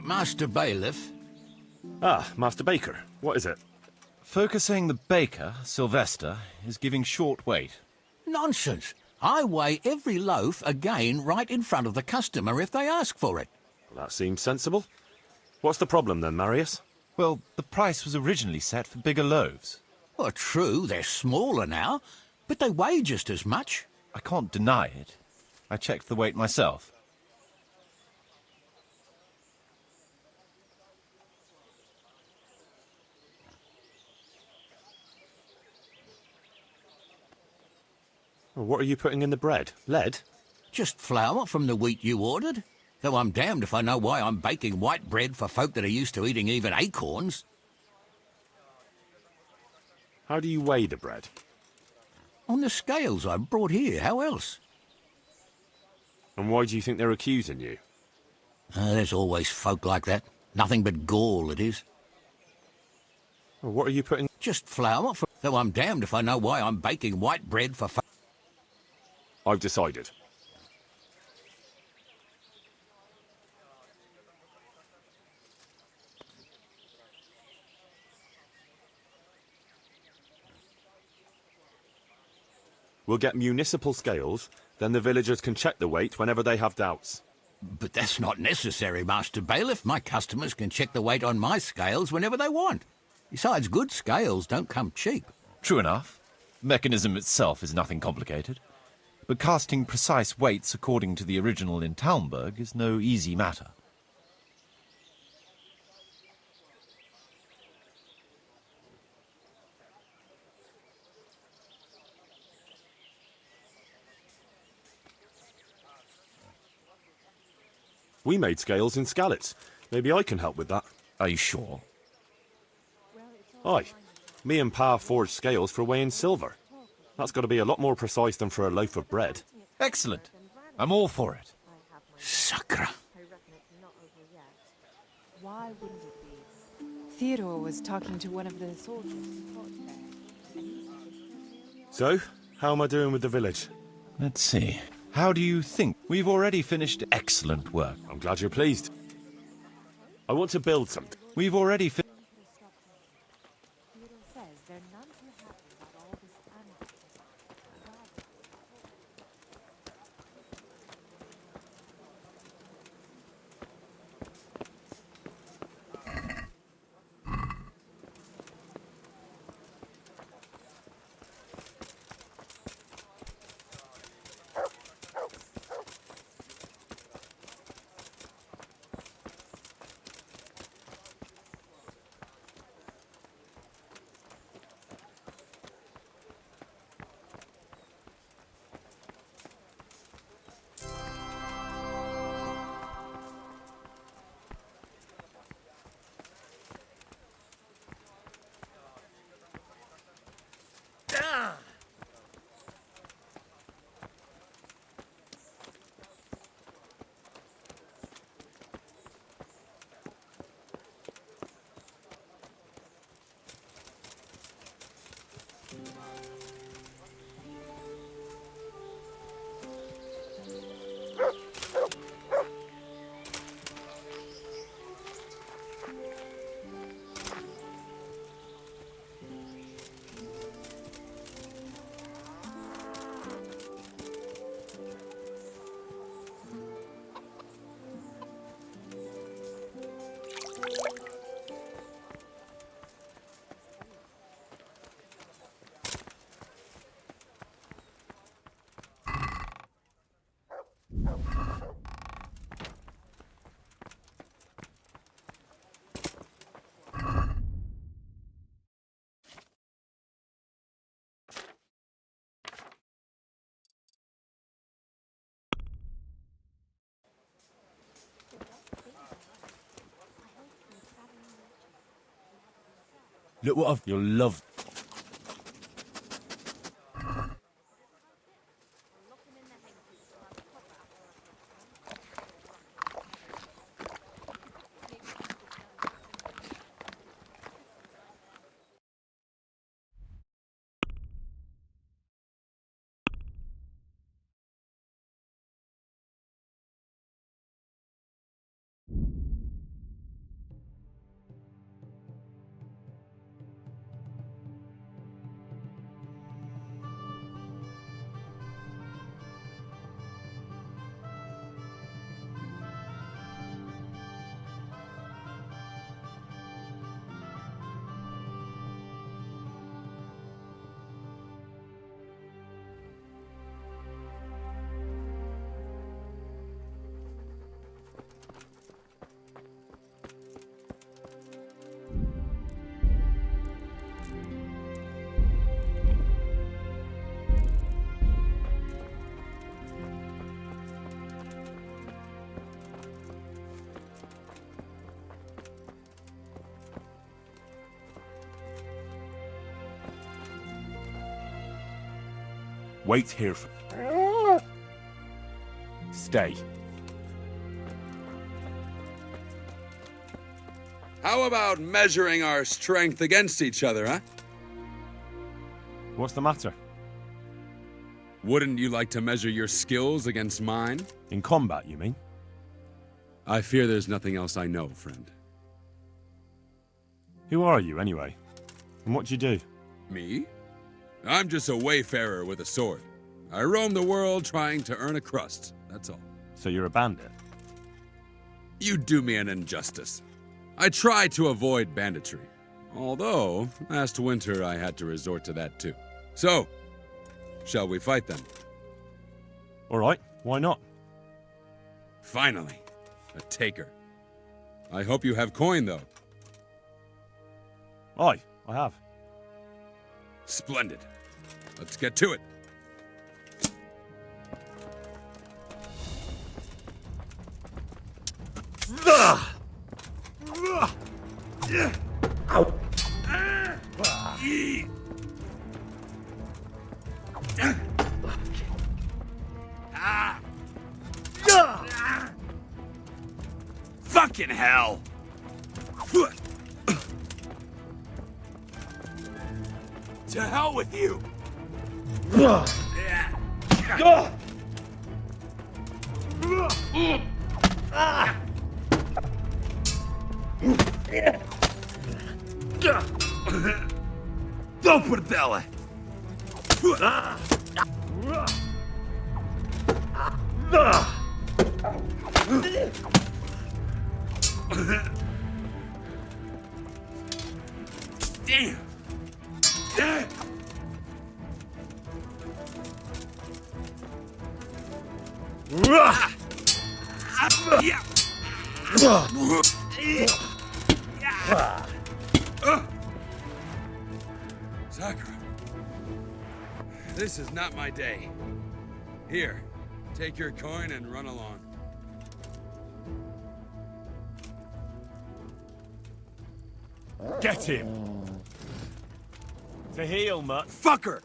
Master Bailiff. Ah, Master Baker. What is it? Focusing the baker, Sylvester, is giving short weight. Nonsense. I weigh every loaf again right in front of the customer if they ask for it. Well, that seems sensible. What's the problem then, Marius? Well, the price was originally set for bigger loaves. Well, true, they're smaller now, but they weigh just as much. I can't deny it. I checked the weight myself. Well, what are you putting in the bread? Lead? Just flour from the wheat you ordered. Though I'm damned if I know why I'm baking white bread for folk that are used to eating even acorns. How do you weigh the bread? On the scales I brought here, how else? And why do you think they're accusing you? There's always folk like that. Nothing but gall, it is. Well, what are you putting? Just flour from... Though I'm damned if I know why I'm baking white bread for folk. I've decided. We'll get municipal scales, then the villagers can check the weight whenever they have doubts. But that's not necessary, Master Bailiff. My customers can check the weight on my scales whenever they want. Besides, good scales don't come cheap. True enough. The mechanism itself is nothing complicated. But casting precise weights according to the original in Talmberg is no easy matter. We made scales in Skalitz. Maybe I can help with that. Are you sure? Aye. Me and Pa forged scales for weighing silver. That's got to be a lot more precise than for a loaf of bread. Excellent. I'm all for it. Sacre. Why wouldn't it be? Theodore was talking to one of the soldiers. So, how am I doing with the village? Let's see. How do you think? We've already finished excellent work. I'm glad you're pleased. I want to build something. We've already finished. Theodore says they're none too happy about all this anarchy. Look what I've... You'll love... Wait here for... Stay. How about measuring our strength against each other, huh? What's the matter? Wouldn't you like to measure your skills against mine? In combat, you mean? I fear there's nothing else I know, friend. Who are you, anyway? And what do you do? Me? I'm just a wayfarer with a sword. I roam the world trying to earn a crust, that's all. So you're a bandit? You do me an injustice. I try to avoid banditry. Although, last winter I had to resort to that too. So, shall we fight then? Alright, why not? Finally, a taker. I hope you have coin, though. Aye, I have. Splendid. Let's get to it. Ow. Fucking hell! To hell with you! Doperdelle! Damn! Damn! Sakura, this is not my day. Here, take your coin and run along. Get him! To heal, mutt. Fucker!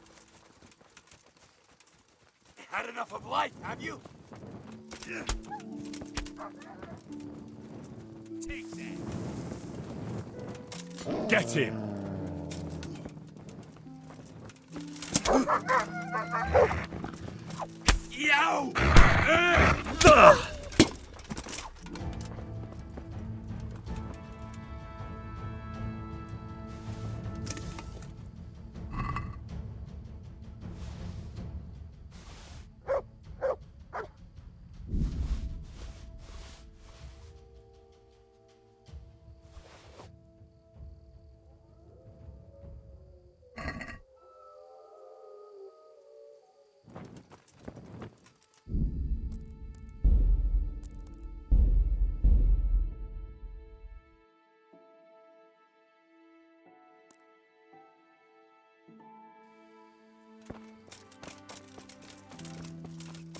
Had enough of life, have you? Take that. Get him! Yo!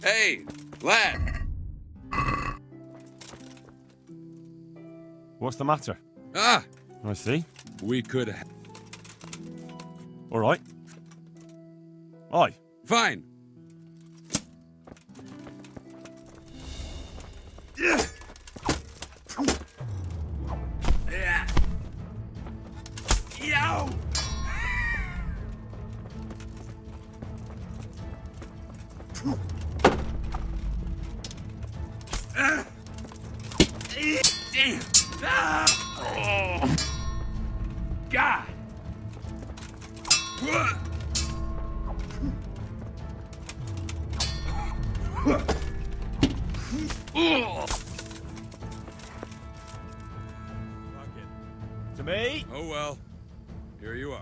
Hey, lad! What's the matter? Ah! I see. We could... Alright. Aye. Fine. Yo! Damn! Oh. God! To me? Oh well. Here you are.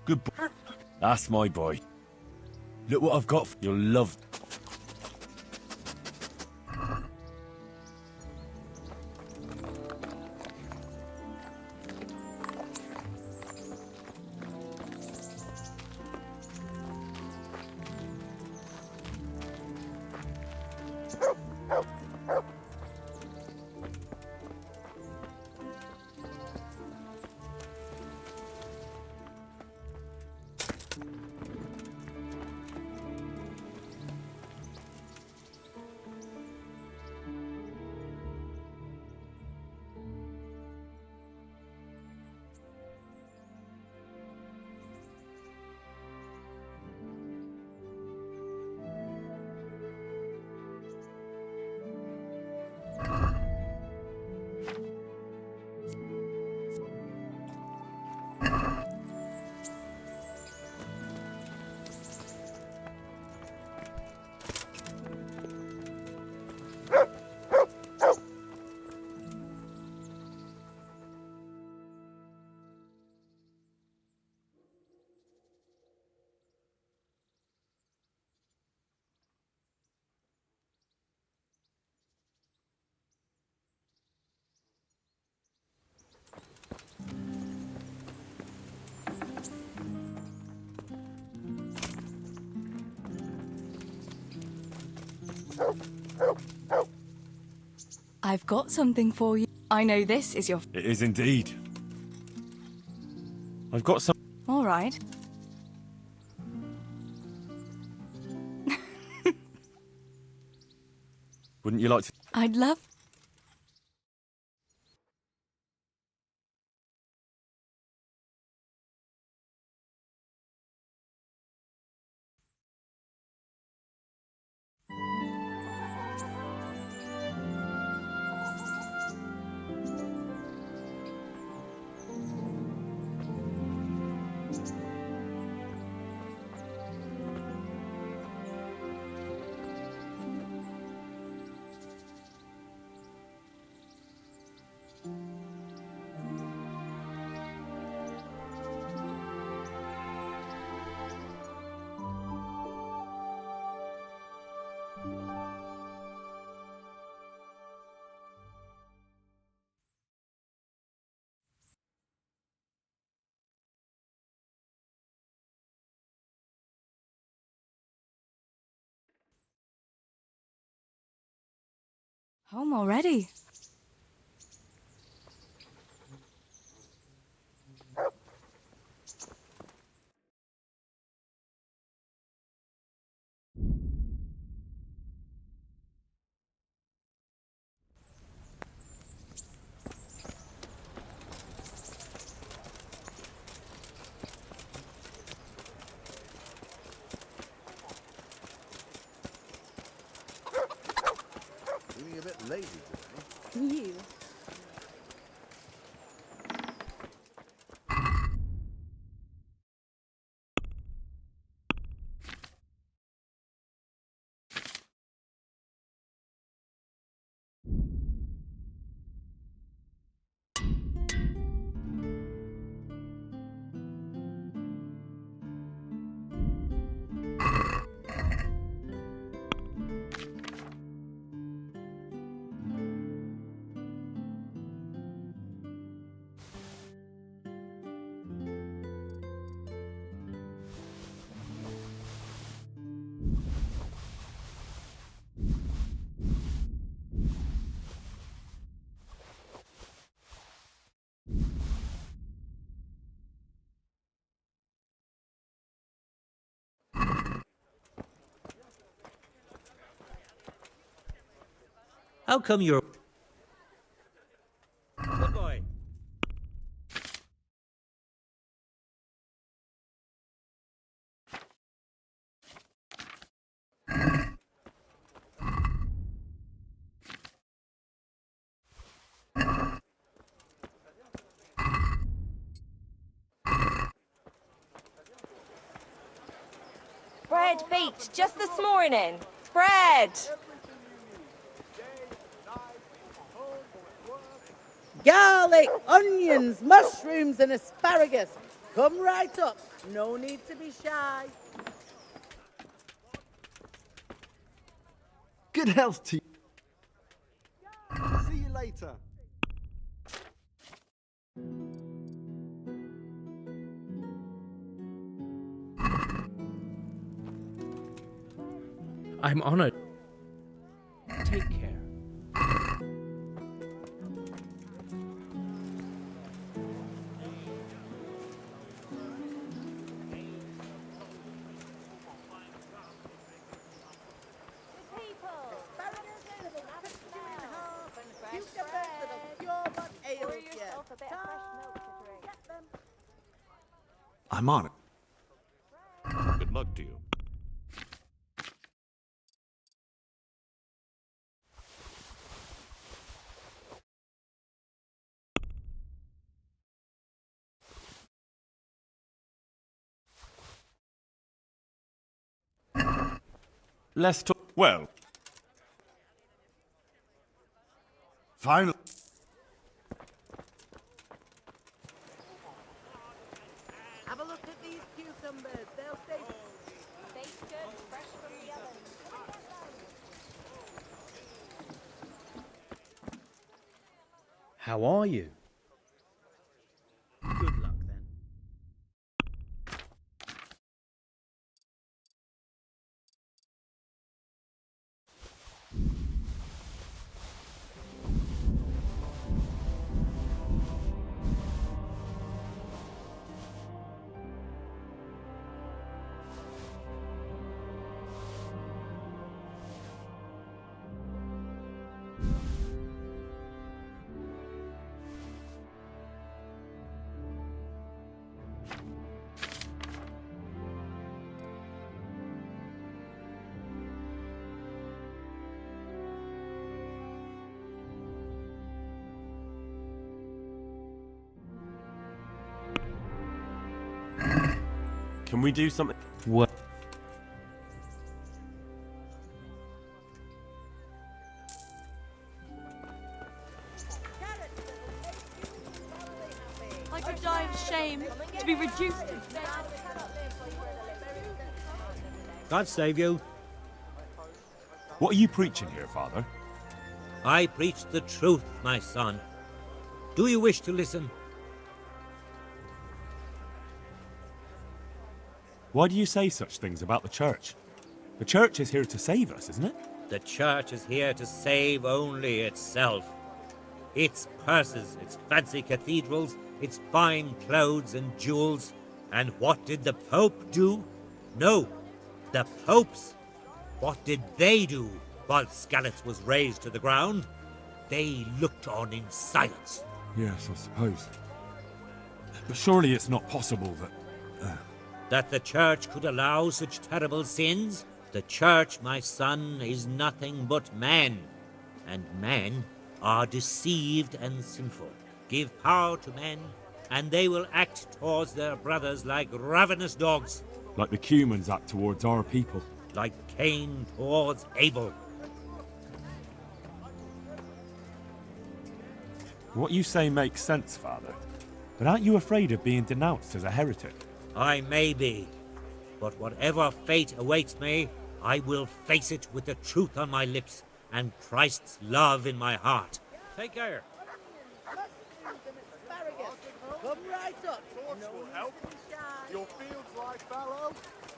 Good boy. That's my boy. Look what I've got. You'll love. I've got something for you. I know this is your... It is indeed. I've got some... All right. Wouldn't you like to... I'd love... Home already. Feeling a bit lazy today. You. How come you're... Good boy. Bread baked just this morning. Bread! Garlic, onions, mushrooms, and asparagus. Come right up. No need to be shy. Good health to you. See you later. I'm honored. Take care. I'm on it. Good luck to you. Let's talk. Well, Finally. Have a look at these cucumbers. They'll stay. Baked goods fresh from the oven. How are you? Good luck then. can we do something? What? I could die of shame to be reduced to God save you. What are you preaching here, Father? I preach the truth, my son. Do you wish to listen? Why do you say such things about the church? The church is here to save us, isn't it? The church is here to save only itself. Its purses, its fancy cathedrals, its fine clothes and jewels. And what did the Pope do? No, the popes. What did they do while Skalitz was razed to the ground? They looked on in silence. Yes, I suppose. But surely it's not possible that... That the church could allow such terrible sins? The church, my son, is nothing but man. And men are deceived and sinful. Give power to men, and they will act towards their brothers like ravenous dogs. Like the Cumans act towards our people. Like Cain towards Abel. What you say makes sense, Father. But aren't you afraid of being denounced as a heretic? I may be, but whatever fate awaits me, I will face it with the truth on my lips and Christ's love in my heart. Take care. Come right up. Torch will help. Your fields lie fallow.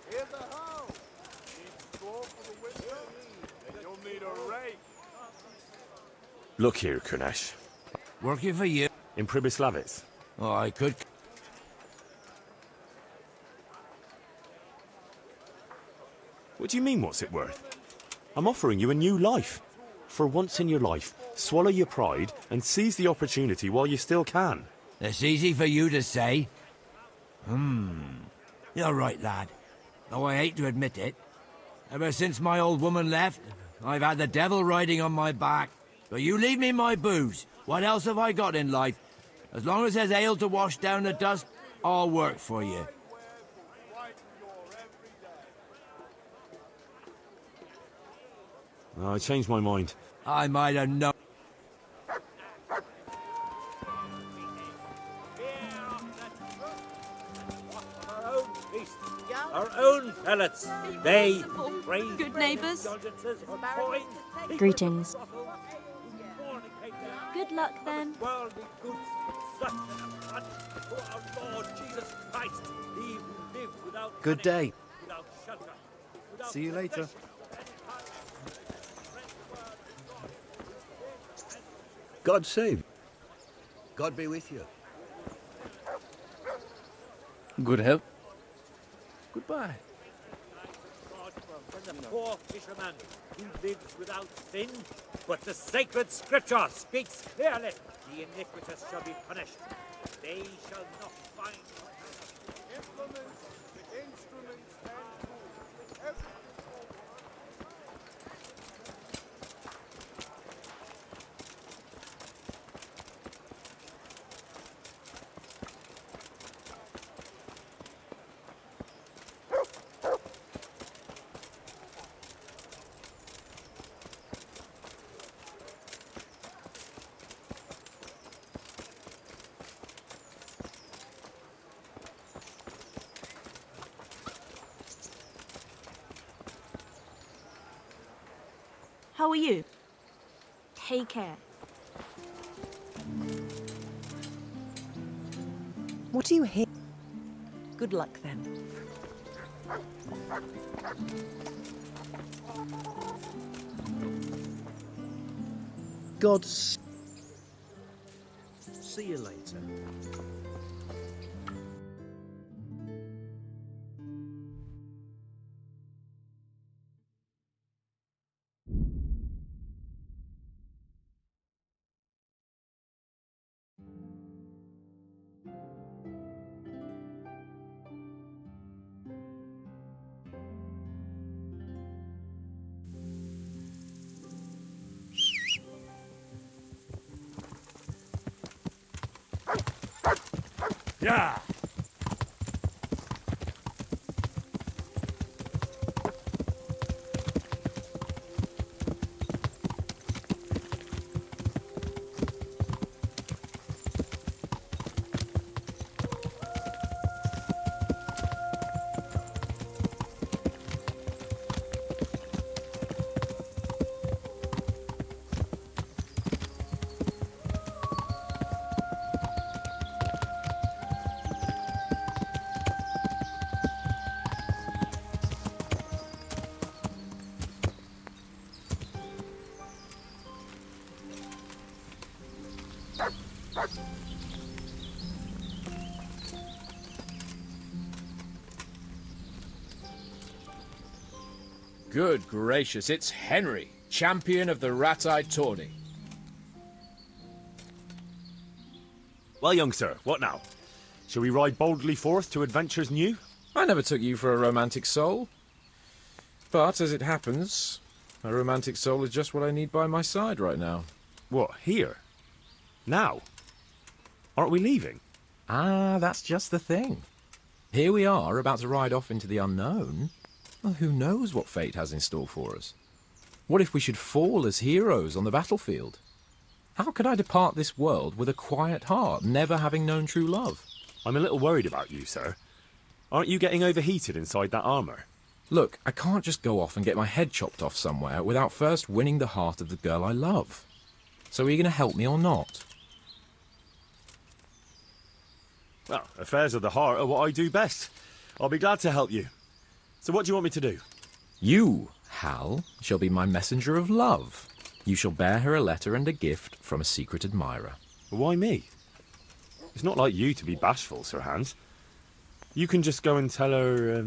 Here's a hoe. Need straw for the winter. And you'll need a rake. Look here, Kurnesh. Working for you? In Pribyslavitz. Oh, I could... What do you mean, what's it worth? I'm offering you a new life. For once in your life, swallow your pride and seize the opportunity while you still can. It's easy for you to say. You're right, lad. Though I hate to admit it. Ever since my old woman left, I've had the devil riding on my back. But you leave me my booze. What else have I got in life? As long as there's ale to wash down the dust, I'll work for you. I changed my mind. I might have known. our own pellets. They praise Good neighbours. Greetings. Good luck then. Worldly goods, such an affront to our Lord Jesus Christ. He who lives without Good day. without shelter, without See you later. God save. God be with you. Good health. Goodbye. From the poor fisherman who lives without sin, but the sacred scripture speaks clearly. The iniquitous shall be punished. They shall not find Implements, instruments, and tools. Everything How are you? Take care. What do you hear? Good luck then. God's. See you later. Yeah! Good gracious, it's Henry, champion of the rat-eyed tourney. Well, young sir, what now? Shall we ride boldly forth to adventures new? I never took you for a romantic soul. But, as it happens, a romantic soul is just what I need by my side right now. What, here? Now? Aren't we leaving? Ah, that's just the thing. Here we are, about to ride off into the unknown. Well, who knows what fate has in store for us? What if we should fall as heroes on the battlefield? How could I depart this world with a quiet heart, never having known true love? I'm a little worried about you, sir. Aren't you getting overheated inside that armour? Look, I can't just go off and get my head chopped off somewhere without first winning the heart of the girl I love. So are you going to help me or not? Well, affairs of the heart are what I do best. I'll be glad to help you. So what do you want me to do? You, Hal, shall be my messenger of love. You shall bear her a letter and a gift from a secret admirer. Why me? It's not like you to be bashful, Sir Hans. You can just go and tell her,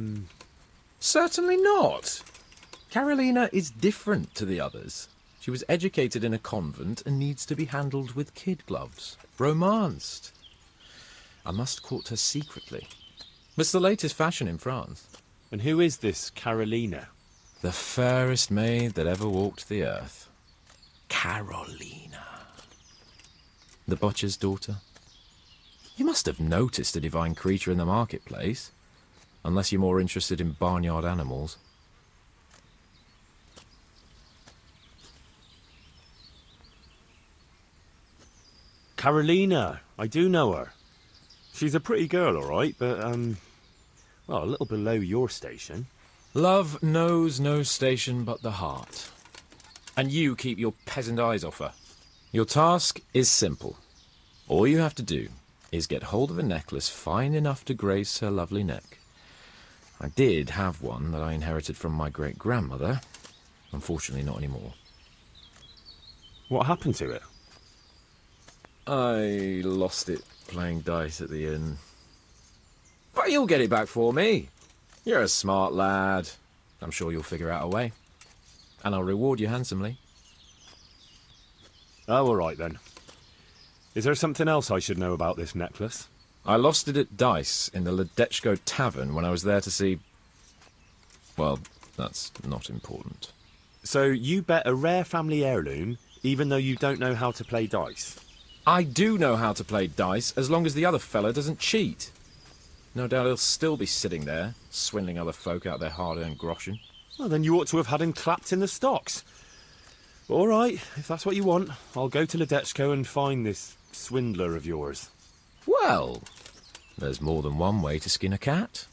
Certainly not. Carolina is different to the others. She was educated in a convent and needs to be handled with kid gloves. Romanced. I must court her secretly. It's the latest fashion in France. And who is this Carolina? The fairest maid that ever walked the earth. Carolina. The butcher's daughter. You must have noticed a divine creature in the marketplace. Unless you're more interested in barnyard animals. Carolina. I do know her. She's a pretty girl, all right, but, Well, a little below your station. Love knows no station but the heart. And you keep your peasant eyes off her. Your task is simple. All you have to do is get hold of a necklace fine enough to grace her lovely neck. I did have one that I inherited from my great-grandmother. Unfortunately, not anymore. What happened to it? I lost it playing dice at the inn. But you'll get it back for me. You're a smart lad. I'm sure you'll figure out a way. And I'll reward you handsomely. Oh, all right then. Is there something else I should know about this necklace? I lost it at dice in the Ledechko tavern when I was there to see... Well, that's not important. So you bet a rare family heirloom, even though you don't know how to play dice? I do know how to play dice, as long as the other fella doesn't cheat. No doubt he'll still be sitting there, swindling other folk out their hard-earned groschen. Well, then you ought to have had him clapped in the stocks. But all right, if that's what you want, I'll go to Ledechko and find this swindler of yours. Well, there's more than one way to skin a cat.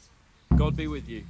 God be with you.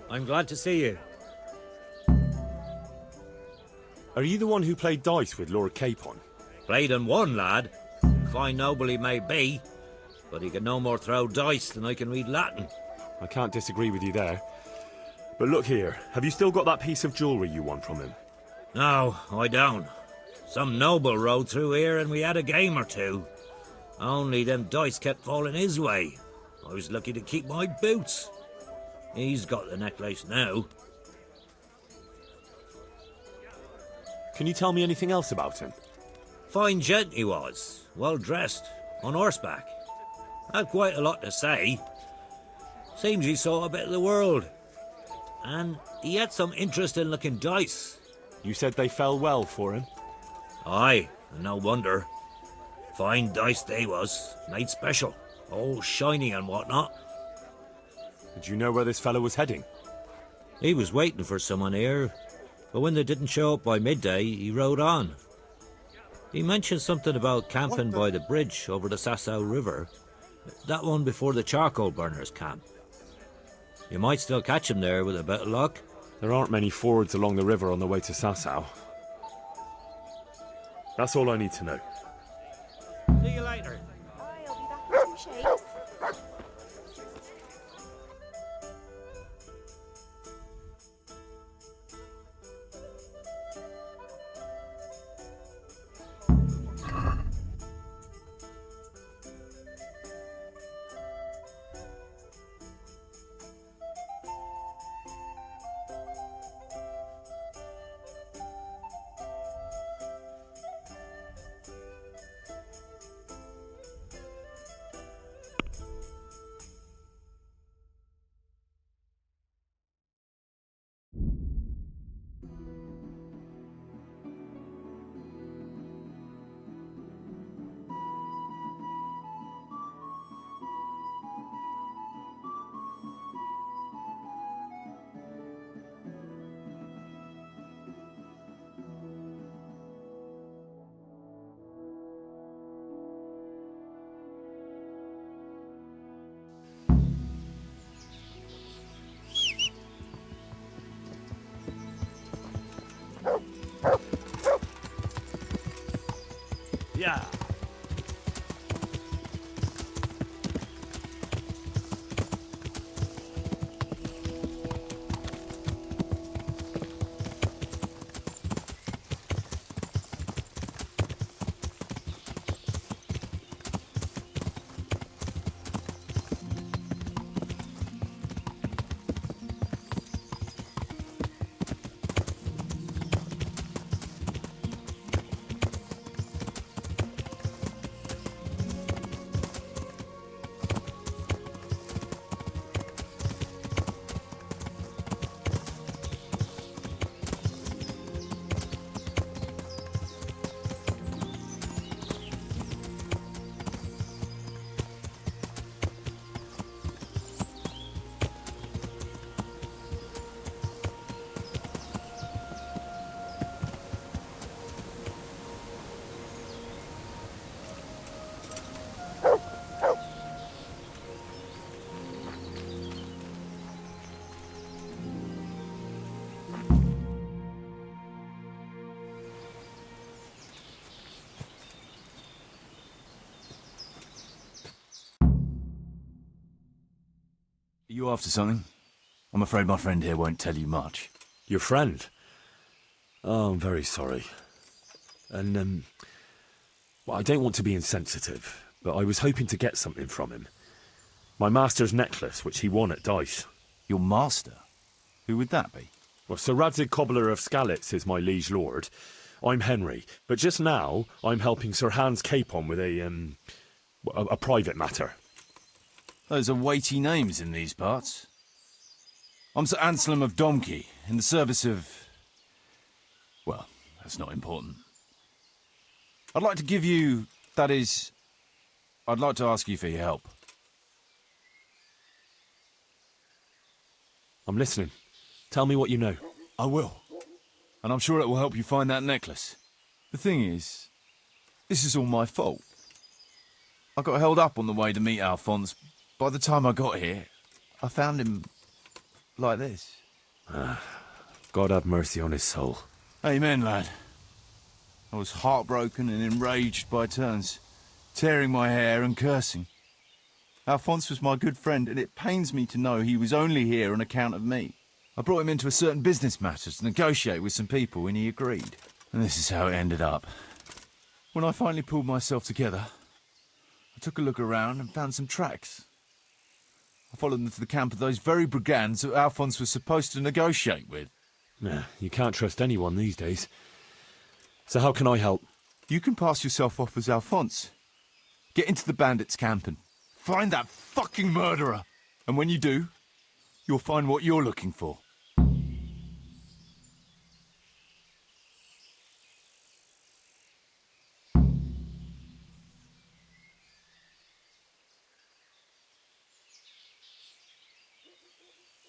I'm glad to see you. Are you the one who played dice with Lord Capon? Played and won, lad. Fine noble he may be, but he can no more throw dice than I can read Latin. I can't disagree with you there. But look here, have you still got that piece of jewellery you won from him? No, I don't. Some noble rode through here and we had a game or two. Only them dice kept falling his way. I was lucky to keep my boots. He's got the necklace now. Can you tell me anything else about him? Fine gent he was, well dressed, on horseback. Had quite a lot to say. Seems he saw a bit of the world. And he had some interesting looking dice. You said they fell well for him? Aye, and no wonder. Fine dice they was, made special, all shiny and whatnot. Did you know where this fellow was heading? He was waiting for someone here, but when they didn't show up by midday, he rode on. He mentioned something about camping by the bridge over the Sasau River. That one before the charcoal burners camp. You might still catch him there with a bit of luck. There aren't many fords along the river on the way to Sasau. That's all I need to know. See you later. I'll be back in 2 shakes. You after something? I'm afraid my friend here won't tell you much. Your friend? Oh, I'm very sorry. And, well, I don't want to be insensitive, but I was hoping to get something from him. My master's necklace, which he won at dice. Your master? Who would that be? Well, Sir Radzig Cobbler of Skalitz is my liege lord. I'm Henry, but just now I'm helping Sir Hans Capon with a private matter. Those are weighty names in these parts. I'm Sir Anselm of Domkey, in the service of... well, that's not important. I'd like to give you... that is... I'd like to ask you for your help. I'm listening. Tell me what you know. I will. And I'm sure it will help you find that necklace. The thing is, this is all my fault. I got held up on the way to meet Alphonse. By the time I got here, I found him like this. God have mercy on his soul. Amen, lad. I was heartbroken and enraged by turns, tearing my hair and cursing. Alphonse was my good friend, and it pains me to know he was only here on account of me. I brought him into a certain business matter to negotiate with some people, and he agreed. And this is how it ended up. When I finally pulled myself together, I took a look around and found some tracks. I followed them to the camp of those very brigands that Alphonse was supposed to negotiate with. Nah, you can't trust anyone these days. So how can I help? You can pass yourself off as Alphonse. Get into the bandits' camp and find that fucking murderer. And when you do, you'll find what you're looking for.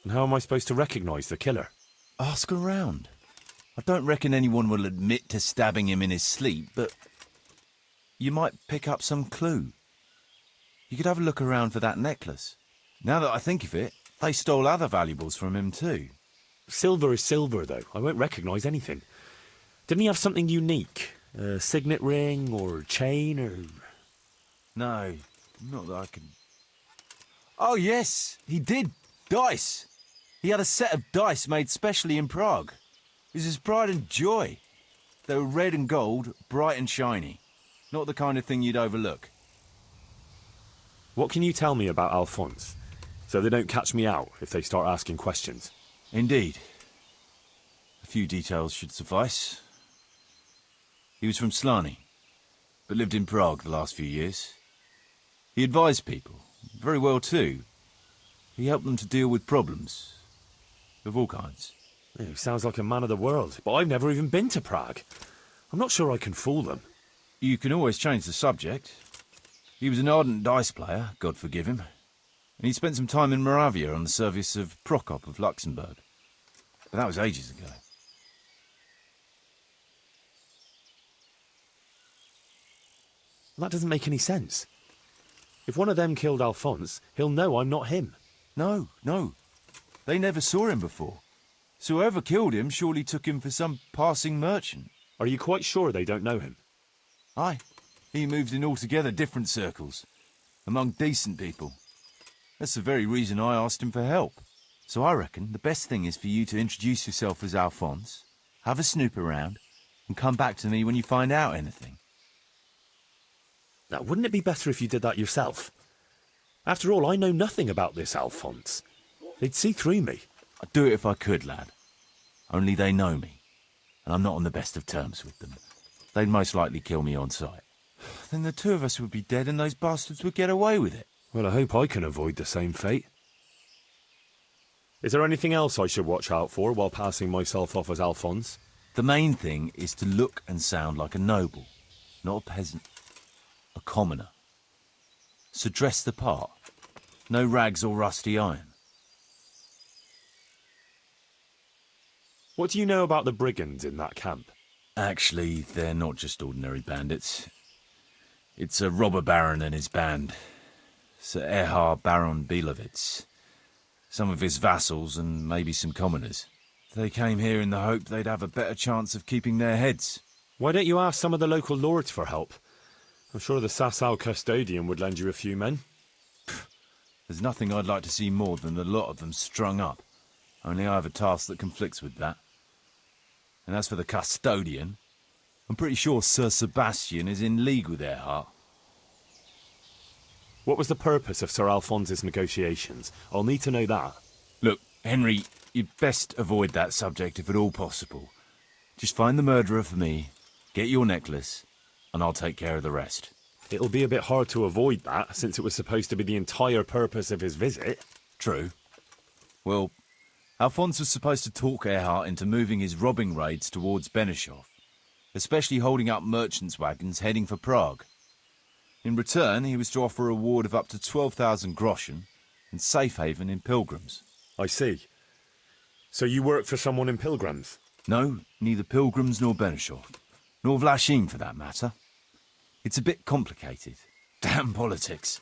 And how am I supposed to recognize the killer? Ask around. I don't reckon anyone will admit to stabbing him in his sleep, but you might pick up some clue. You could have a look around for that necklace. Now that I think of it, they stole other valuables from him too. Silver is silver, though. I won't recognize anything. Didn't he have something unique? A signet ring or chain or... No, not that I can... Oh yes, he did. Dice. He had a set of dice made specially in Prague. It was his pride and joy. They were red and gold, bright and shiny. Not the kind of thing you'd overlook. What can you tell me about Alphonse, so they don't catch me out if they start asking questions? Indeed. A few details should suffice. He was from Slani, but lived in Prague the last few years. He advised people, very well too. He helped them to deal with problems, of all kinds. He sounds like a man of the world, but I've never even been to Prague. I'm not sure I can fool them. You can always change the subject. He was an ardent dice player, God forgive him. And he spent some time in Moravia on the service of Prokop of Luxembourg. But that was ages ago. That doesn't make any sense. If one of them killed Alphonse, he'll know I'm not him. No. They never saw him before. So whoever killed him surely took him for some passing merchant. Are you quite sure they don't know him? Aye. He moved in altogether different circles, among decent people. That's the very reason I asked him for help. So I reckon the best thing is for you to introduce yourself as Alphonse, have a snoop around, and come back to me when you find out anything. Now, wouldn't it be better if you did that yourself? After all, I know nothing about this Alphonse. They'd see through me. I'd do it if I could, lad. Only they know me, and I'm not on the best of terms with them. They'd most likely kill me on sight. Then the two of us would be dead and those bastards would get away with it. Well, I hope I can avoid the same fate. Is there anything else I should watch out for while passing myself off as Alphonse? The main thing is to look and sound like a noble, not a peasant. A commoner. So dress the part. No rags or rusty iron. What do you know about the brigands in that camp? Actually, they're not just ordinary bandits. It's a robber baron and his band. Sir Erhard Baron Bielowitz. Some of his vassals and maybe some commoners. They came here in the hope they'd have a better chance of keeping their heads. Why don't you ask some of the local lords for help? I'm sure the Sasau custodian would lend you a few men. There's nothing I'd like to see more than the lot of them strung up. Only I have a task that conflicts with that. And as for the custodian, I'm pretty sure Sir Sebastian is in league with Earhart. What was the purpose of Sir Alphonse's negotiations? I'll need to know that. Look, Henry, you'd best avoid that subject if at all possible. Just find the murderer for me, get your necklace, and I'll take care of the rest. It'll be a bit hard to avoid that, since it was supposed to be the entire purpose of his visit. True. Well, Alphonse was supposed to talk Earhart into moving his robbing raids towards Benishov, especially holding up merchants' wagons heading for Prague. In return, he was to offer a reward of up to 12,000 groschen and safe haven in Pilgrims. I see. So you work for someone in Pilgrims? No, neither Pilgrims nor Benishov, nor Vlachin for that matter. It's a bit complicated. Damn politics.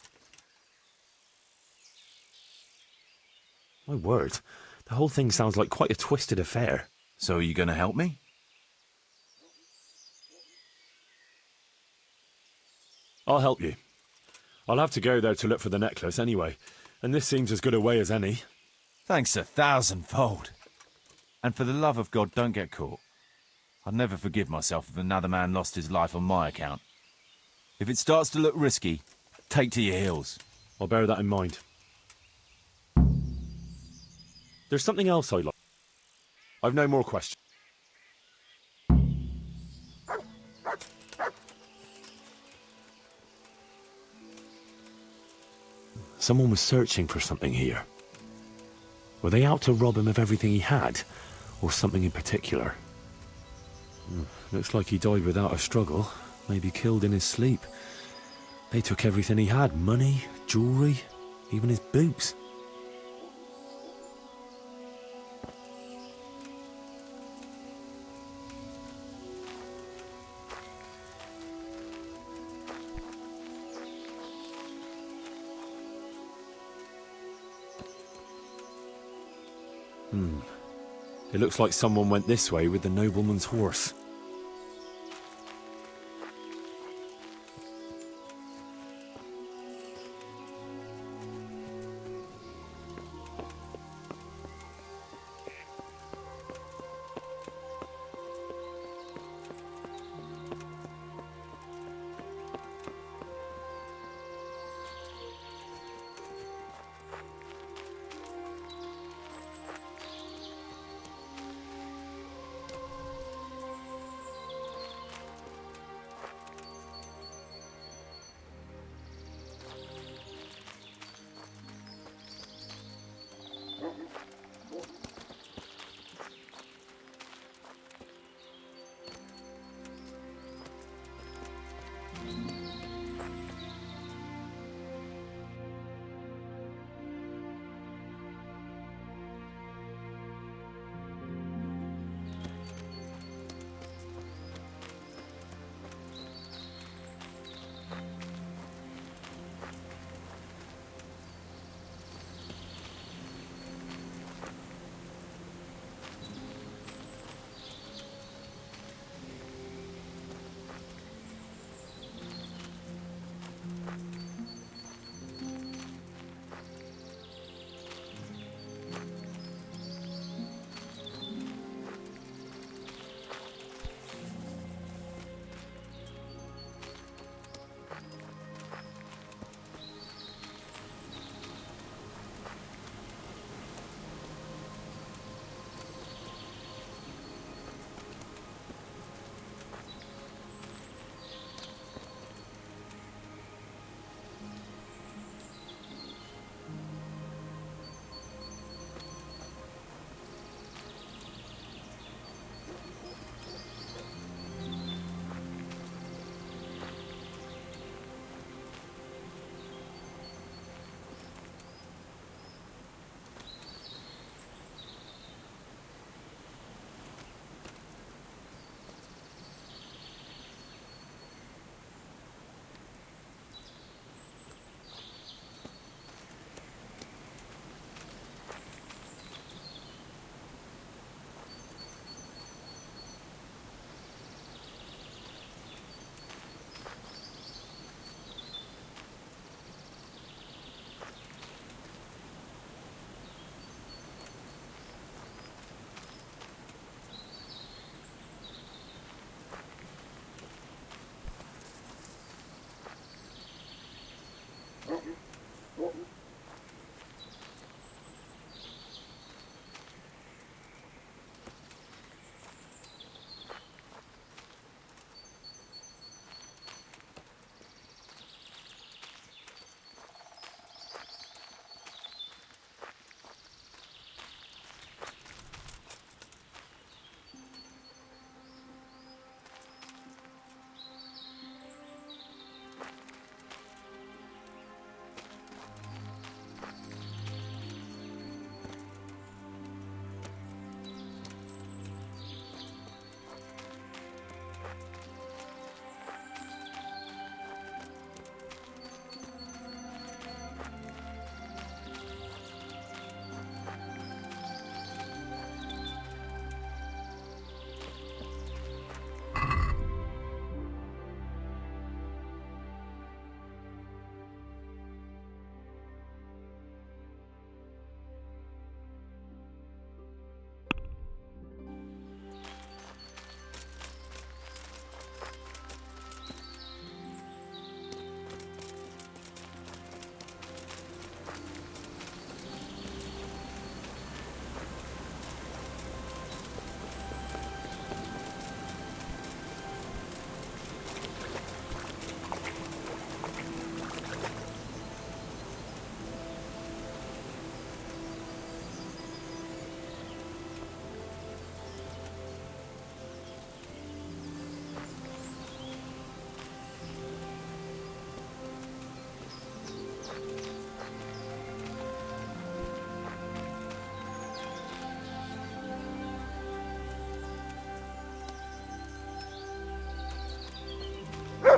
My word, the whole thing sounds like quite a twisted affair. So are you going to help me? I'll help you. I'll have to go there to look for the necklace anyway, and this seems as good a way as any. Thanks 1,000-fold. And for the love of God, don't get caught. I'd never forgive myself if another man lost his life on my account. If it starts to look risky, take to your heels. I'll bear that in mind. There's something else I'd like. I've no more questions. Someone was searching for something here. Were they out to rob him of everything he had, or something in particular? Looks like he died without a struggle, maybe killed in his sleep. They took everything he had, money, jewellery, even his boots. It looks like someone went this way with the nobleman's horse.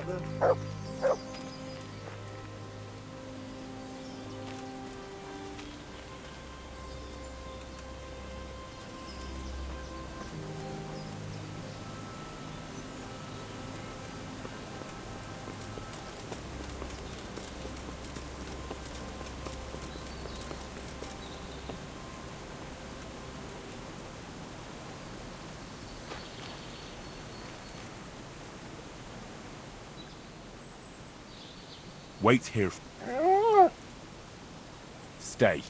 together. Wait here. Stay.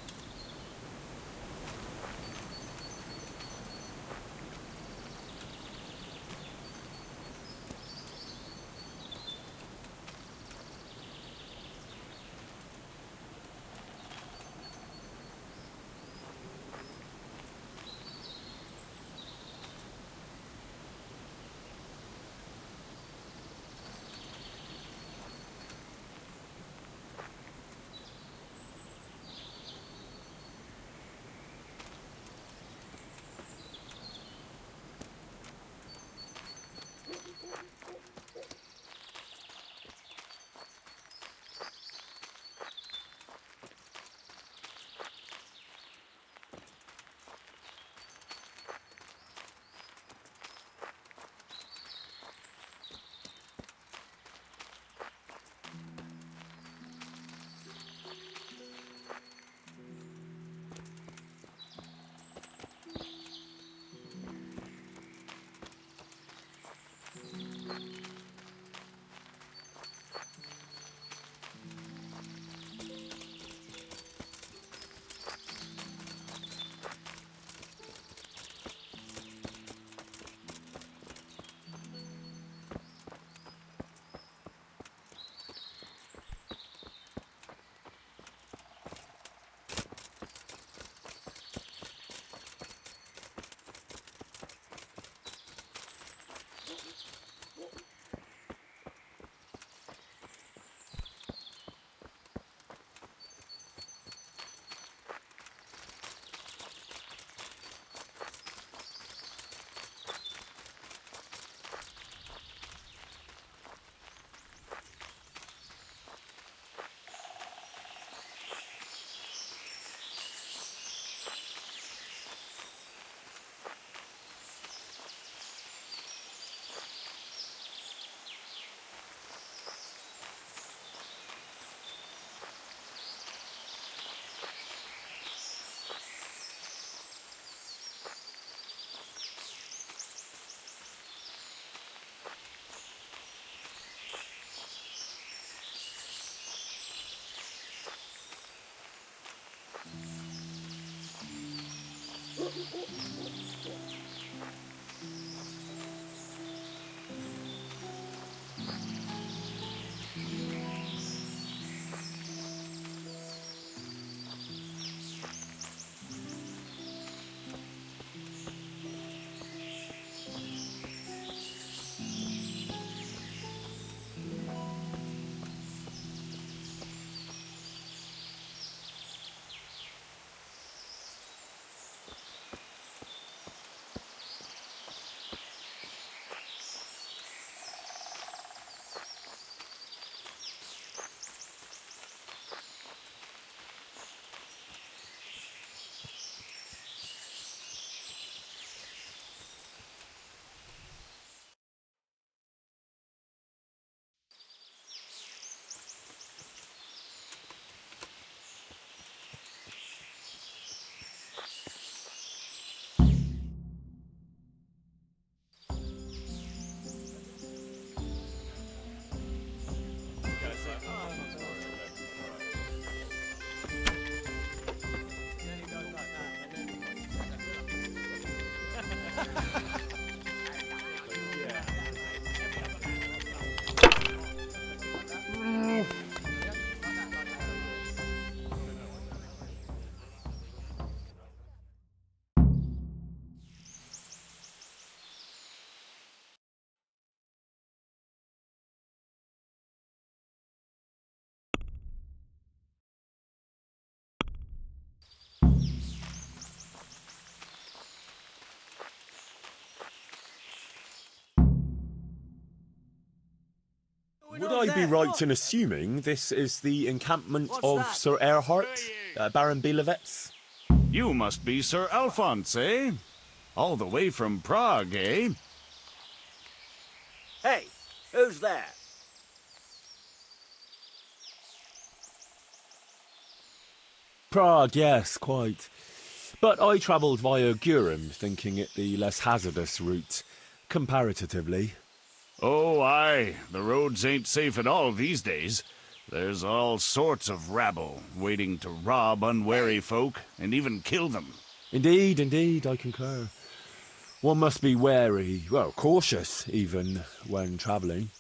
Would I be right in assuming this is the encampment of Sir Erhard, Baron Bielewitz? You must be Sir Alphonse, eh? All the way from Prague, eh? Hey, who's there? Prague, yes, quite. But I travelled via Gurim, thinking it the less hazardous route, comparatively. Oh, aye. The roads ain't safe at all these days. There's all sorts of rabble waiting to rob unwary folk and even kill them. Indeed, indeed, I concur. One must be wary, well, cautious, even, when travelling.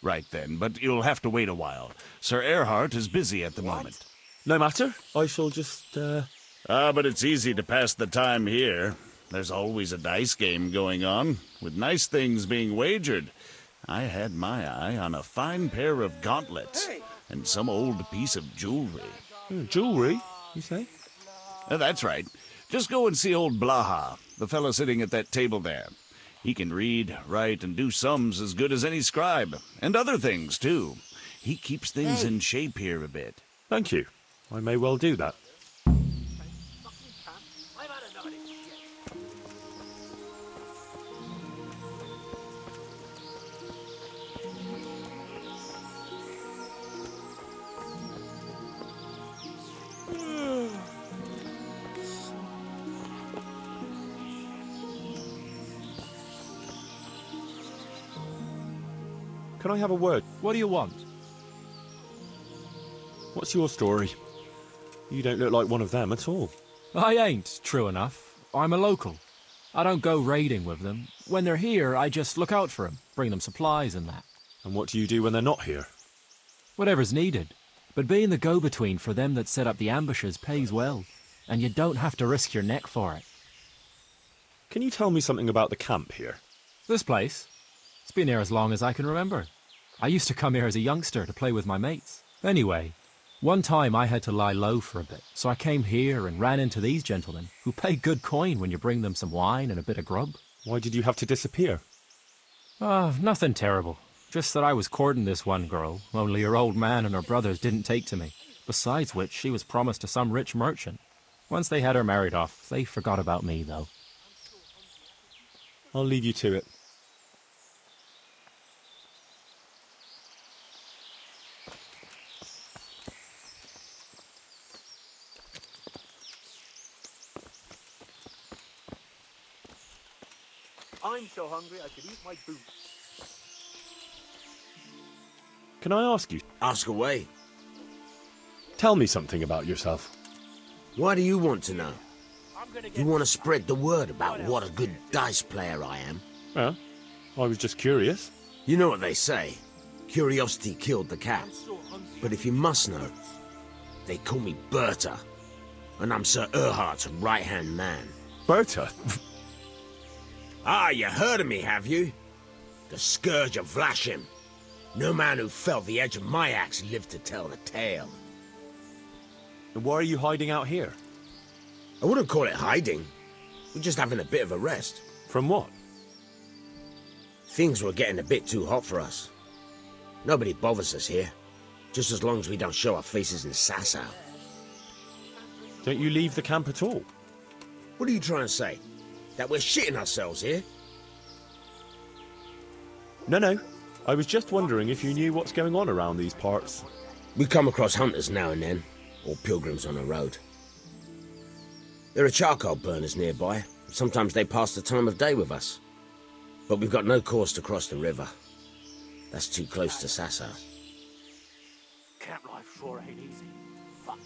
Right then, but you'll have to wait a while. Sir Erhard is busy at the moment. No matter, I shall just, but it's easy to pass the time here. There's always a dice game going on, with nice things being wagered. I had my eye on a fine pair of gauntlets, and some old piece of jewelry. Jewelry, you say? That's right. Just go and see old Blaha, the fellow sitting at that table there. He can read, write, and do sums as good as any scribe, and other things, too. He keeps things in shape here a bit. Thank you. I may well do that. Can I have a word? What do you want? What's your story? You don't look like one of them at all. I ain't, true enough. I'm a local. I don't go raiding with them. When they're here, I just look out for them, bring them supplies and that. And what do you do when they're not here? Whatever's needed. But being the go-between for them that set up the ambushes pays well, and you don't have to risk your neck for it. Can you tell me something about the camp here? This place? It's been here as long as I can remember. I used to come here as a youngster to play with my mates. Anyway, one time I had to lie low for a bit, so I came here and ran into these gentlemen, who pay good coin when you bring them some wine and a bit of grub. Why did you have to disappear? Nothing terrible. Just that I was courting this one girl, only her old man and her brothers didn't take to me. Besides which, she was promised to some rich merchant. Once they had her married off, they forgot about me, though. I'll leave you to it. I'm so hungry I could eat my boots. Can I ask you? Ask away. Tell me something about yourself. Why do you want to know? You want to spread the word about what a good dice player I am? I was just curious. You know what they say. Curiosity killed the cat. But if you must know, they call me Berta. And I'm Sir Erhard's right-hand man. Berta? Ah, you heard of me, have you? The Scourge of Vlashim. No man who felt the edge of my axe lived to tell the tale. And why are you hiding out here? I wouldn't call it hiding. We're just having a bit of a rest. From what? Things were getting a bit too hot for us. Nobody bothers us here. Just as long as we don't show our faces in Sasau. Don't you leave the camp at all? What are you trying to say? That we're shitting ourselves here? No. I was just wondering if you knew what's going on around these parts. We come across hunters now and then, or pilgrims on the road. There are charcoal burners nearby. Sometimes they pass the time of day with us. But we've got no cause to cross the river. That's too close to Sasau. Camp life sure ain't easy. Fuck.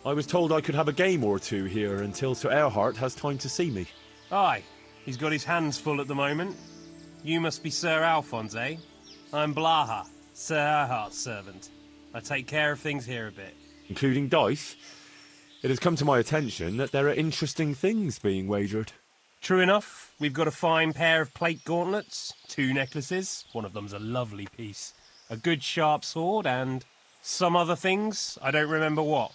I was told I could have a game or two here until Sir Erhard has time to see me. Aye, he's got his hands full at the moment. You must be Sir Alphonse, eh? I'm Blaha, Sir Erhard's servant. I take care of things here a bit. Including dice? It has come to my attention that there are interesting things being wagered. True enough, we've got a fine pair of plate gauntlets, 2 necklaces, one of them's a lovely piece, a good sharp sword, and some other things, I don't remember what.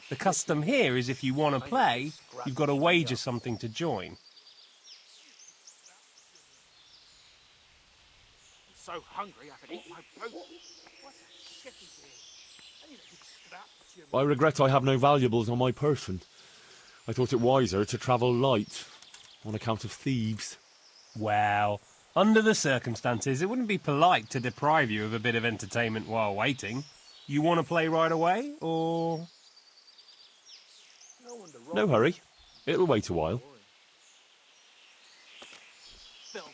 The custom here is if you want to play, you've got to wager something to join. so hungry I could eat my food. What a shitty day. I need a good scrap to cheer me. I regret I have no valuables on my person. I thought it wiser to travel light, on account of thieves. Well, under the circumstances, it wouldn't be polite to deprive you of a bit of entertainment while waiting. You want to play right away, or...? No hurry. It'll wait a while. Filth,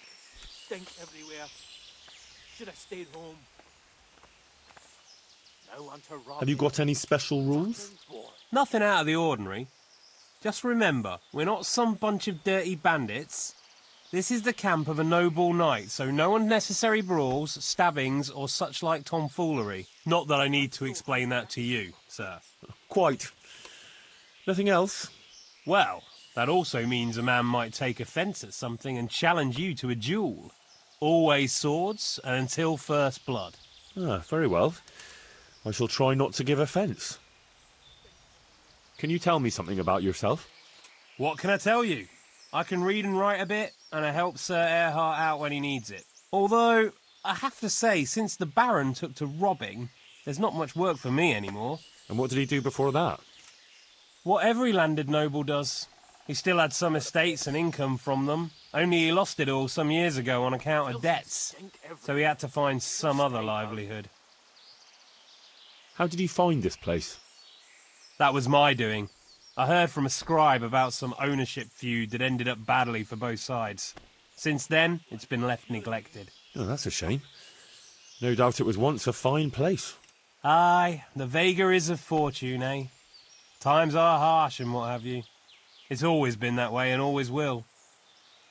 stink everywhere. Should have stayed home. No one to rob Have you me. got any special rules? Nothing out of the ordinary. Just remember, we're not some bunch of dirty bandits. This is the camp of a noble knight, so no unnecessary brawls, stabbings, or such like tomfoolery. Not that I need to explain that to you, sir. Quite. Nothing else? Well, that also means a man might take offence at something and challenge you to a duel. Always swords, and until first blood. Ah, very well. I shall try not to give offence. Can you tell me something about yourself? What can I tell you? I can read and write a bit, and I help Sir Erhart out when he needs it. Although, I have to say, since the Baron took to robbing, there's not much work for me anymore. And what did he do before that? What every landed noble does. He still had some estates and income from them, only he lost it all some years ago on account of debts, so he had to find some other livelihood. How did you find this place? That was my doing. I heard from a scribe about some ownership feud that ended up badly for both sides. Since then, it's been left neglected. Oh, that's a shame. No doubt it was once a fine place. Aye, the vagaries of fortune, eh? Times are harsh and what have you. It's always been that way and always will.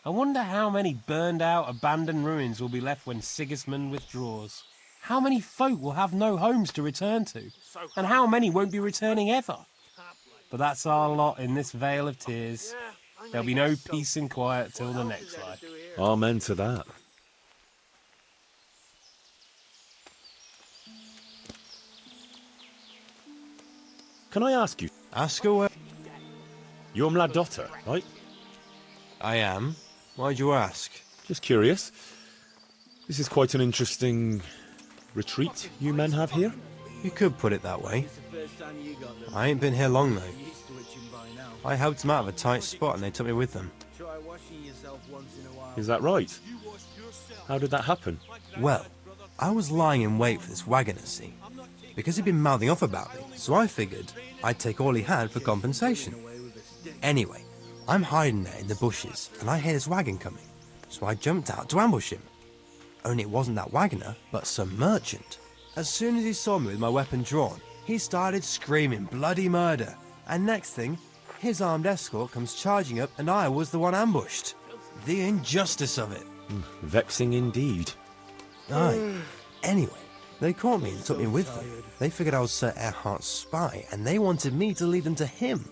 I wonder how many burned-out, abandoned ruins will be left when Sigismund withdraws. How many folk will have no homes to return to? And how many won't be returning ever? But that's our lot in this vale of tears. There'll be no peace and quiet till the next life. Amen to that. Can I ask you? Ask away. You're my daughter, right? I am. Why'd you ask? Just curious. This is quite an interesting retreat you men have here. You could put it that way. I ain't been here long, though. I helped them out of a tight spot and they took me with them. Is that right? How did that happen? Well, I was lying in wait for this wagoner, see? Because he'd been mouthing off about me, so I figured I'd take all he had for compensation. Anyway, I'm hiding there in the bushes and I hear this wagon coming, so I jumped out to ambush him. Only it wasn't that wagoner, but some merchant. As soon as he saw me with my weapon drawn, he started screaming bloody murder, and next thing, his armed escort comes charging up and I was the one ambushed. The injustice of it. Vexing indeed. Aye. Anyway, they caught me and took me with them. They figured I was Sir Erhart's spy, and they wanted me to lead them to him.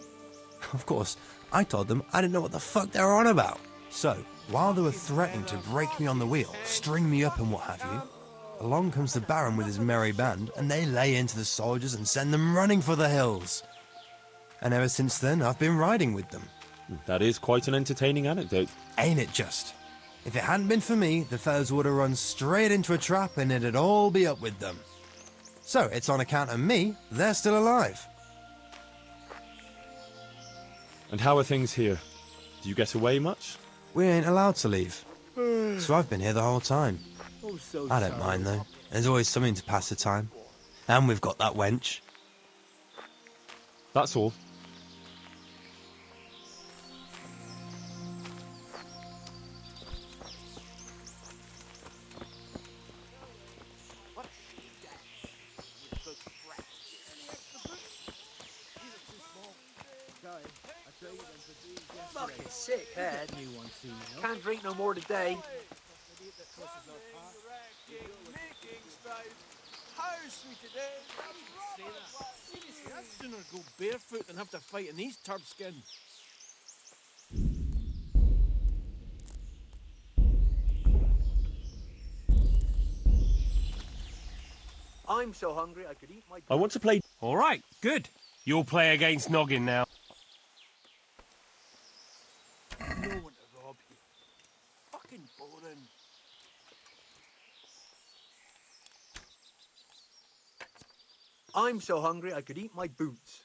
Of course, I told them I didn't know what the fuck they were on about. So, while they were threatening to break me on the wheel, string me up and what have you, along comes the Baron with his merry band, and they lay into the soldiers and send them running for the hills. And ever since then, I've been riding with them. That is quite an entertaining anecdote. Ain't it just? If it hadn't been for me, the fellas would have run straight into a trap and it'd all be up with them. So, it's on account of me, they're still alive. And how are things here? Do you get away much? We ain't allowed to leave. So I've been here the whole time. I don't mind, though. There's always something to pass the time. And we've got that wench. That's all. Fucking sick head. Can't drink no more today. How sweet today. Seriously, I'd sooner go barefoot than have to fight in these turd skins. I'm so hungry I could eat my... I want to play... All right, good. You'll play against Noggin now. No one to rob you. Fucking boring. I'm so hungry I could eat my boots.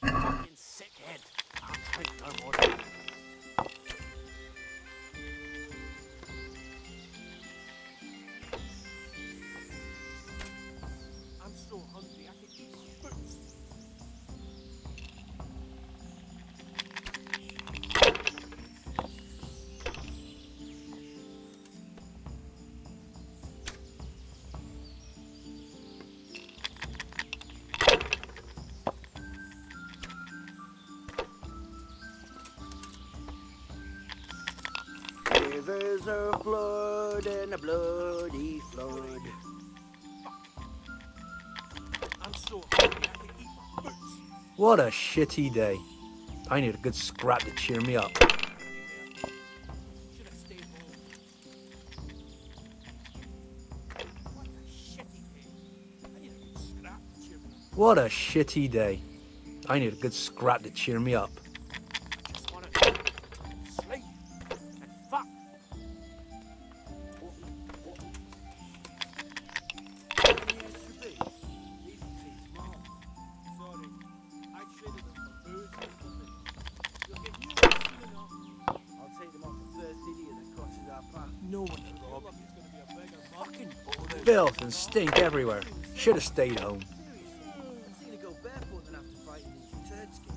Fucking sickhead. I'll drink no more than that. I'm so hungry I could eat my boots. Rivers of blood and a bloody flood. I'm so hungry I could eat my boots. What a shitty day. I need a good scrap to cheer me up. Should have stayed home. What a shitty day. I need a good scrap to cheer me up. What a shitty day. I need a good scrap to cheer me up. Just wanna sleep and fuck. Sorry, I traded them for booze or something. You'll get new ones soon enough. I'll take them off the first idiot that crosses our path. No one Your luck is gonna be a beggar fucking bother. Filth and stink everywhere. Should have stayed home. I'd sooner go barefoot than have to fight in these turd skins.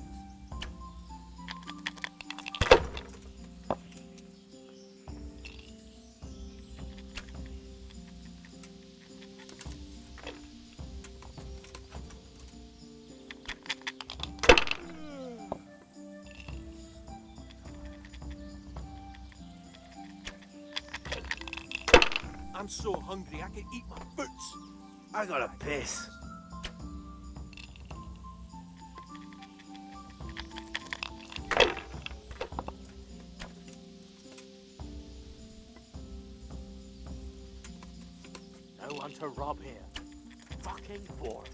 I'm so hungry I could eat my boots. I gotta piss. No one to rob here. Fucking bored.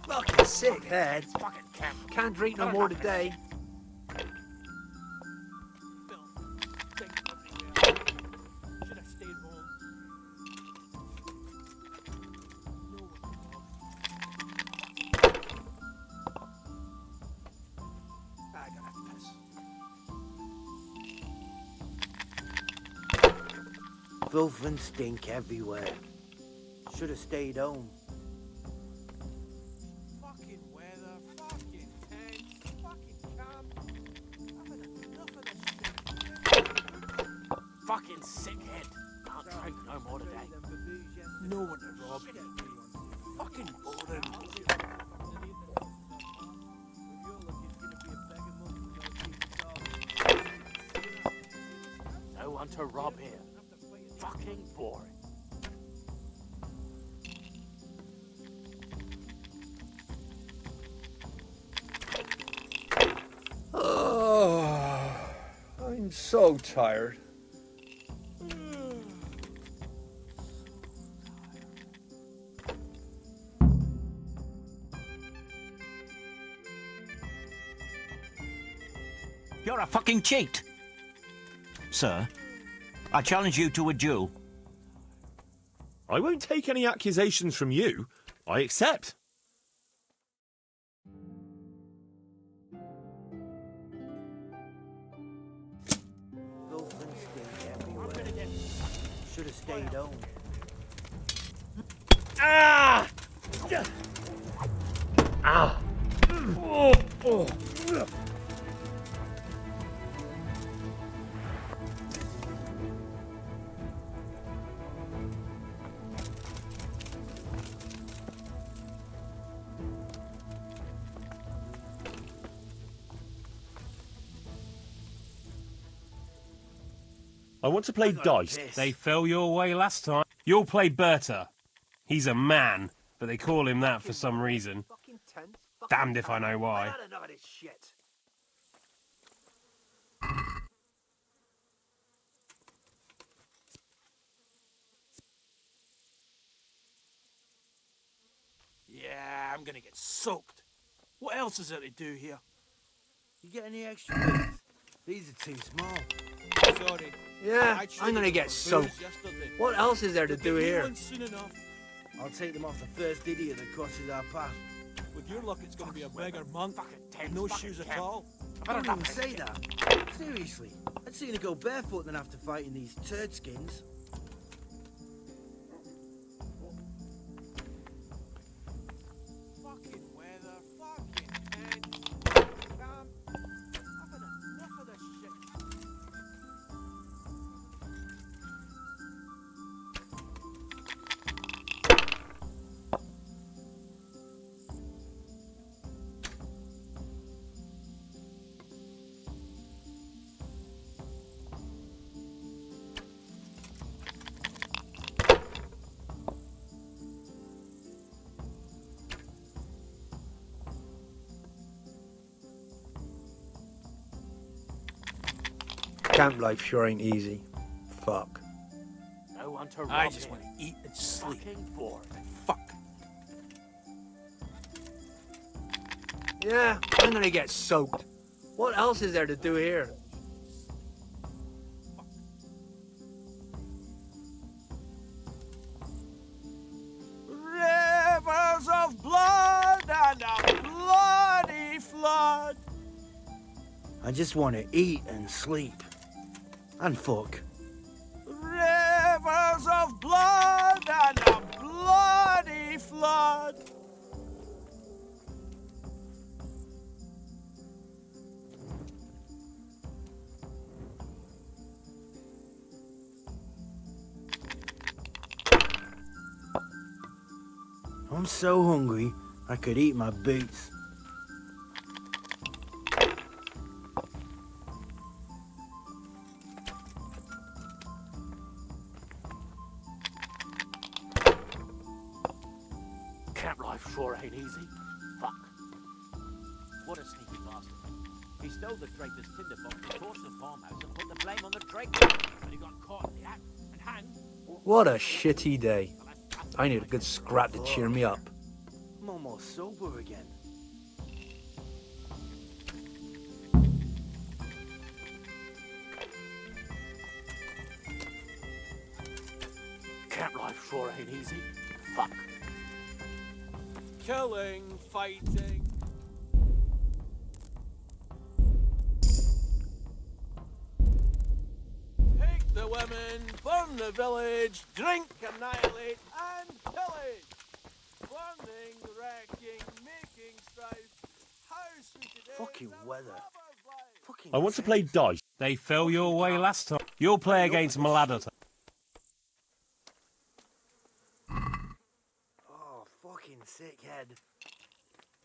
Fucking sickhead. Fucking camp. Can't drink no more today. Should have stayed home. No one to rob. I gotta piss. Filth and stink everywhere. Should have stayed home. Fucking weather, fucking tent, fucking camp. I've had enough of this shit. Fucking sickhead. I'll drink no more today. No one to rob. Fucking boring. No one to rob here. Fucking boring. Oh, I'm so tired. You're a fucking cheat. Sir, I challenge you to a duel. I won't take any accusations from you. I accept. Filth and stink everywhere. Should have stayed home. Ah! Ah! Oh, oh. I want to play dice. They fell your way last time. You'll play Berta. He's a man. but they call him that for some reason. Damned if I know why. Yeah, I'm gonna get soaked. What else is there to do here? You get any extra bits? These are too small. Sorry. Yeah, I'm gonna get soaked. What else is there to do here? I'll take them off the first idiot that crosses our path. With your luck, it's gonna be a beggar monk with no shoes at all. I don't even say that. Seriously, I'd sooner go barefoot than have to fight in these turd skins. Fucking weather, fucking tent. Damn. I've had enough of this shit. Camp life sure ain't easy. Fuck. I just want to eat and sleep. Fuck. Yeah, I'm gonna get soaked. What else is there to do here? Rivers of blood and a bloody flood. I just want to eat and sleep. And fuck. Rivers of blood and a bloody flood. I'm so hungry, I could eat my boots. Camp life sure ain't easy. Fuck. What a sneaky bastard. He stole the traitor's tinderbox, torched the farmhouse, and put the blame on the traitor. But he got caught in the act and hanged. What a shitty day. I need a good scrap to cheer me up. I'm almost sober again. Camp life sure ain't easy. Fuck. Killing, fighting. Take the women, burn the village, drink, annihilate, and pillage. Burning, wrecking, making strife. How sweet it is. Fucking weather. Fucking I want to play dice. They fell your way last time. You'll play against Maladota. Oh, fucking sick head.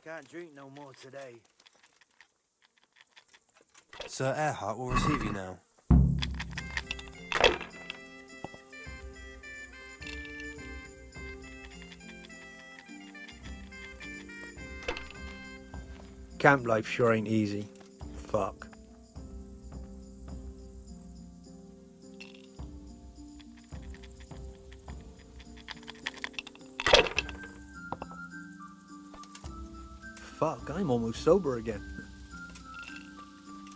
Can't drink no more today. Sir Earhart will receive you now. Camp life sure ain't easy. Fuck. Fuck, I'm almost sober again.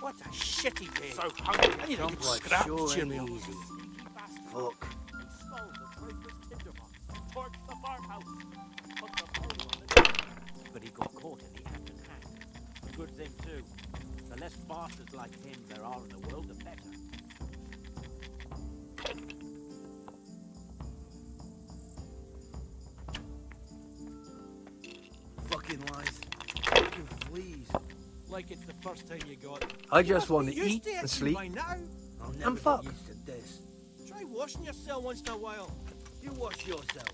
What a shitty day. So hungry. I need a good scrap to cheer me up. Fuck. But he got caught in the act and hanged. A good thing, too. The less bastards like him there are in the world, the better. Fucking lies. Fucking fleas. Like it's the first time you got them. I just want to eat and sleep. I'll never get fuck. used to this. Try washing yourself once in a while. You wash yourself.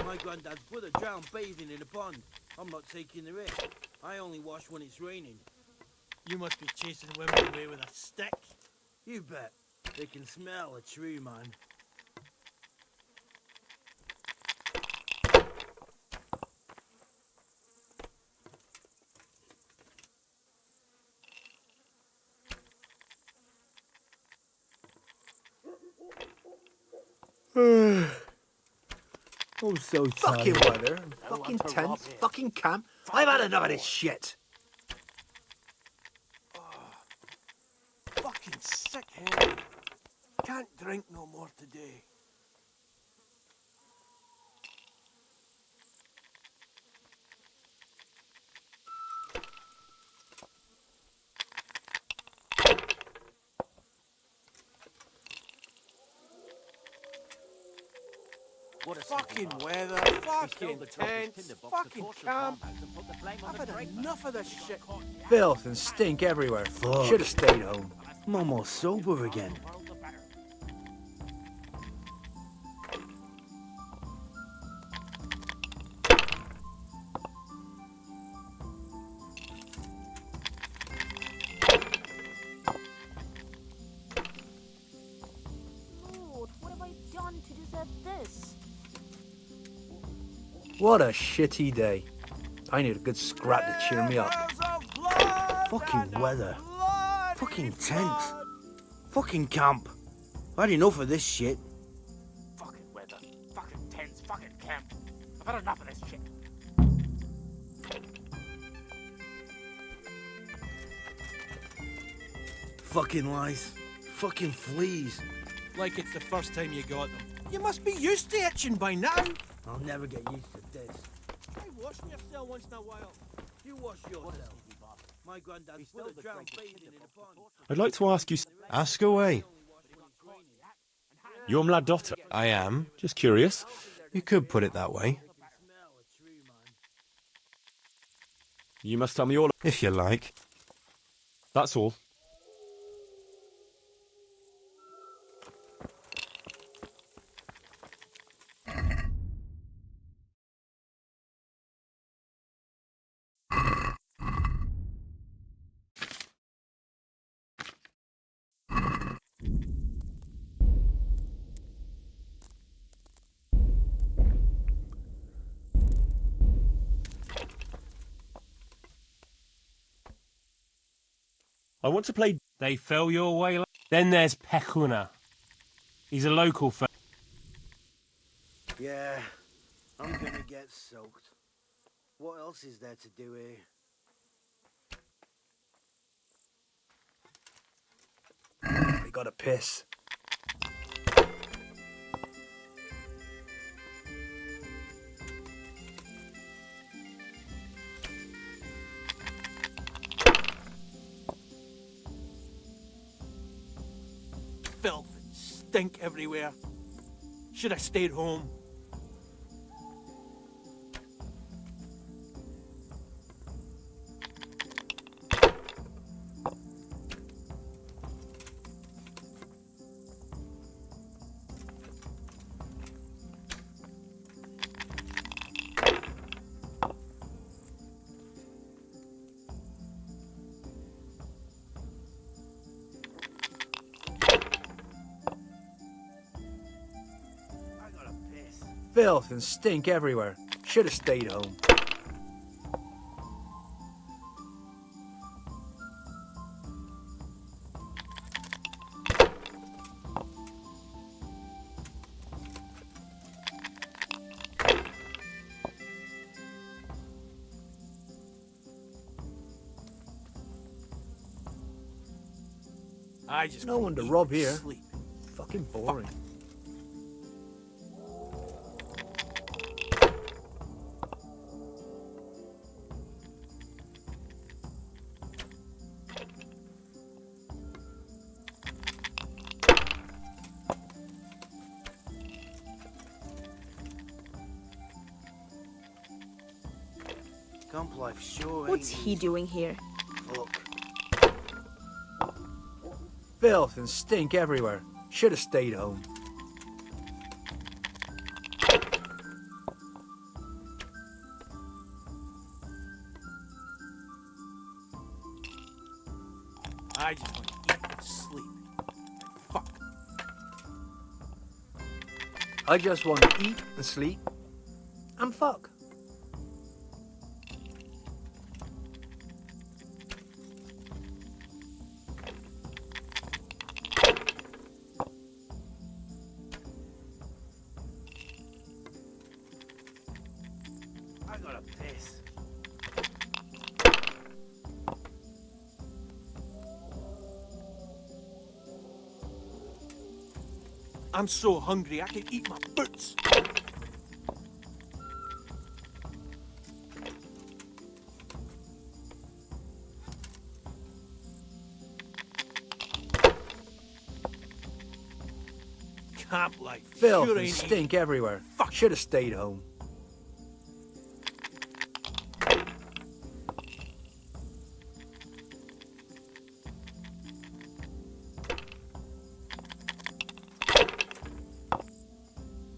My granddad's brother drowned bathing in a pond. I'm not taking the risk. I only wash when it's raining. You must be chasing women away with a stick. You bet. They can smell a true man. I'm so tired. Fucking weather, fucking tents, fucking camp. I've had enough of this shit. Fucking sick head. Can't drink no more today. What a Fucking weather, fucking tents, fucking camp. I've had enough of this shit. Filth and stink everywhere. Should have stayed home. I'm almost sober again. Lord, what have I done to deserve this? What a shitty day. I need a good scrap to cheer me up. Fucking weather. Fucking tents. Fucking camp. I had enough of this shit. Fucking weather, fucking tents, fucking camp. I've had enough of this shit. Fucking lice. Fucking fleas. Like it's the first time you got them. You must be used to itching by now. I'll never get used to this. Try washing yourself once in a while. You wash yourself. My granddad's full of drowned bathing in a pond. I'd like to ask you... Ask away. You're Mladotta. I am. Just curious. You could put it that way. You must tell me all... If you like. That's all. I want to play... They fell your way. Then there's Pekuna. He's a local fella. Yeah, I'm gonna get soaked. What else is there to do here? I gotta piss. Filth and stink everywhere. Should have stayed home. Filth and stink everywhere. Should have stayed home. I just no one to rob here. Sleep. Fucking boring. Camp life sure What's he doing here? Fuck. Filth and stink everywhere. Should have stayed home. I just want to eat and sleep. Fuck. I just want to eat and sleep and fuck. I'm so hungry I can eat my boots. Camp life. Filth sure and ain't stink everywhere. Fuck, should have stayed home.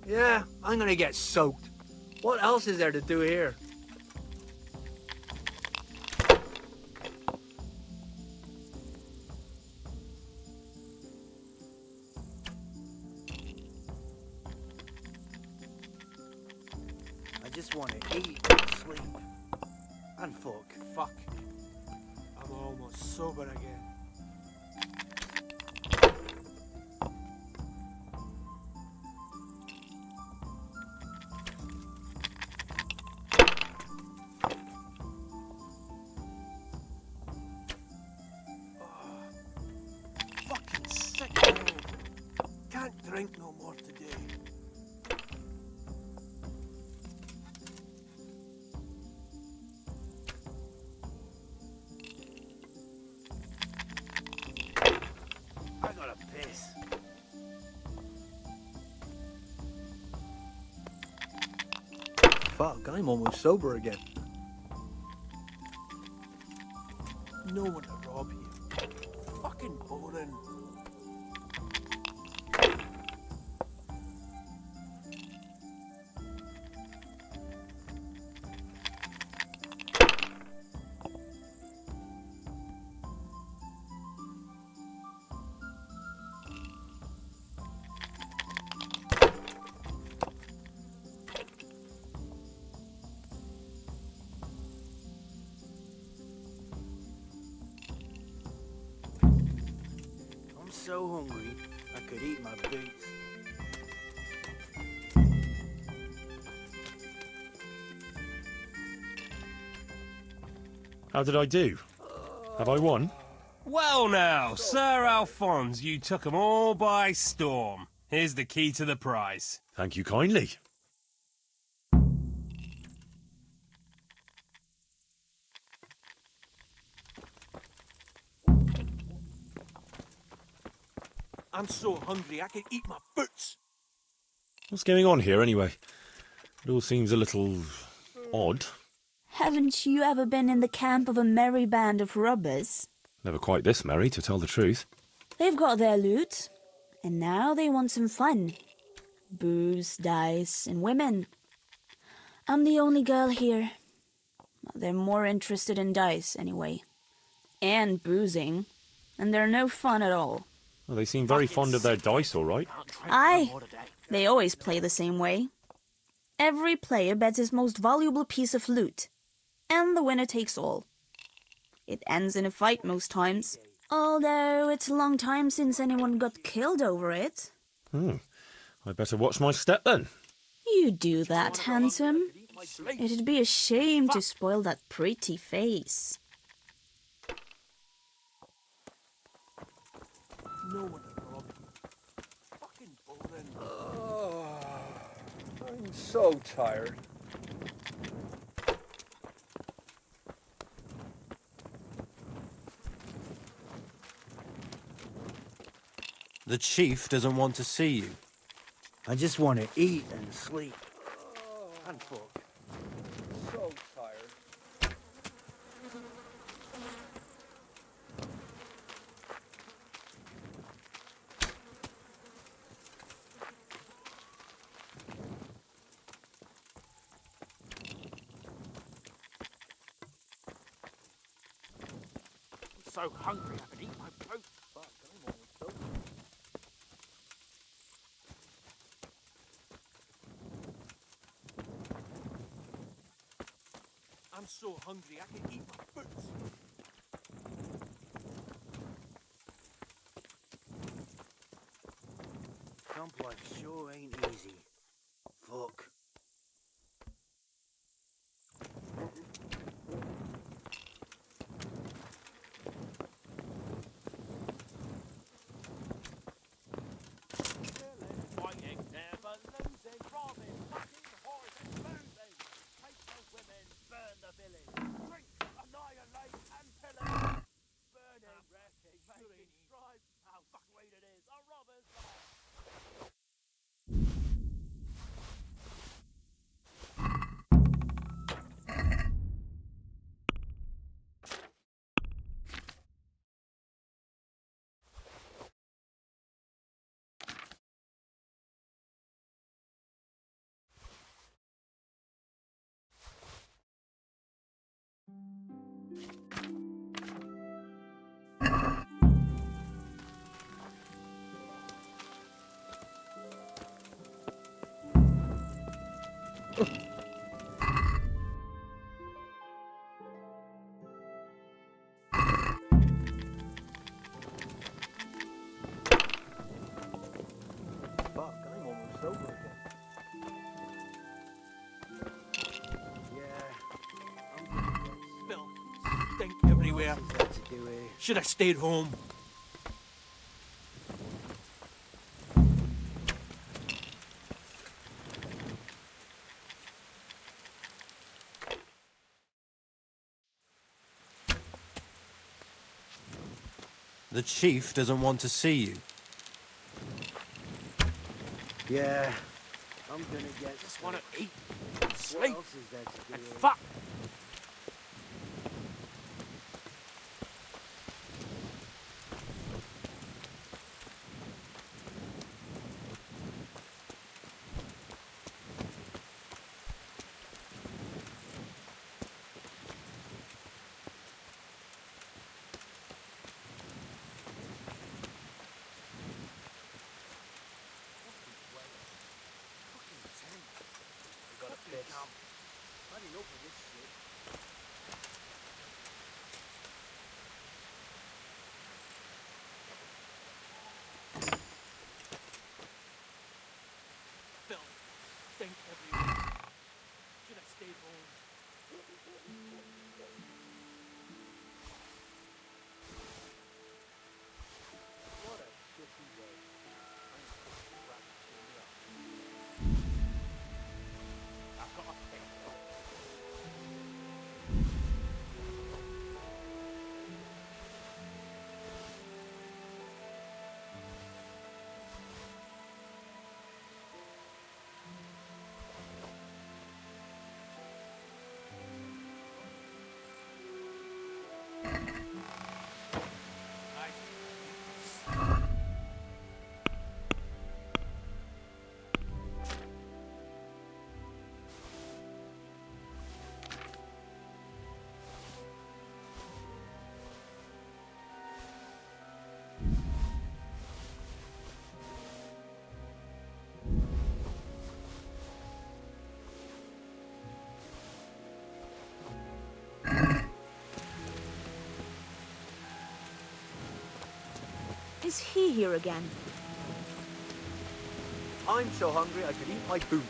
Yeah, I'm gonna get soaked. What else is there to do here? I just want to eat and sleep. And fuck. Fuck. I'm almost sober again. Fucking sick, man. Can't drink no more today. I gotta piss. Fuck, I'm almost sober again. No one to rob here. Fucking boring. I'm so hungry, I could eat my boots. How did I do? Have I won? Well now, Sir Alphonse, you took 'em all by storm. Here's the key to the prize. Thank you kindly. I'm so hungry I can eat my boots. What's going on here anyway? It all seems a little odd. Haven't you ever been in the camp of a merry band of robbers? Never quite this merry, to tell the truth. They've got their loot, and now they want some fun. Booze, dice, and women. I'm the only girl here. They're more interested in dice, anyway. And boozing. And they're no fun at all. Well, they seem very fond of their dice, all right. Aye, they always play the same way. Every player bets his most valuable piece of loot, and the winner takes all. It ends in a fight most times, although it's a long time since anyone got killed over it. I better watch my step then. You do that, handsome. It'd be a shame to spoil that pretty face. No one to rob you. Fucking boring. I'm so tired. The chief doesn't want to see you. I just want to eat and sleep. And fuck. So tired. I'm so hungry I can eat my boots. Fuck, I'm almost sober. I'm so hungry I can eat my boots. Camp life sure ain't easy. Fuck. Should have stayed home. The chief doesn't want to see you. Yeah, I'm gonna get. Just want to eat, What sleep, else is there to do and here? fuck. Filth, stink everywhere. Should have stayed home. What a shitty way. I've got a thing. Is he here again? I'm so hungry I could eat my boots.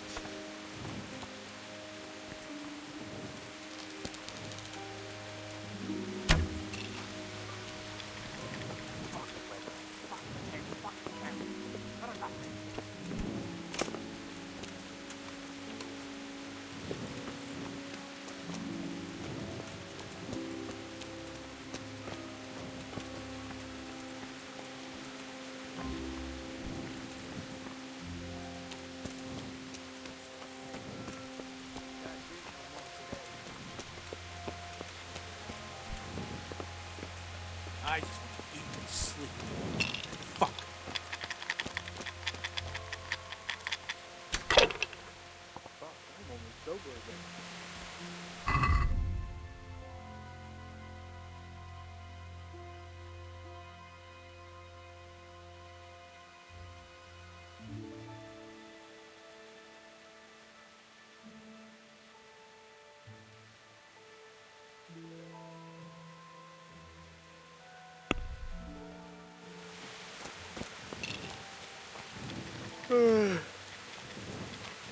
I just want to eat and sleep. Fuck. Fuck, I'm almost sober again.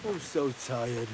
I'm so tired.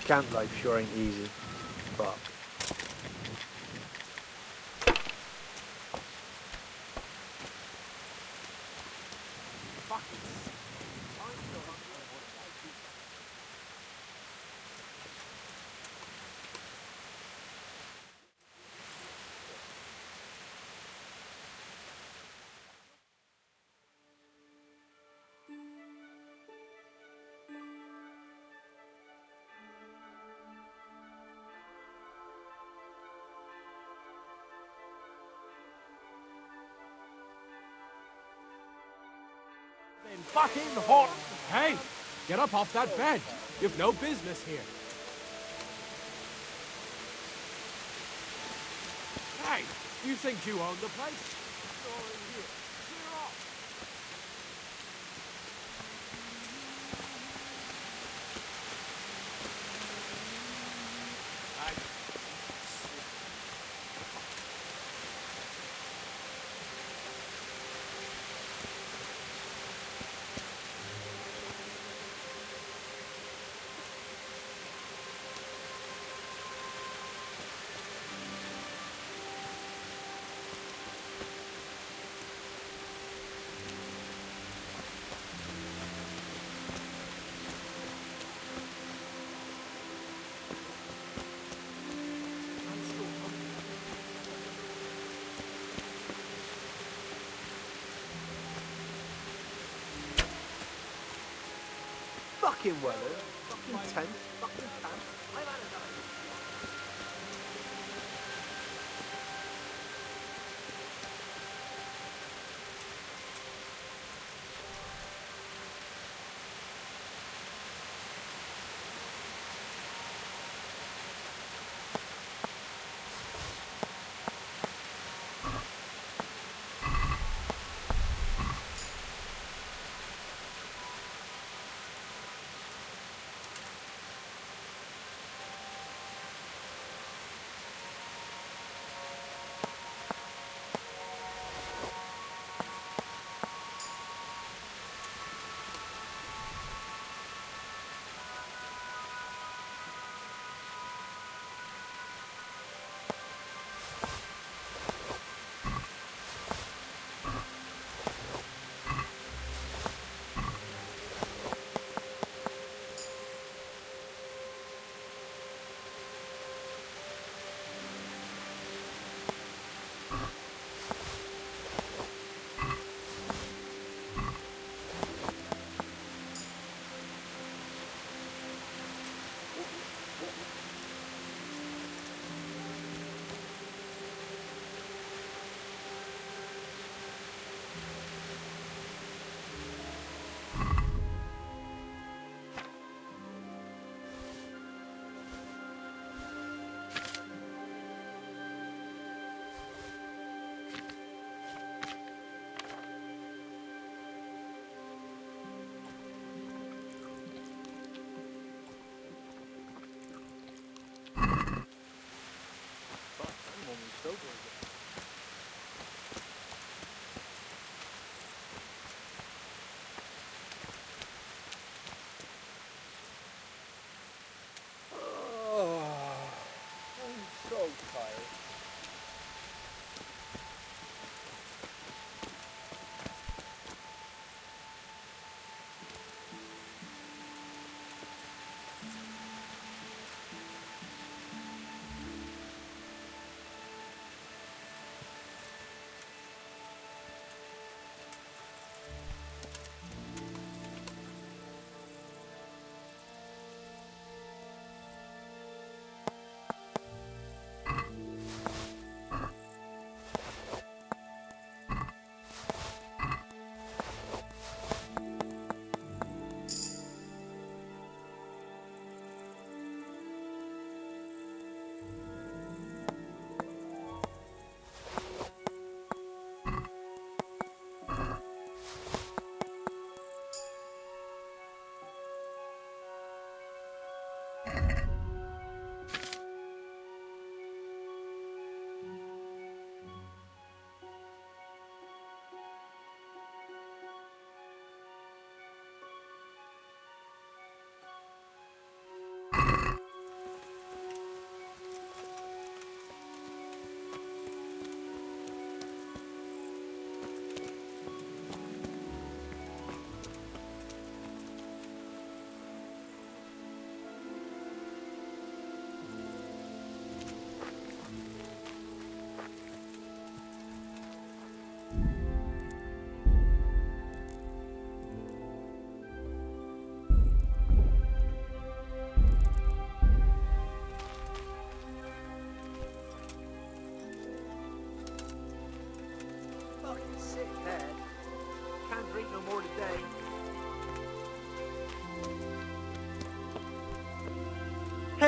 Camp life sure ain't easy. Fuck. Fucking hot! Hey, get up off that bed. You've no business here. Hey, you think you own the place? You're in here. Clear off. Fucking weather, fucking tent, fucking pants. I'm out of time.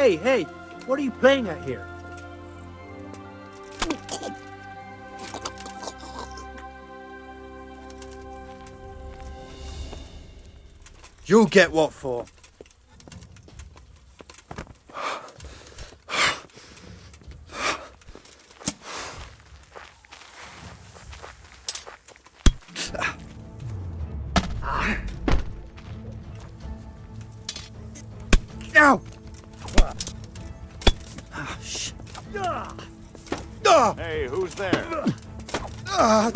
Hey, what are you playing at here? You'll get what for. Ow! Hey, who's there? Ow!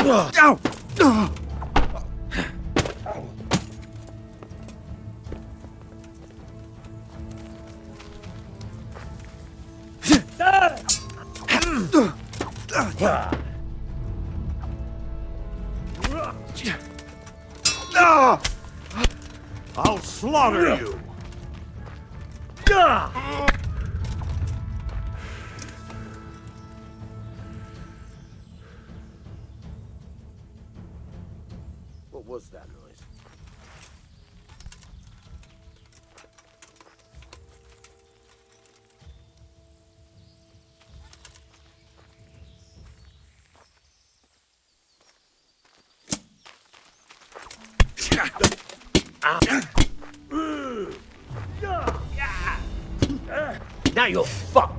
I'll slaughter you. What was that noise? Now you're fucked.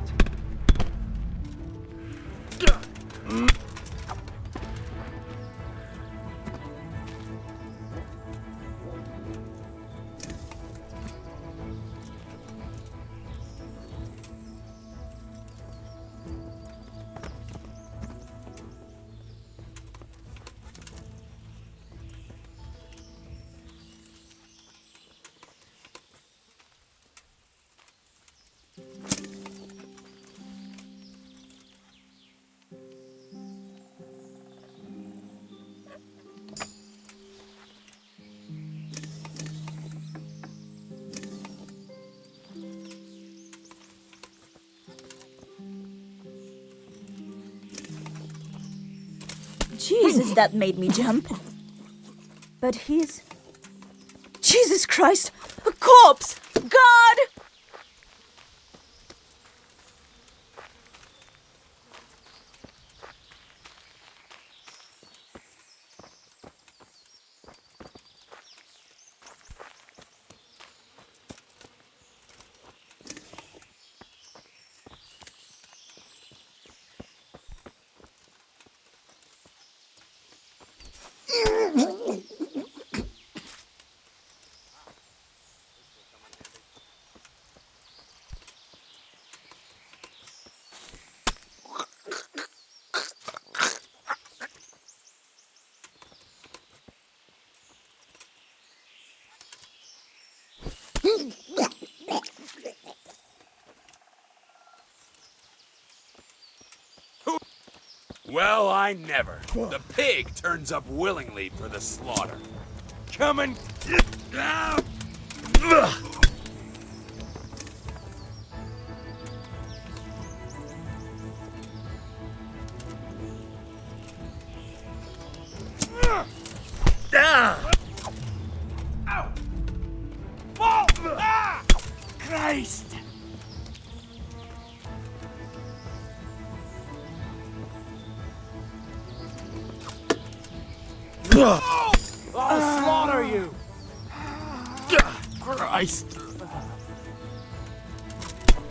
Jesus, that made me jump. But he's... Jesus Christ! A corpse! God! Well, I never. The pig turns up willingly for the slaughter. Come and get down! Ow! Fall! Ah! Christ! I'll slaughter you! Christ!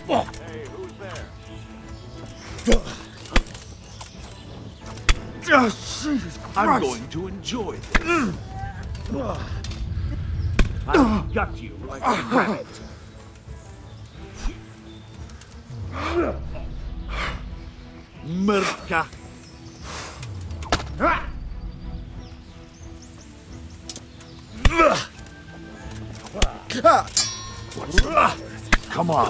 Hey, who's there? I'm going to enjoy this. I got you like a rabbit. Mrka. Come on.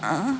Yeah.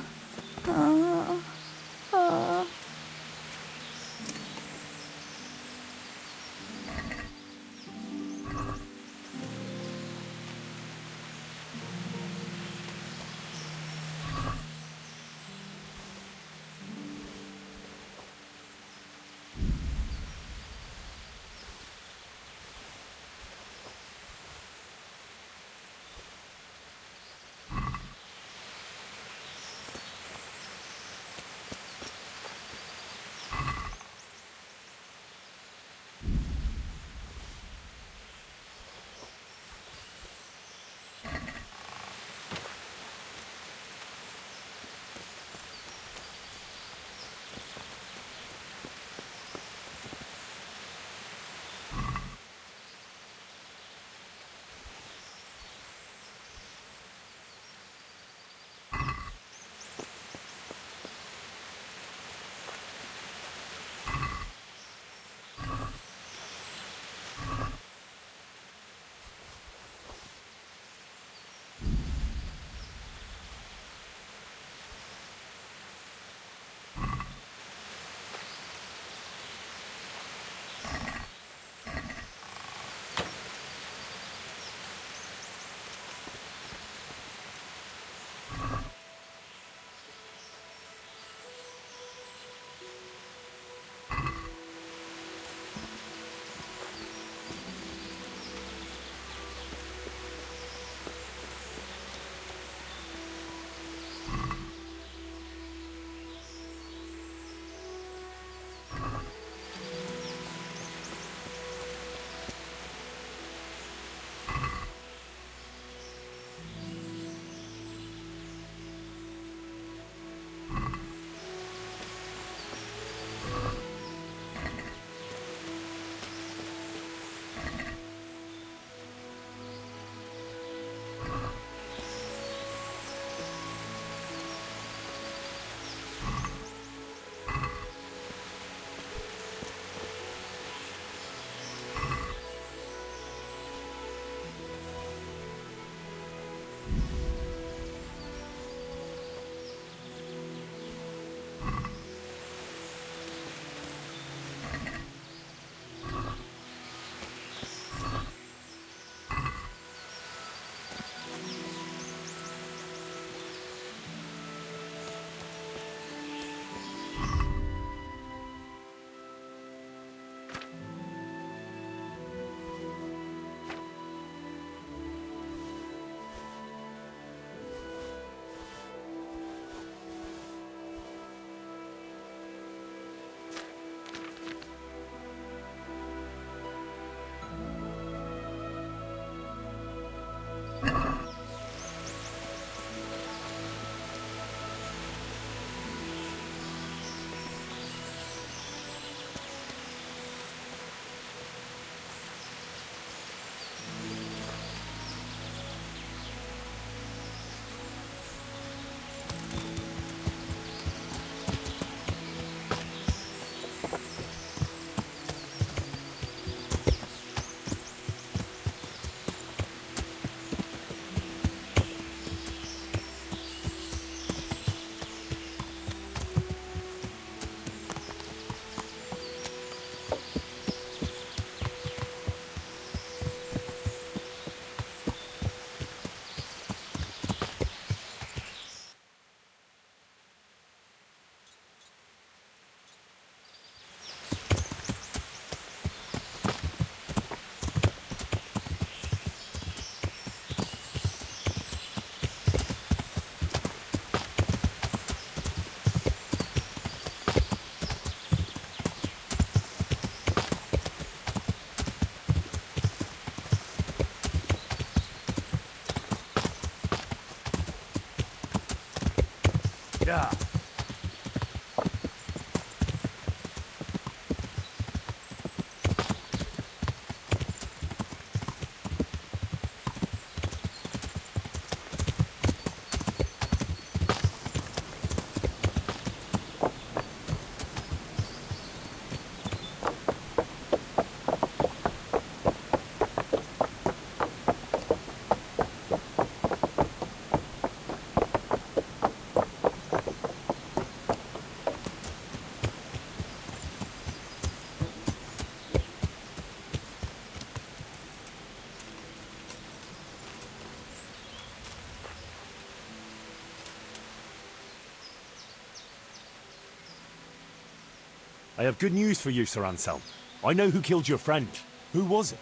I have good news for you, Sir Anselm. I know who killed your friend. Who was it?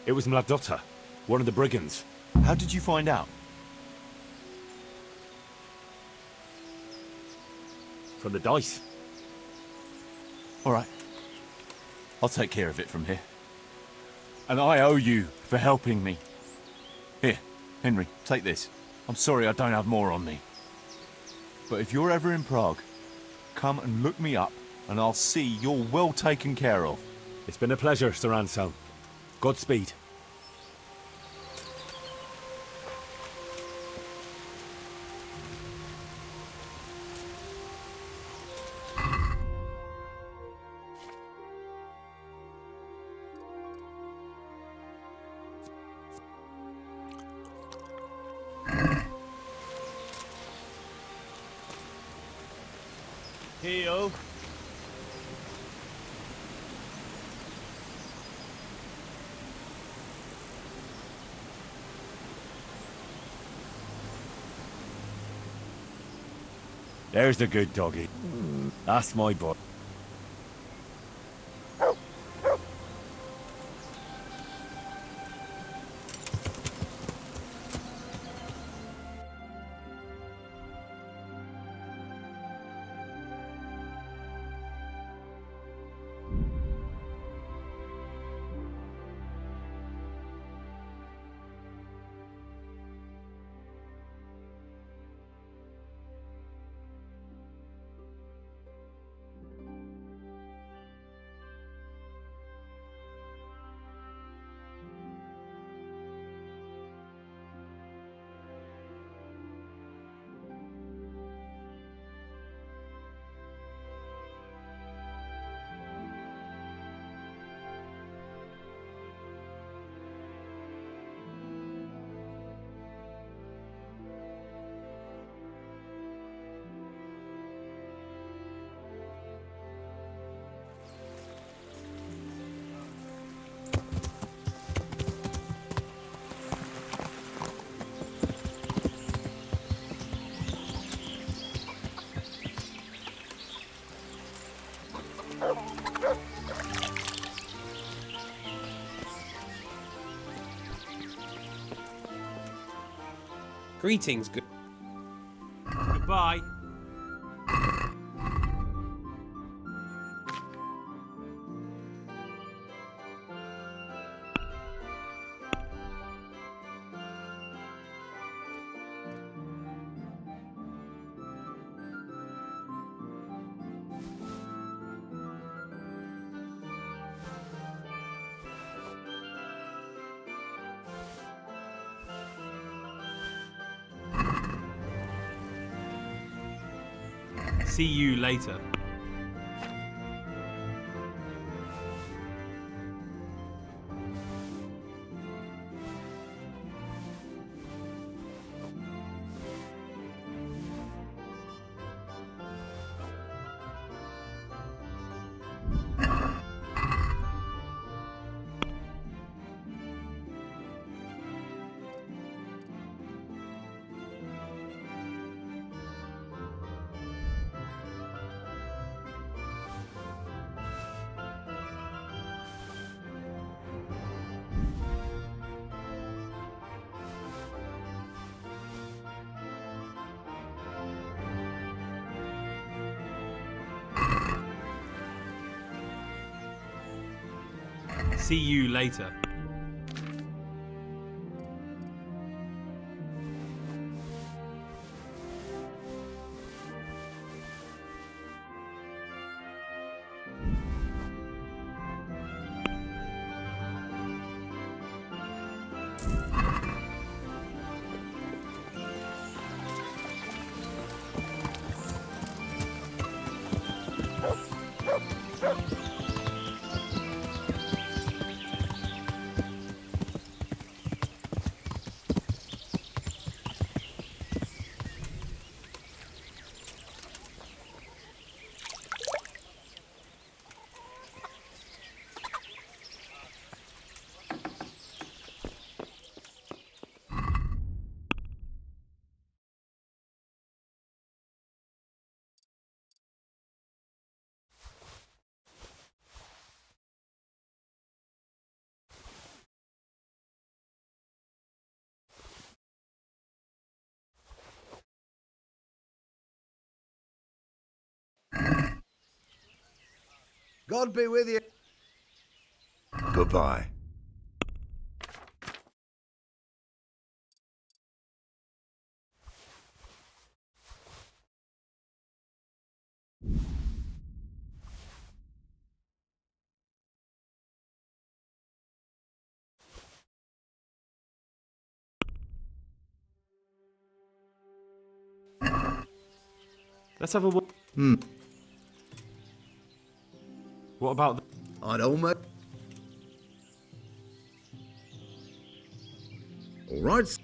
It was Mladotta, one of the brigands. How did you find out? From the dice. All right. I'll take care of it from here. And I owe you for helping me. Here, Henry, take this. I'm sorry I don't have more on me. But if you're ever in Prague, come and look me up, and I'll see you're well taken care of. It's been a pleasure, Sir Anselm. Godspeed. Heyo. There's the good doggy. That's my boy. Greetings, good. Goodbye. See you later. See you later. God be with you. Goodbye. Let's have a look. What about I don't make. All right.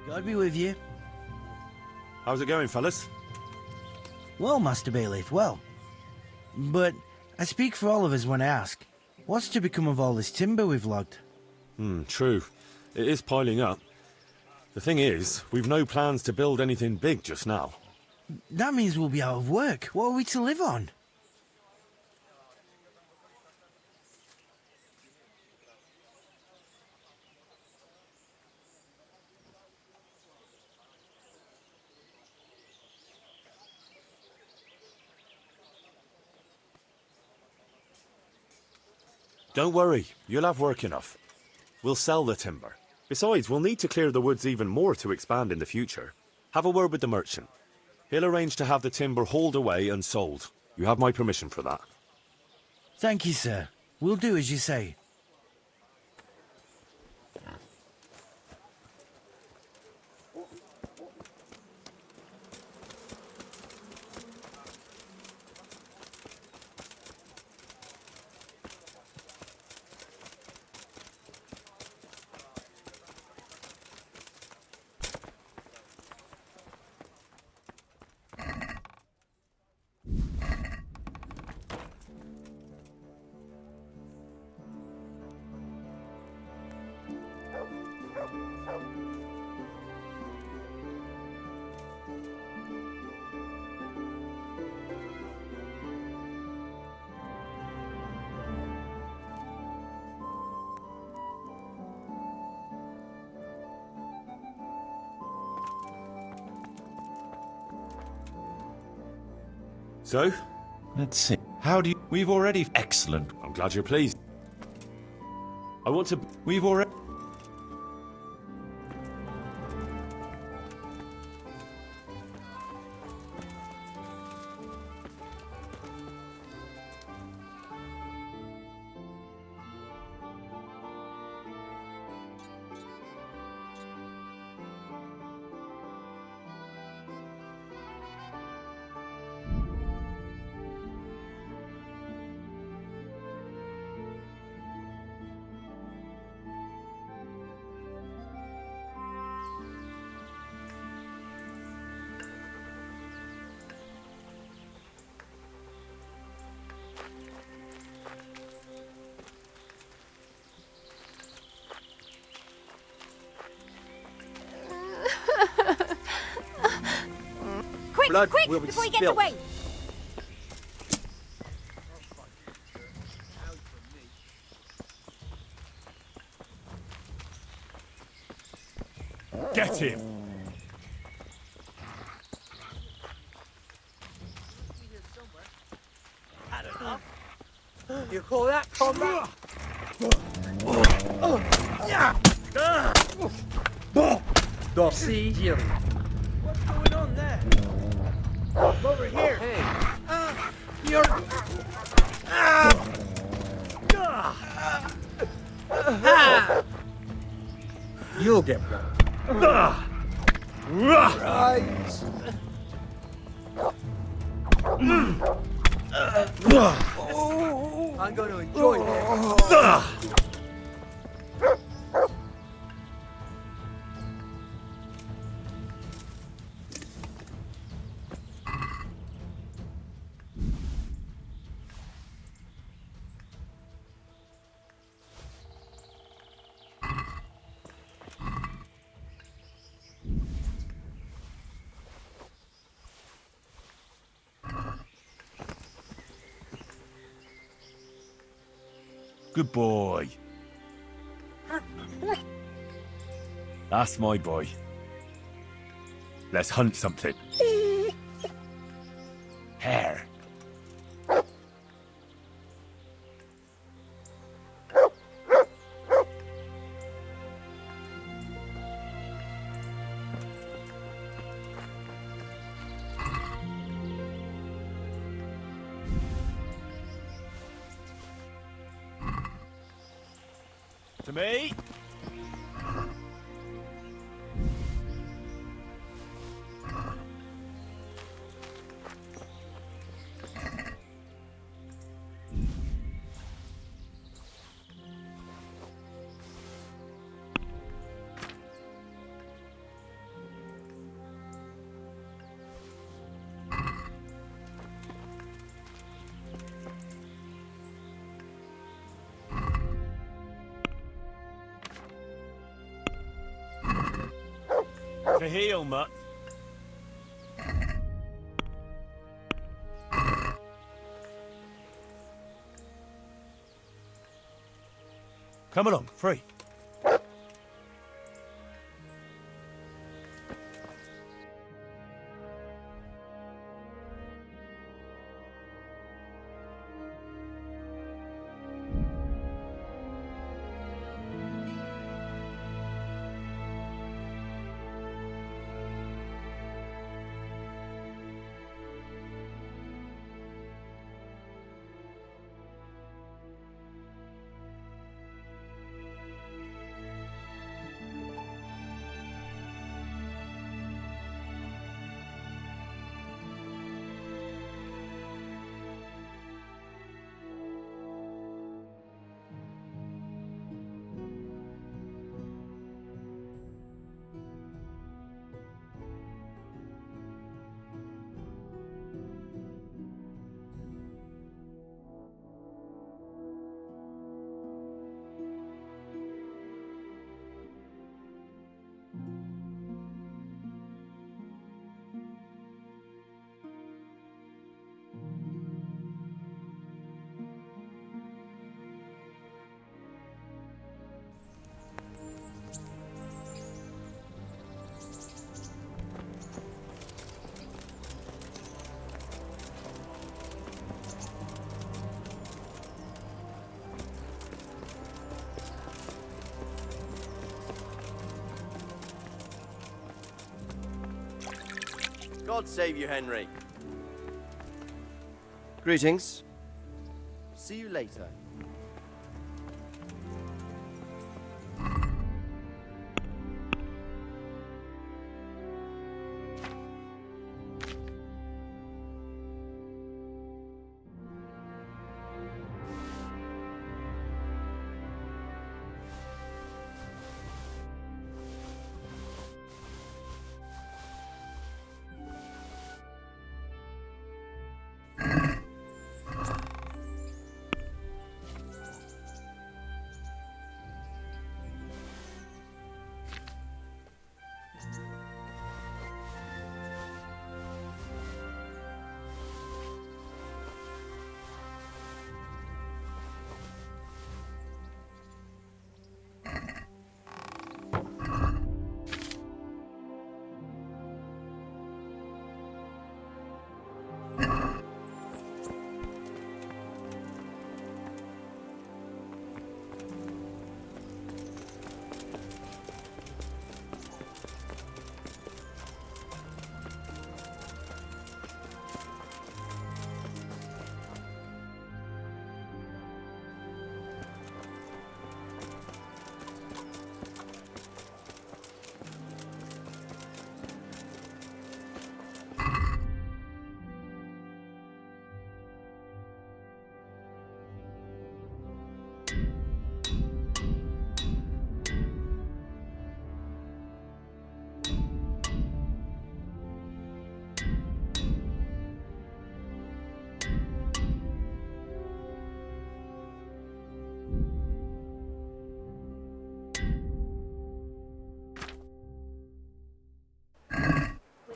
God be with you. How's it going, fellas? Well, Master Bailiff, well. But I speak for all of us when I ask, what's to become of all this timber we've logged? True. It is piling up. The thing is, we've no plans to build anything big just now. That means we'll be out of work. What are we to live on? Don't worry, you'll have work enough. We'll sell the timber. Besides, we'll need to clear the woods even more to expand in the future. Have a word with the merchant. He'll arrange to have the timber hauled away and sold. You have my permission for that. Thank you, sir. We'll do as you say. So? Let's see. How do you... We've already... Excellent. I'm glad you're pleased. I want to... We've already... Quick, quick, will be before he gets spilled. away! Get him! You call that combat? See you. What's going on there? Over here. Hey, You're... you'll get one. Right. I'm going to enjoy this. Good boy. That's my boy. Let's hunt something. Hare. To me. To heal, Mutt. Come along, free. God save you, Henry. Greetings. See you later.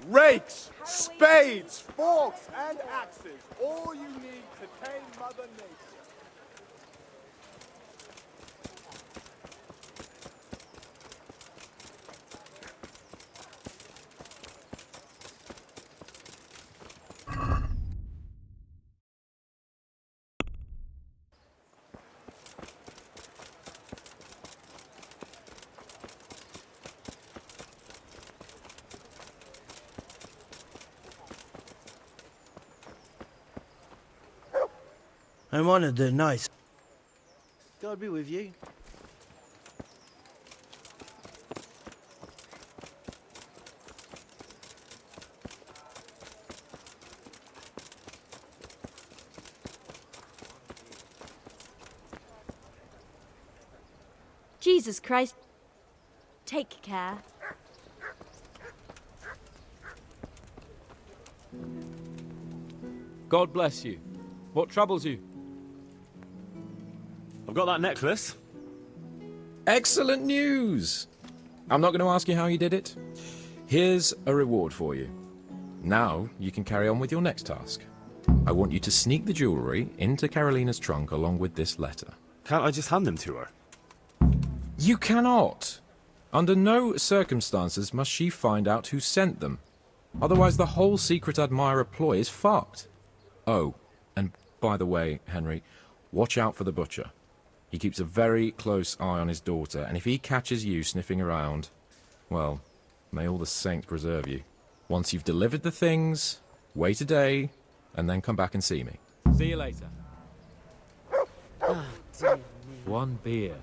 rakes, spades, forks, and axes. All you need to tame Mother Nature. I'm honored they're nice. God be with you. Jesus Christ. Take care. God bless you. What troubles you? I've got that necklace. Excellent news! I'm not going to ask you how you did it. Here's a reward for you. Now you can carry on with your next task. I want you to sneak the jewellery into Carolina's trunk along with this letter. Can't I just hand them to her? You cannot! Under no circumstances must she find out who sent them. Otherwise the whole secret admirer ploy is fucked. Oh, and by the way, Henry, watch out for the butcher. He keeps a very close eye on his daughter, and if he catches you sniffing around, well, may all the saints preserve you. Once you've delivered the things, wait a day, and then come back and see me. See you later. Oh, dear me. One beer.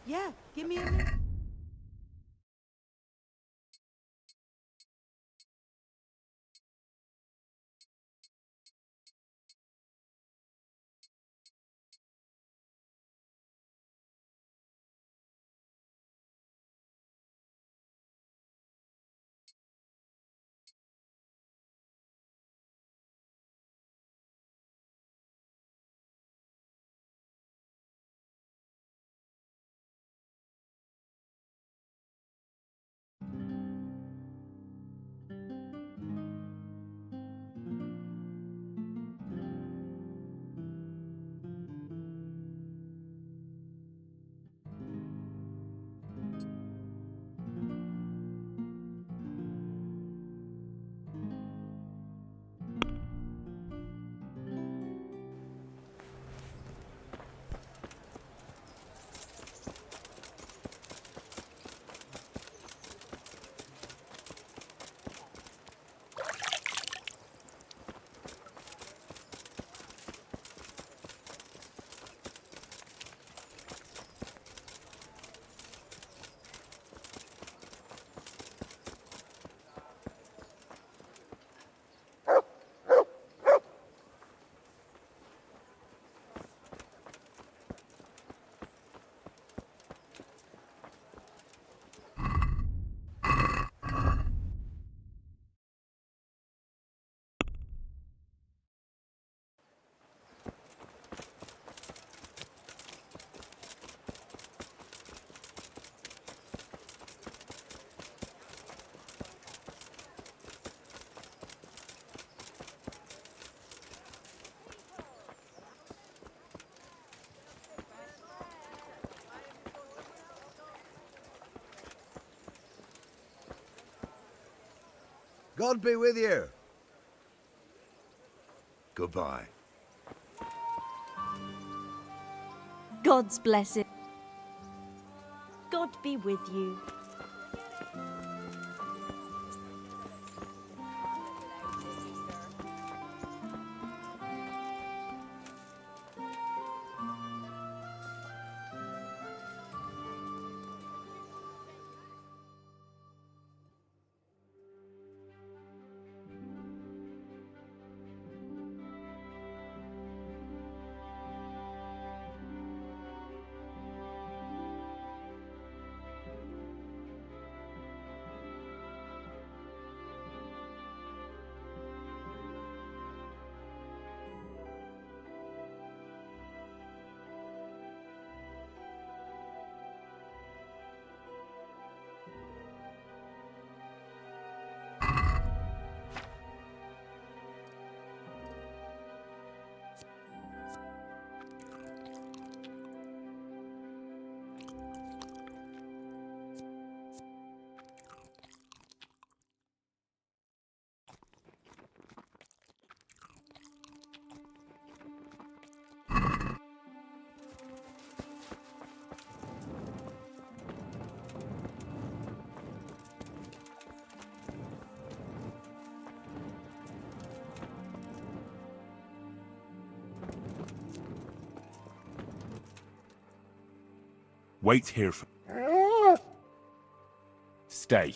Yeah, give me a minute. God be with you. Goodbye. God's blessing. God be with you. Wait here. Stay.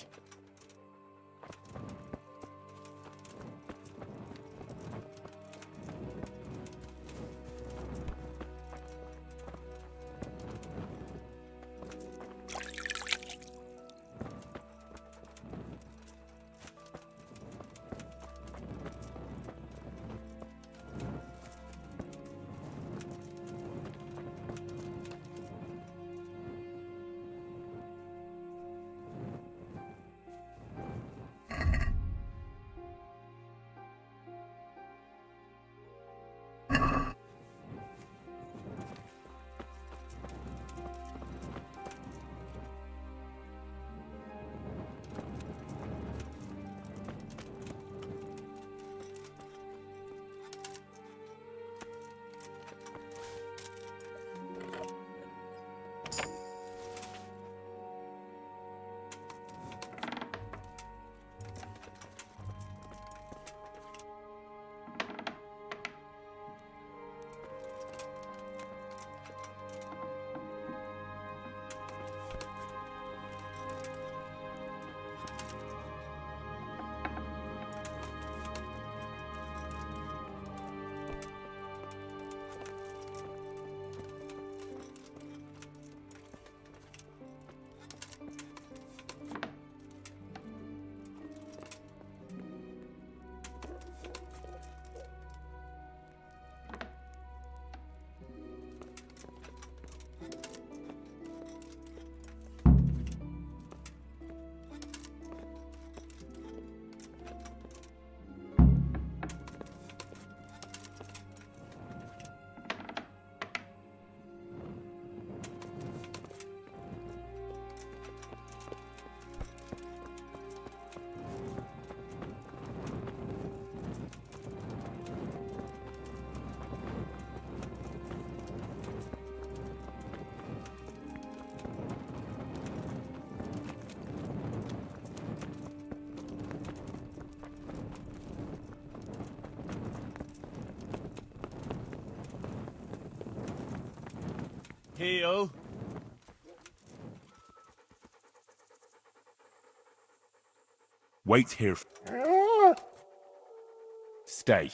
Heal. Wait here. Stay.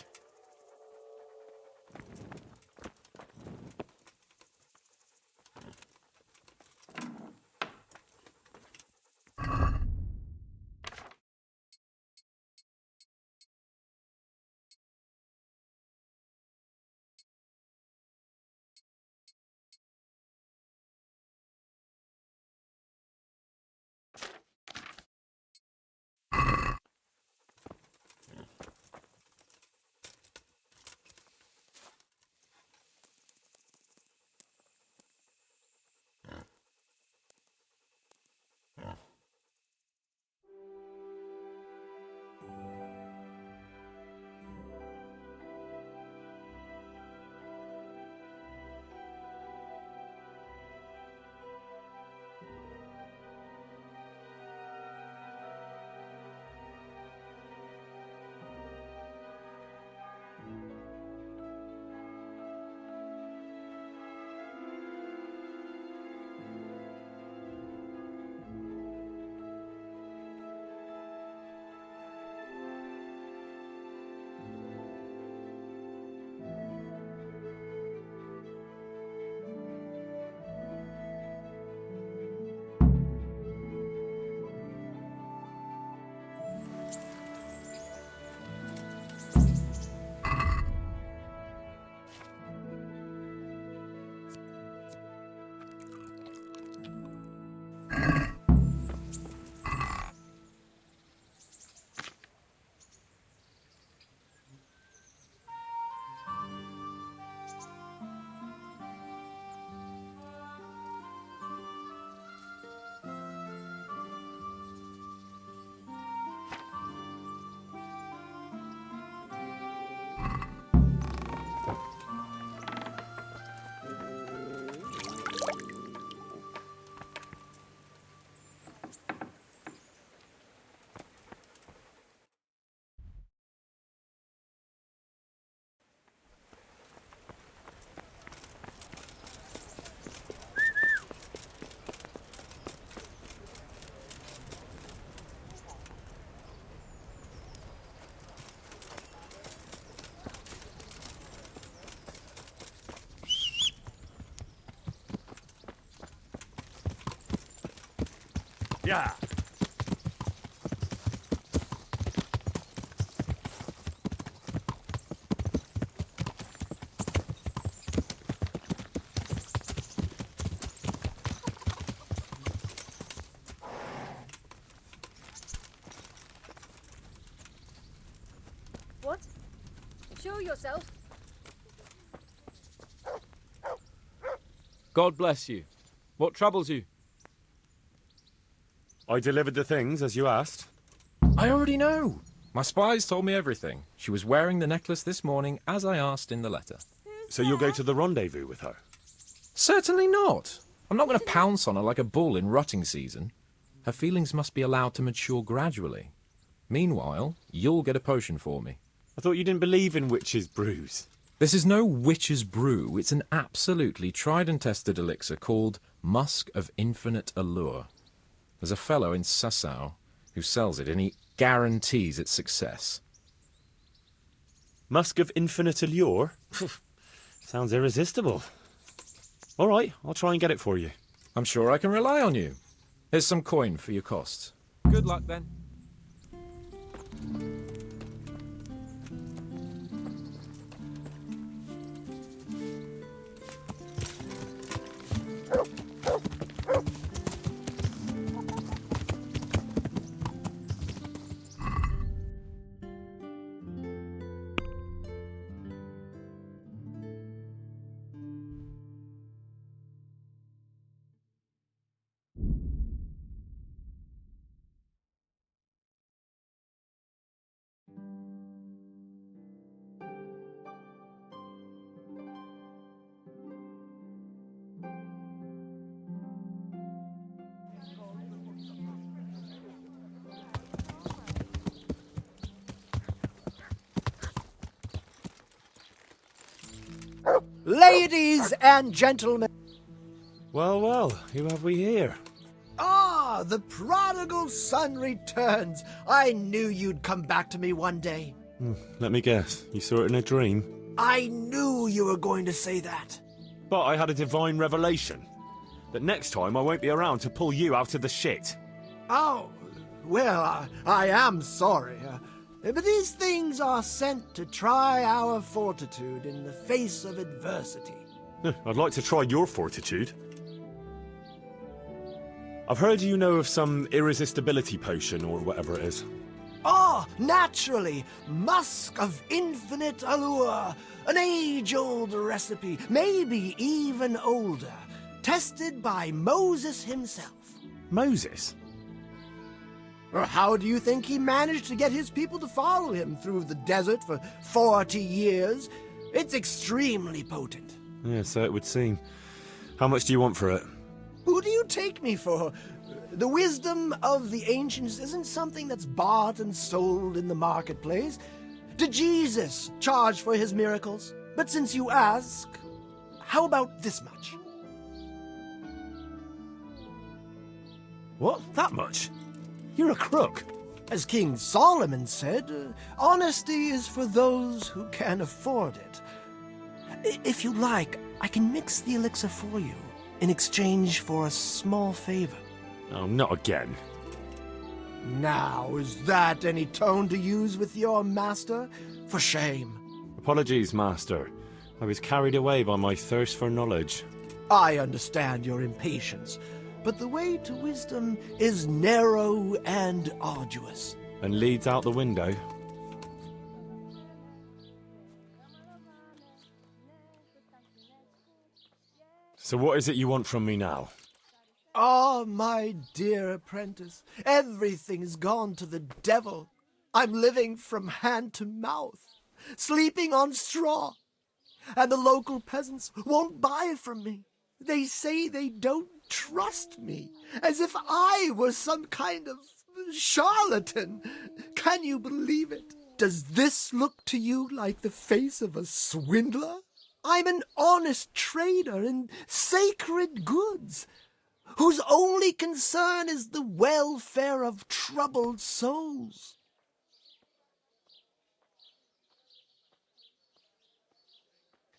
Yeah. What? Show yourself. God bless you. What troubles you? I delivered the things as you asked. I already know. My spies told me everything. She was wearing the necklace this morning, as I asked in the letter. So you'll go to the rendezvous with her? Certainly not. I'm not going to pounce on her like a bull in rutting season. Her feelings must be allowed to mature gradually. Meanwhile, you'll get a potion for me. I thought you didn't believe in witches' brews. This is no witch's brew. It's an absolutely tried and tested elixir called Musk of Infinite Allure. There's a fellow in Sassau who sells it, and he guarantees its success. Musk of Infinite Allure? Sounds irresistible. All right, I'll try and get it for you. I'm sure I can rely on you. Here's some coin for your costs. Good luck, then. Ladies and gentlemen. Well, well, who have we here? Ah, the prodigal son returns. I knew you'd come back to me one day. Let me guess, you saw it in a dream? I knew you were going to say that. But I had a divine revelation. That next time I won't be around to pull you out of the shit. Oh, well, I am sorry. But these things are sent to try our fortitude in the face of adversity. I'd like to try your fortitude. I've heard you know of some irresistibility potion or whatever it is. Oh, naturally! Musk of Infinite Allure! An age-old recipe, maybe even older. Tested by Moses himself. Moses? How do you think he managed to get his people to follow him through the desert for 40 years? It's extremely potent. Yeah, so it would seem. How much do you want for it? Who do you take me for? The wisdom of the ancients isn't something that's bought and sold in the marketplace. Did Jesus charge for his miracles? But since you ask, how about this much? What? That much? You're a crook. As King Solomon said, honesty is for those who can afford it. If you like, I can mix the elixir for you in exchange for a small favor. Oh, not again. Now, is that any tone to use with your master? For shame. Apologies, Master. I was carried away by my thirst for knowledge. I understand your impatience, but the way to wisdom is narrow and arduous. And leads out the window. So what is it you want from me now? Ah, my dear apprentice, everything's gone to the devil. I'm living from hand to mouth, sleeping on straw, and the local peasants won't buy from me. They say they don't trust me, as if I were some kind of charlatan. Can you believe it? Does this look to you like the face of a swindler? I'm an honest trader in sacred goods, whose only concern is the welfare of troubled souls.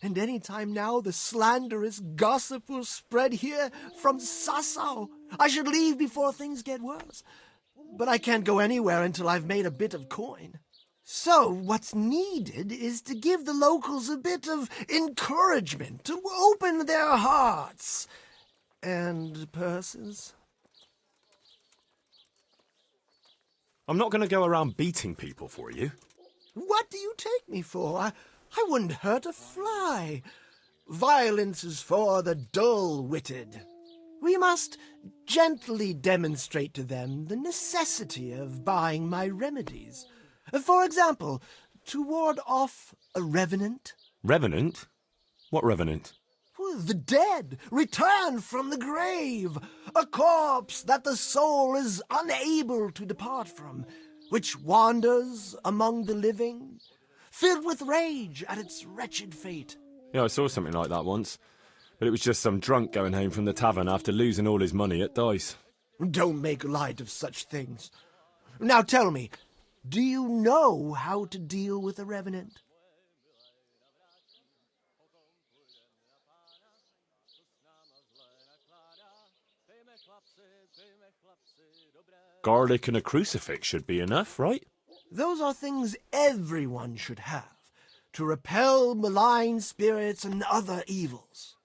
And any time now the slanderous gossip will spread here from Sasau. I should leave before things get worse. But I can't go anywhere until I've made a bit of coin. So what's needed is to give the locals a bit of encouragement, to open their hearts and purses. I'm not going to go around beating people for you. What do you take me for? I wouldn't hurt a fly. Violence is for the dull-witted. We must gently demonstrate to them the necessity of buying my remedies. For example, to ward off a revenant. Revenant? What revenant? The dead, returned from the grave. A corpse that the soul is unable to depart from, which wanders among the living, filled with rage at its wretched fate. Yeah, I saw something like that once. But it was just some drunk going home from the tavern after losing all his money at dice. Don't make light of such things. Now tell me, do you know how to deal with a revenant? Garlic and a crucifix should be enough, right? Those are things everyone should have, to repel malign spirits and other evils.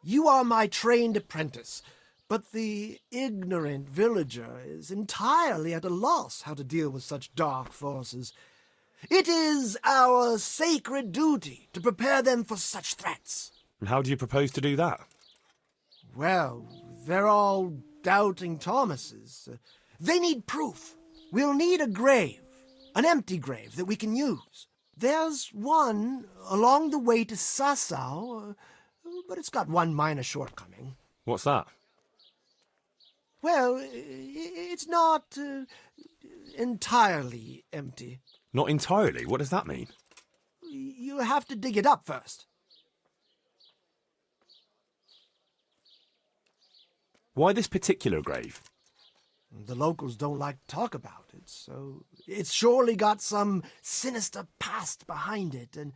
You are my trained apprentice, but the ignorant villager is entirely at a loss how to deal with such dark forces. It is our sacred duty to prepare them for such threats. And how do you propose to do that? Well, they're all doubting Thomases. They need proof. We'll need a grave, an empty grave that we can use. There's one along the way to Sasau, but it's got one minor shortcoming. What's that? Well, it's not entirely empty. Not entirely? What does that mean? You have to dig it up first. Why this particular grave? The locals don't like to talk about it, so it's surely got some sinister past behind it, and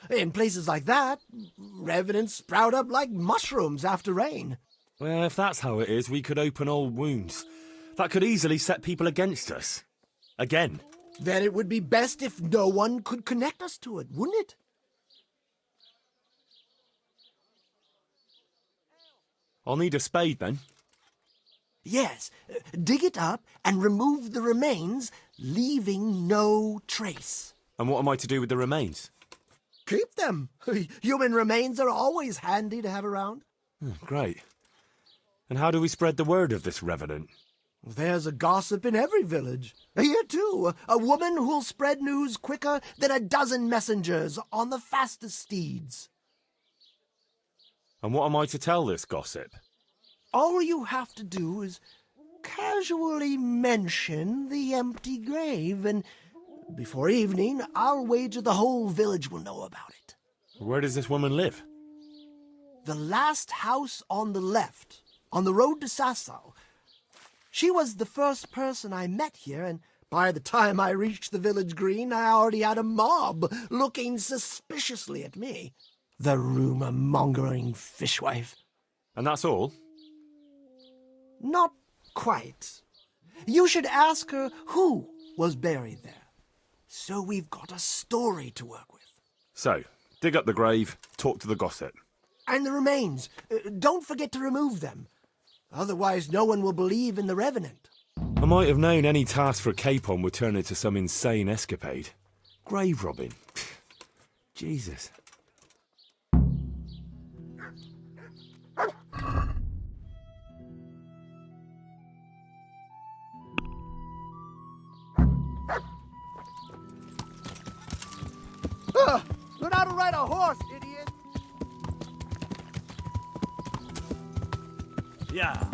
in places like that, revenants sprout up like mushrooms after rain. Well, if that's how it is, we could open old wounds. That could easily set people against us. Again. Then it would be best if no one could connect us to it, wouldn't it? I'll need a spade, then. Yes, dig it up and remove the remains, leaving no trace. And what am I to do with the remains? Keep them. Human remains are always handy to have around. Oh, great. And how do we spread the word of this revenant? There's a gossip in every village. Here, too, a woman who'll spread news quicker than a dozen messengers on the fastest steeds. And what am I to tell this gossip? All you have to do is casually mention the empty grave, and before evening, I'll wager the whole village will know about it. Where does this woman live? The last house on the left, on the road to Sasau. She was the first person I met here, and by the time I reached the village green, I already had a mob looking suspiciously at me. The rumor-mongering fishwife. And that's all? Not quite. You should ask her who was buried there. So we've got a story to work with. So, dig up the grave, talk to the gossip. And the remains. Don't forget to remove them. Otherwise, no one will believe in the revenant. I might have known any task for Capon would turn into some insane escapade. Grave robbing. Jesus. Learn how to ride a horse, idiot! Yeah.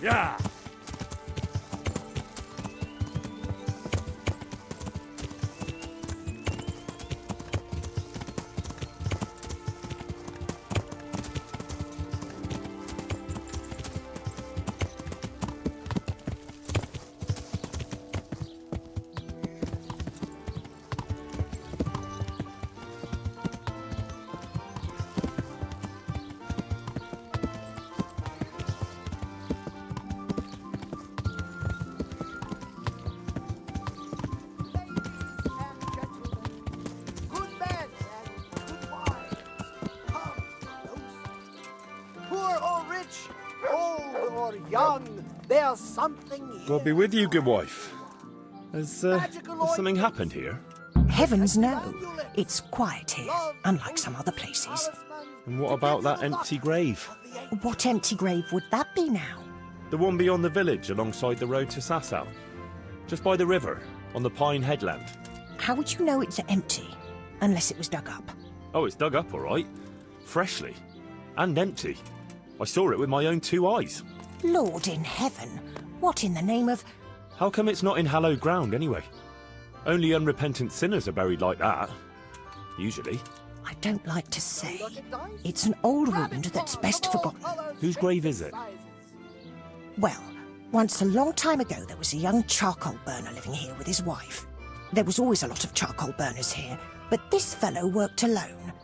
Yeah! Young, there's something here. God be with you, good wife. Has something happened here? Heavens no. It's quiet here, unlike some other places. And what about that empty grave? What empty grave would that be now? The one beyond the village, alongside the road to Sasau. Just by the river, on the Pine Headland. How would you know it's empty? Unless it was dug up. Oh, it's dug up, all right. Freshly. And empty. I saw it with my own 2 eyes. Lord in heaven, what in the name of... How come it's not in hallowed ground, anyway? Only unrepentant sinners are buried like that. Usually. I don't like to say. It's an old wound that's best forgotten. Whose grave is it? Well, once a long time ago there was a young charcoal burner living here with his wife. There was always a lot of charcoal burners here, but this fellow worked alone.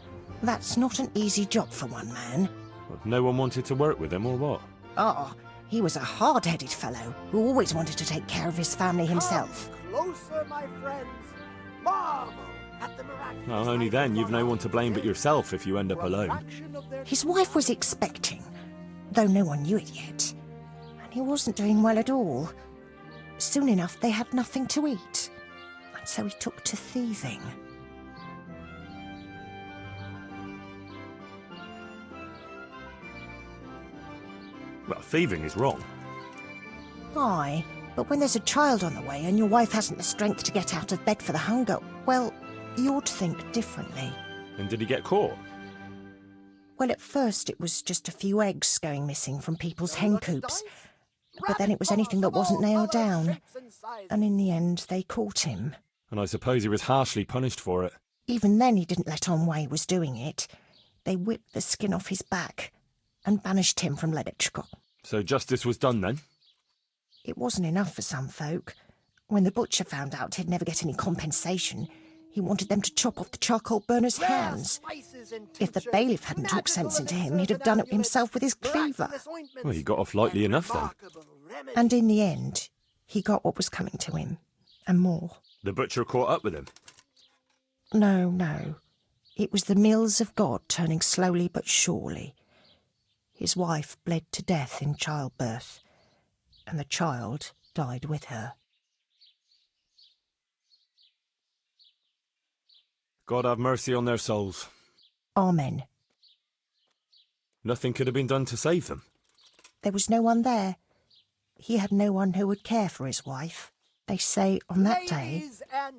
That's not an easy job for one man. No one wanted to work with him, or what? Oh, he was a hard-headed fellow who always wanted to take care of his family himself. Closer, my friends. Marvel at the miraculous. Well, only then you've no one to blame but yourself if you end up alone. His wife was expecting, though no one knew it yet. And he wasn't doing well at all. Soon enough, they had nothing to eat. And so he took to thieving. Well, thieving is wrong. Aye, But when there's a child on the way and your wife hasn't the strength to get out of bed for the hunger, well, you ought to think differently. And did he get caught? Well, at first it was just a few eggs going missing from people's hen coops. But then it was anything that wasn't nailed down. And in the end, they caught him. And I suppose he was harshly punished for it. Even then, he didn't let on why he was doing it. They whipped the skin off his back and banished him from Leditchko. So justice was done then? It wasn't enough for some folk. When the butcher found out he'd never get any compensation, he wanted them to chop off the charcoal burner's hands. If the bailiff hadn't talked sense into him, he'd have done it himself with his cleaver. Well, he got off lightly enough then. And in the end, he got what was coming to him, and more. The butcher caught up with him? No. It was the mills of God turning slowly but surely. His wife bled to death in childbirth, and the child died with her. God have mercy on their souls. Amen. Nothing could have been done to save them. There was no one there. He had no one who would care for his wife. They say on that day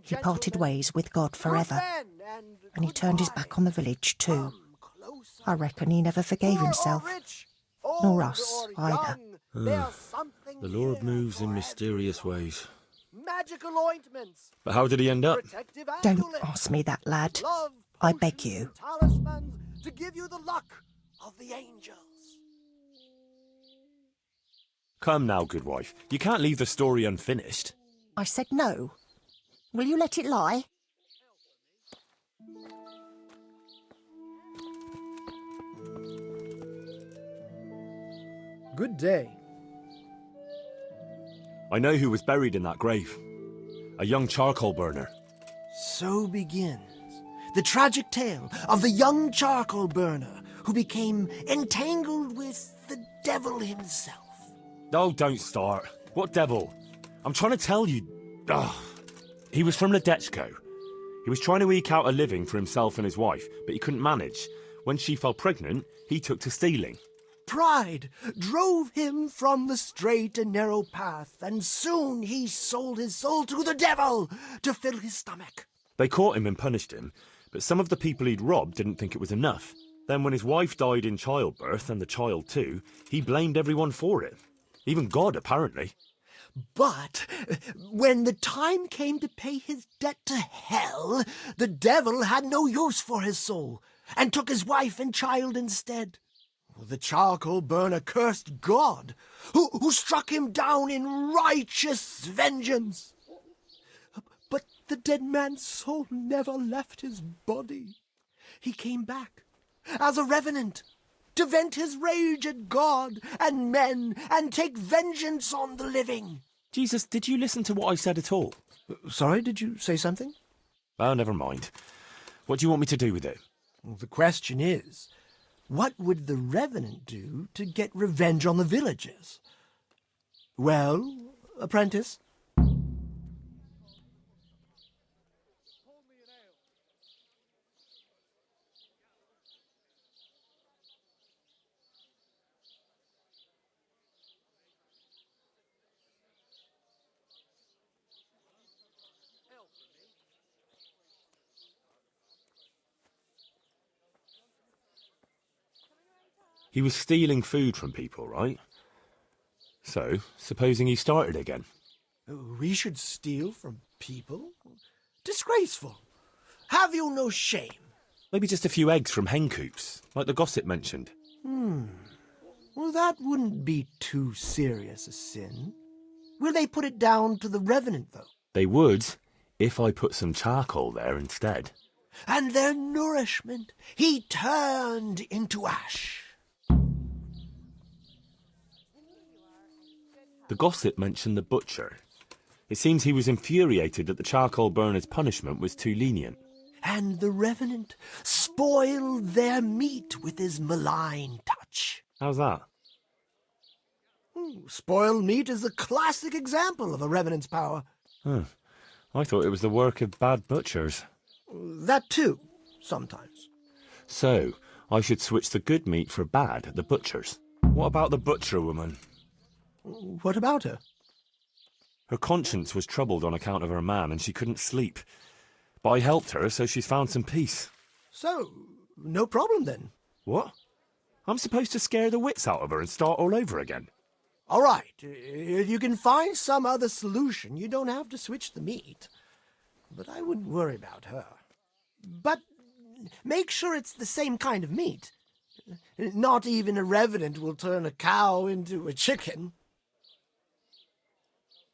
he parted ways with God forever, and he turned his back on the village too. I reckon he never forgave himself, nor us either. The Lord moves in mysterious ways. Magical ointments. But how did he end up? Don't ask me that, lad. I beg you. Talismans to give you the luck of the angels. Come now, good wife. You can't leave the story unfinished. I said no. Will you let it lie? Good day. I know who was buried in that grave. A young charcoal burner. So begins the tragic tale of the young charcoal burner who became entangled with the devil himself. Oh, don't start. What devil? I'm trying to tell you. Ugh. He was from Ledetchko. He was trying to eke out a living for himself and his wife, but he couldn't manage. When she fell pregnant, he took to stealing. Pride drove him from the straight and narrow path, and soon he sold his soul to the devil to fill his stomach. They caught him and punished him, but some of the people he'd robbed didn't think it was enough. Then when his wife died in childbirth, and the child too, he blamed everyone for it. Even God, apparently. But when the time came to pay his debt to hell, the devil had no use for his soul, and took his wife and child instead. The charcoal burner cursed God, who struck him down in righteous vengeance. But the dead man's soul never left his body. He came back as a revenant to vent his rage at God and men and take vengeance on the living. Jesus, did you listen to what I said at all? Sorry, did you say something? Oh, never mind. What do you want me to do with it? Well, the question is, what would the revenant do to get revenge on the villagers? Well, apprentice? He was stealing food from people, right? So, supposing he started again. We should steal from people? Disgraceful. Have you no shame? Maybe just a few eggs from hen coops, like the gossip mentioned. Well, that wouldn't be too serious a sin. Will they put it down to the revenant, though? They would, if I put some charcoal there instead. And their nourishment he turned into ash. The gossip mentioned the butcher. It seems he was infuriated that the charcoal burner's punishment was too lenient. And the revenant spoiled their meat with his malign touch. How's that? Spoiled meat is a classic example of a revenant's power. I thought it was the work of bad butchers. That too, sometimes. So, I should switch the good meat for bad at the butcher's. What about the butcher woman? What about her? Her conscience was troubled on account of her man, and she couldn't sleep. But I helped her, so she's found some peace. So, no problem then. What? I'm supposed to scare the wits out of her and start all over again? All right, if you can find some other solution, you don't have to switch the meat. But I wouldn't worry about her. But make sure it's the same kind of meat. Not even a revenant will turn a cow into a chicken.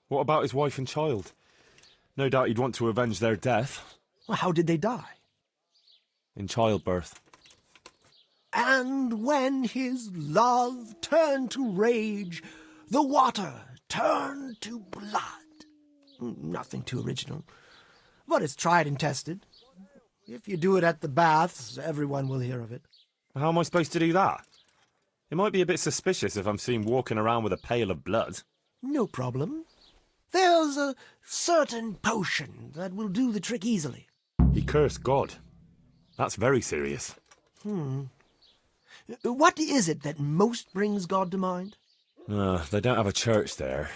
What about his wife and child? No doubt he'd want to avenge their death. Well, how did they die? In childbirth. And when his love turned to rage, the water turned to blood. Nothing too original, but it's tried and tested. If you do it at the baths, everyone will hear of it. How am I supposed to do that? It might be a bit suspicious if I'm seen walking around with a pail of blood. No problem. There's a certain potion that will do the trick easily. He cursed God. That's very serious. What is it that most brings God to mind? They don't have a church there.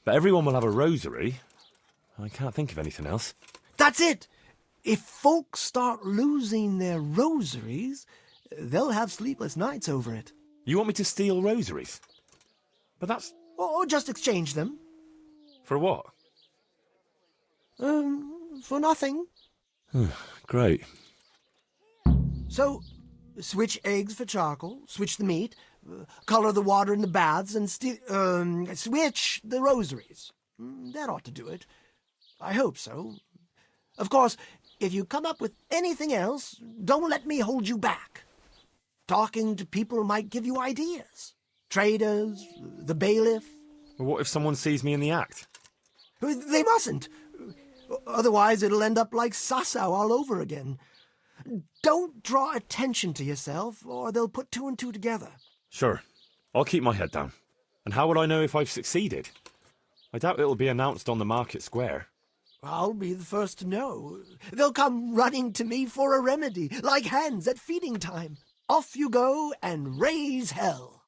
But everyone will have a rosary. I can't think of anything else. That's it! If folks start losing their rosaries, they'll have sleepless nights over it. You want me to steal rosaries? But that's... Or just exchange them. For what? For nothing. Great. So, switch eggs for charcoal, switch the meat, color the water in the baths, and switch the rosaries. That ought to do it. I hope so. Of course, if you come up with anything else, don't let me hold you back. Talking to people might give you ideas. Traders, the bailiff. Well, what if someone sees me in the act? They mustn't. Otherwise, it'll end up like Sasau all over again. Don't draw attention to yourself, or they'll put two and two together. Sure. I'll keep my head down. And how would I know if I've succeeded? I doubt it'll be announced on the market square. I'll be the first to know. They'll come running to me for a remedy, like hens at feeding time. Off you go and raise hell.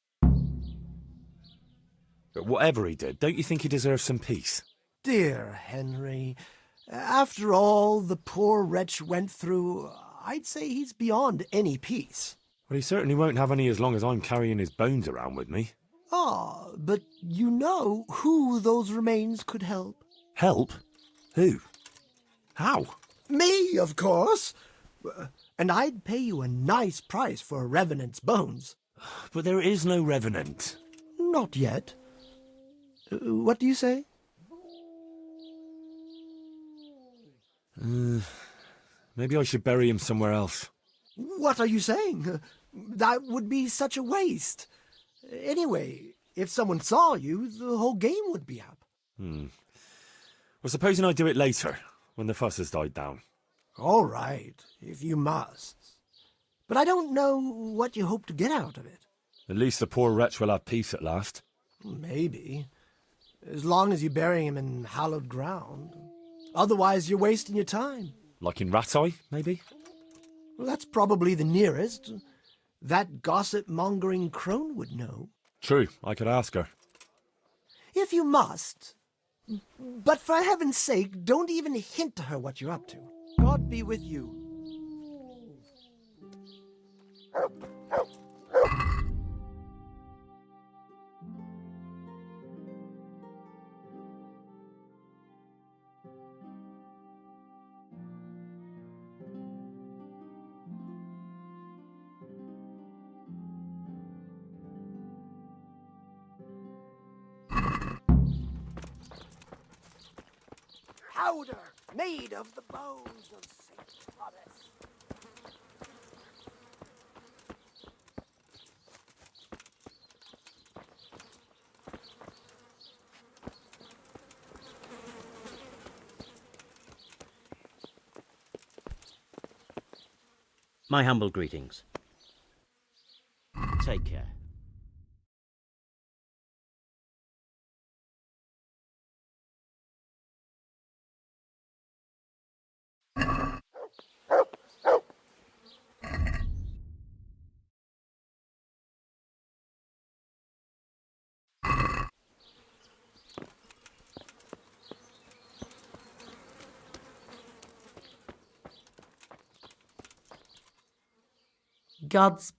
But whatever he did, don't you think he deserves some peace? Dear Henry, after all the poor wretch went through, I'd say he's beyond any peace. Well, he certainly won't have any as long as I'm carrying his bones around with me. Ah, but you know who those remains could help. Help? Who? How? Me, of course. And I'd pay you a nice price for a revenant's bones. But there is no revenant. Not yet. What do you say? Maybe I should bury him somewhere else. What are you saying? That would be such a waste. Anyway, if someone saw you, the whole game would be up. Well, supposing I do it later, when the fuss has died down. All right, if you must. But I don't know what you hope to get out of it. At least the poor wretch will have peace at last. Maybe. As long as you bury him in hallowed ground. Otherwise, you're wasting your time. Like in Ratai, maybe? Well, that's probably the nearest. That gossip-mongering crone would know. True, I could ask her. If you must. But for heaven's sake, don't even hint to her what you're up to. God be with you. Powder made of the bones of St. Thomas. My humble greetings. Take care. God's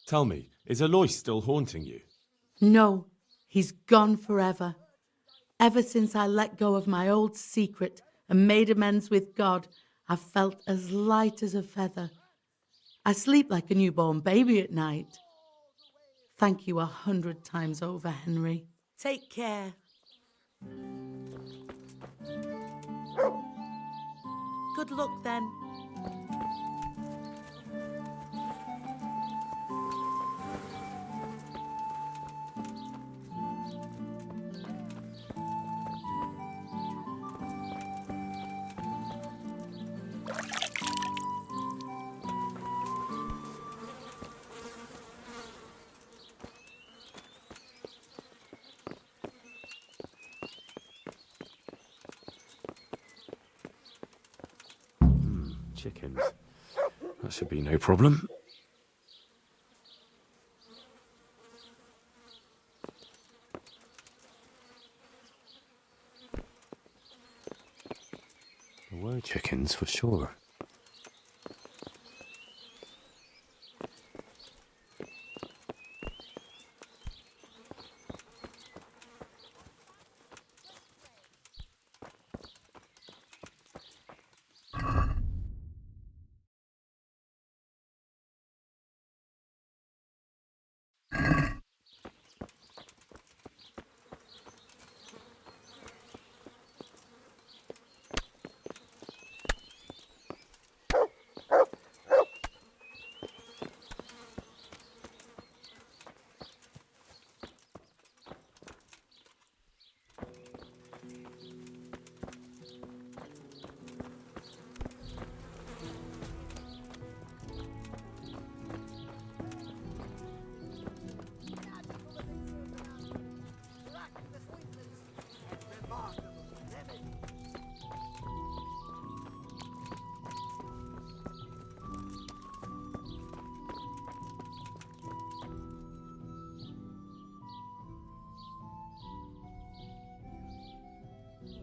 Tell me, is Alois still haunting you? No, he's gone forever. Ever since I let go of my old secret and made amends with God, I've felt as light as a feather. I sleep like a newborn baby at night. Thank you 100 times over, Henry. Take care. Good luck then. Chickens. That should be no problem. There were chickens for sure.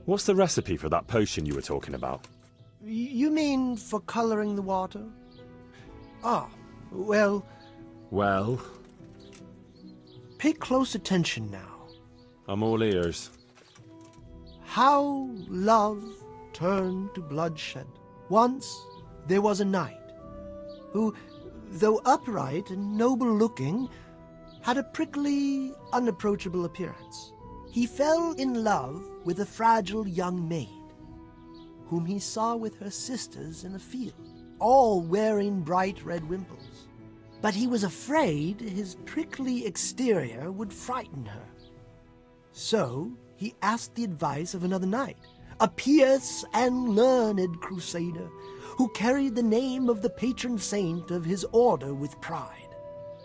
What's the recipe for that potion you were talking about? You mean for coloring the water? Ah, well... Well? Pay close attention now. I'm all ears. How love turned to bloodshed. Once there was a knight who, though upright and noble-looking, had a prickly, unapproachable appearance. He fell in love with a fragile young maid, whom he saw with her sisters in a field, all wearing bright red wimples. But he was afraid his prickly exterior would frighten her. So he asked the advice of another knight, a pious and learned crusader, who carried the name of the patron saint of his order with pride.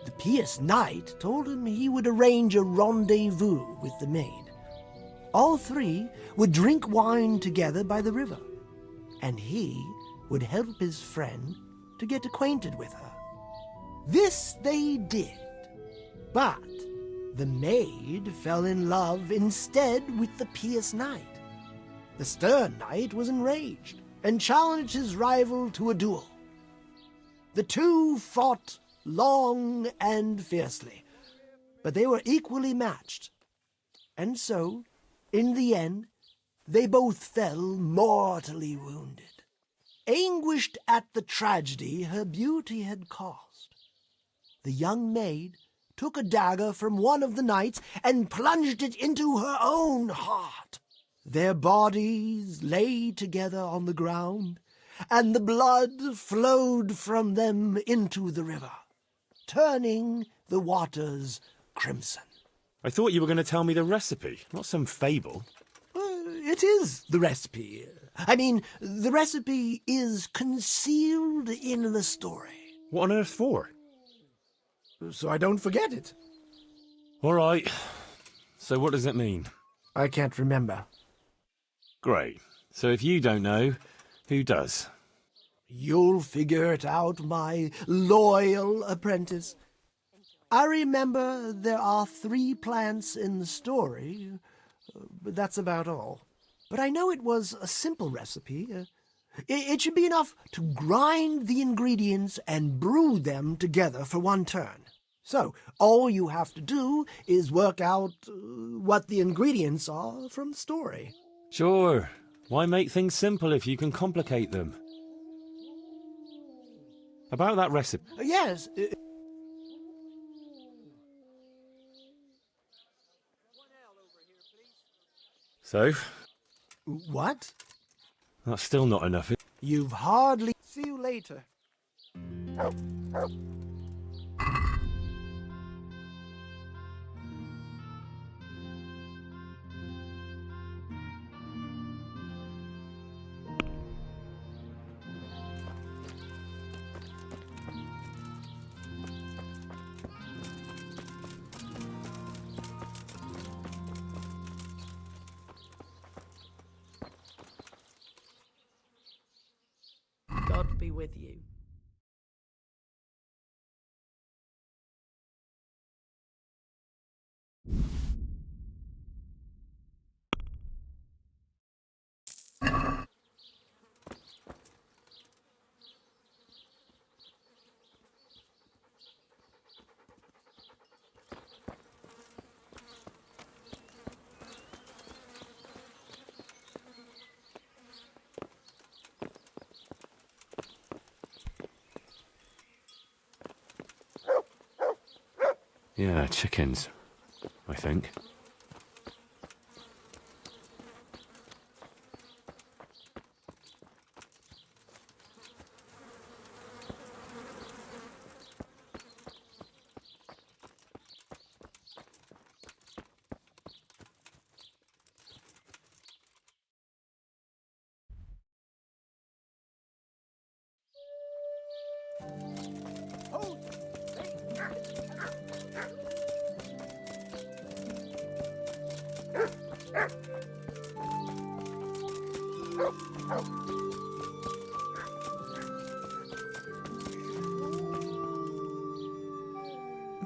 The pious knight told him he would arrange a rendezvous with the maid. All three would drink wine together by the river, and he would help his friend to get acquainted with her. This they did, but the maid fell in love instead with the pious knight. The stern knight was enraged and challenged his rival to a duel. The two fought long and fiercely, but they were equally matched. And so, in the end, they both fell mortally wounded, anguished at the tragedy her beauty had caused. The young maid took a dagger from one of the knights and plunged it into her own heart. Their bodies lay together on the ground, and the blood flowed from them into the river, turning the waters crimson. I thought you were going to tell me the recipe, not some fable. It is the recipe. I mean, the recipe is concealed in the story. What on earth for? So I don't forget it. All right. So what does it mean? I can't remember. Great. So if you don't know, who does? You'll figure it out, my loyal apprentice. I remember there are 3 plants in the story, but that's about all. But I know it was a simple recipe. It should be enough to grind the ingredients and brew them together for one turn. So, all you have to do is work out what the ingredients are from the story. Sure. Why make things simple if you can complicate them? About that recipe. Yes. So? What? That's still not enough. You've hardly... See you later. God be with you. Yeah, chickens, I think.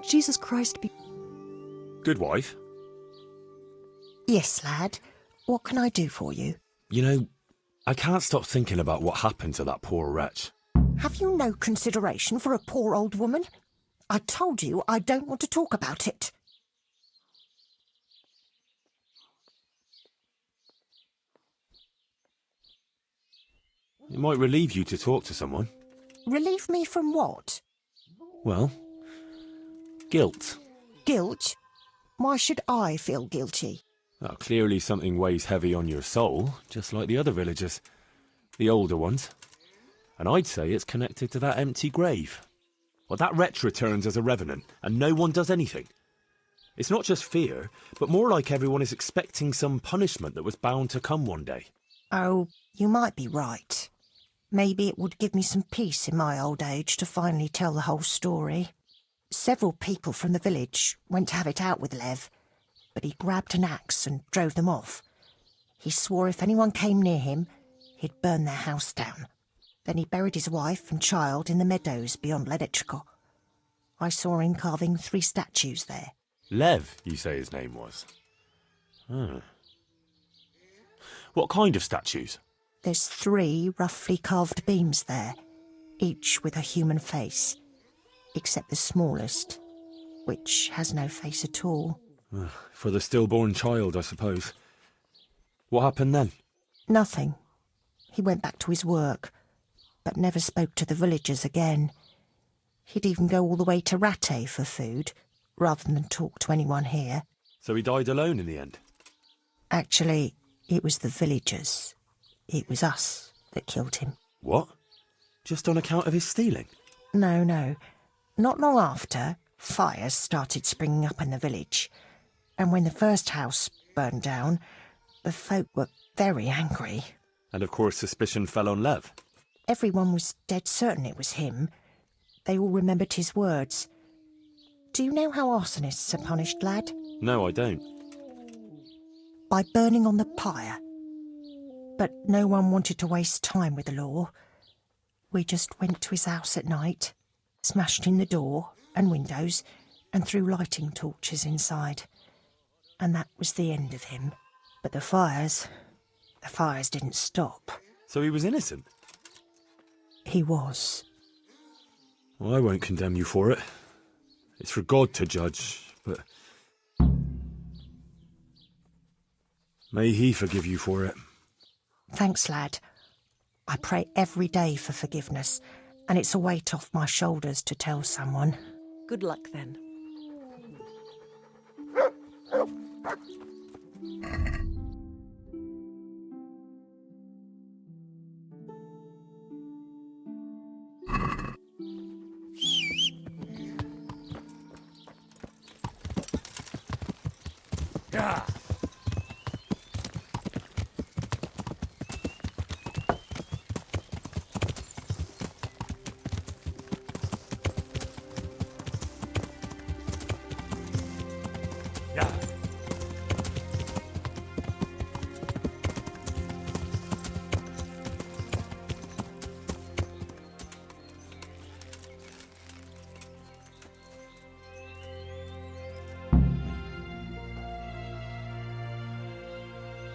Jesus Christ be... Good wife. Yes, lad. What can I do for you? You know, I can't stop thinking about what happened to that poor wretch. Have you no consideration for a poor old woman? I told you I don't want to talk about it. It might relieve you to talk to someone. Relieve me from what? Well, guilt. Guilt? Why should I feel guilty? Well, clearly something weighs heavy on your soul, just like the other villagers. The older ones. And I'd say it's connected to that empty grave. Well, that wretch returns as a revenant, and no one does anything. It's not just fear, but more like everyone is expecting some punishment that was bound to come one day. Oh, you might be right. Maybe it would give me some peace in my old age to finally tell the whole story. Several people from the village went to have it out with Lev, but he grabbed an axe and drove them off. He swore if anyone came near him, he'd burn their house down. Then he buried his wife and child in the meadows beyond Ledechko. I saw him carving 3 statues there. Lev, you say his name was? What kind of statues? There's 3 roughly carved beams there, each with a human face, except the smallest, which has no face at all. For the stillborn child, I suppose. What happened then? Nothing. He went back to his work, but never spoke to the villagers again. He'd even go all the way to Ratte for food, rather than talk to anyone here. So he died alone in the end? Actually, it was the villagers. It was us that killed him. What? Just on account of his stealing? No. Not long after, fires started springing up in the village. And when the first house burned down, the folk were very angry. And of course suspicion fell on Lev. Everyone was dead certain it was him. They all remembered his words. Do you know how arsonists are punished, lad? No, I don't. By burning on the pyre. But no one wanted to waste time with the law. We just went to his house at night, smashed in the door and windows, and threw lighting torches inside. And that was the end of him. But the fires didn't stop. So he was innocent? He was. Well, I won't condemn you for it. It's for God to judge, but may He forgive you for it. Thanks, lad. I pray every day for forgiveness, and it's a weight off my shoulders to tell someone. Good luck then. Yeah.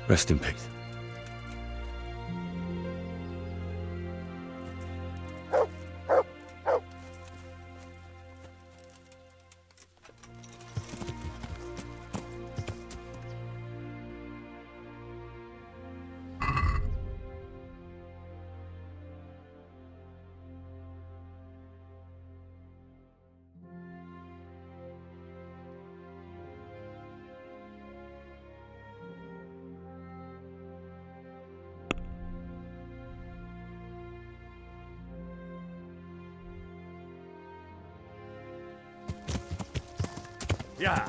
Rest in peace. Yeah.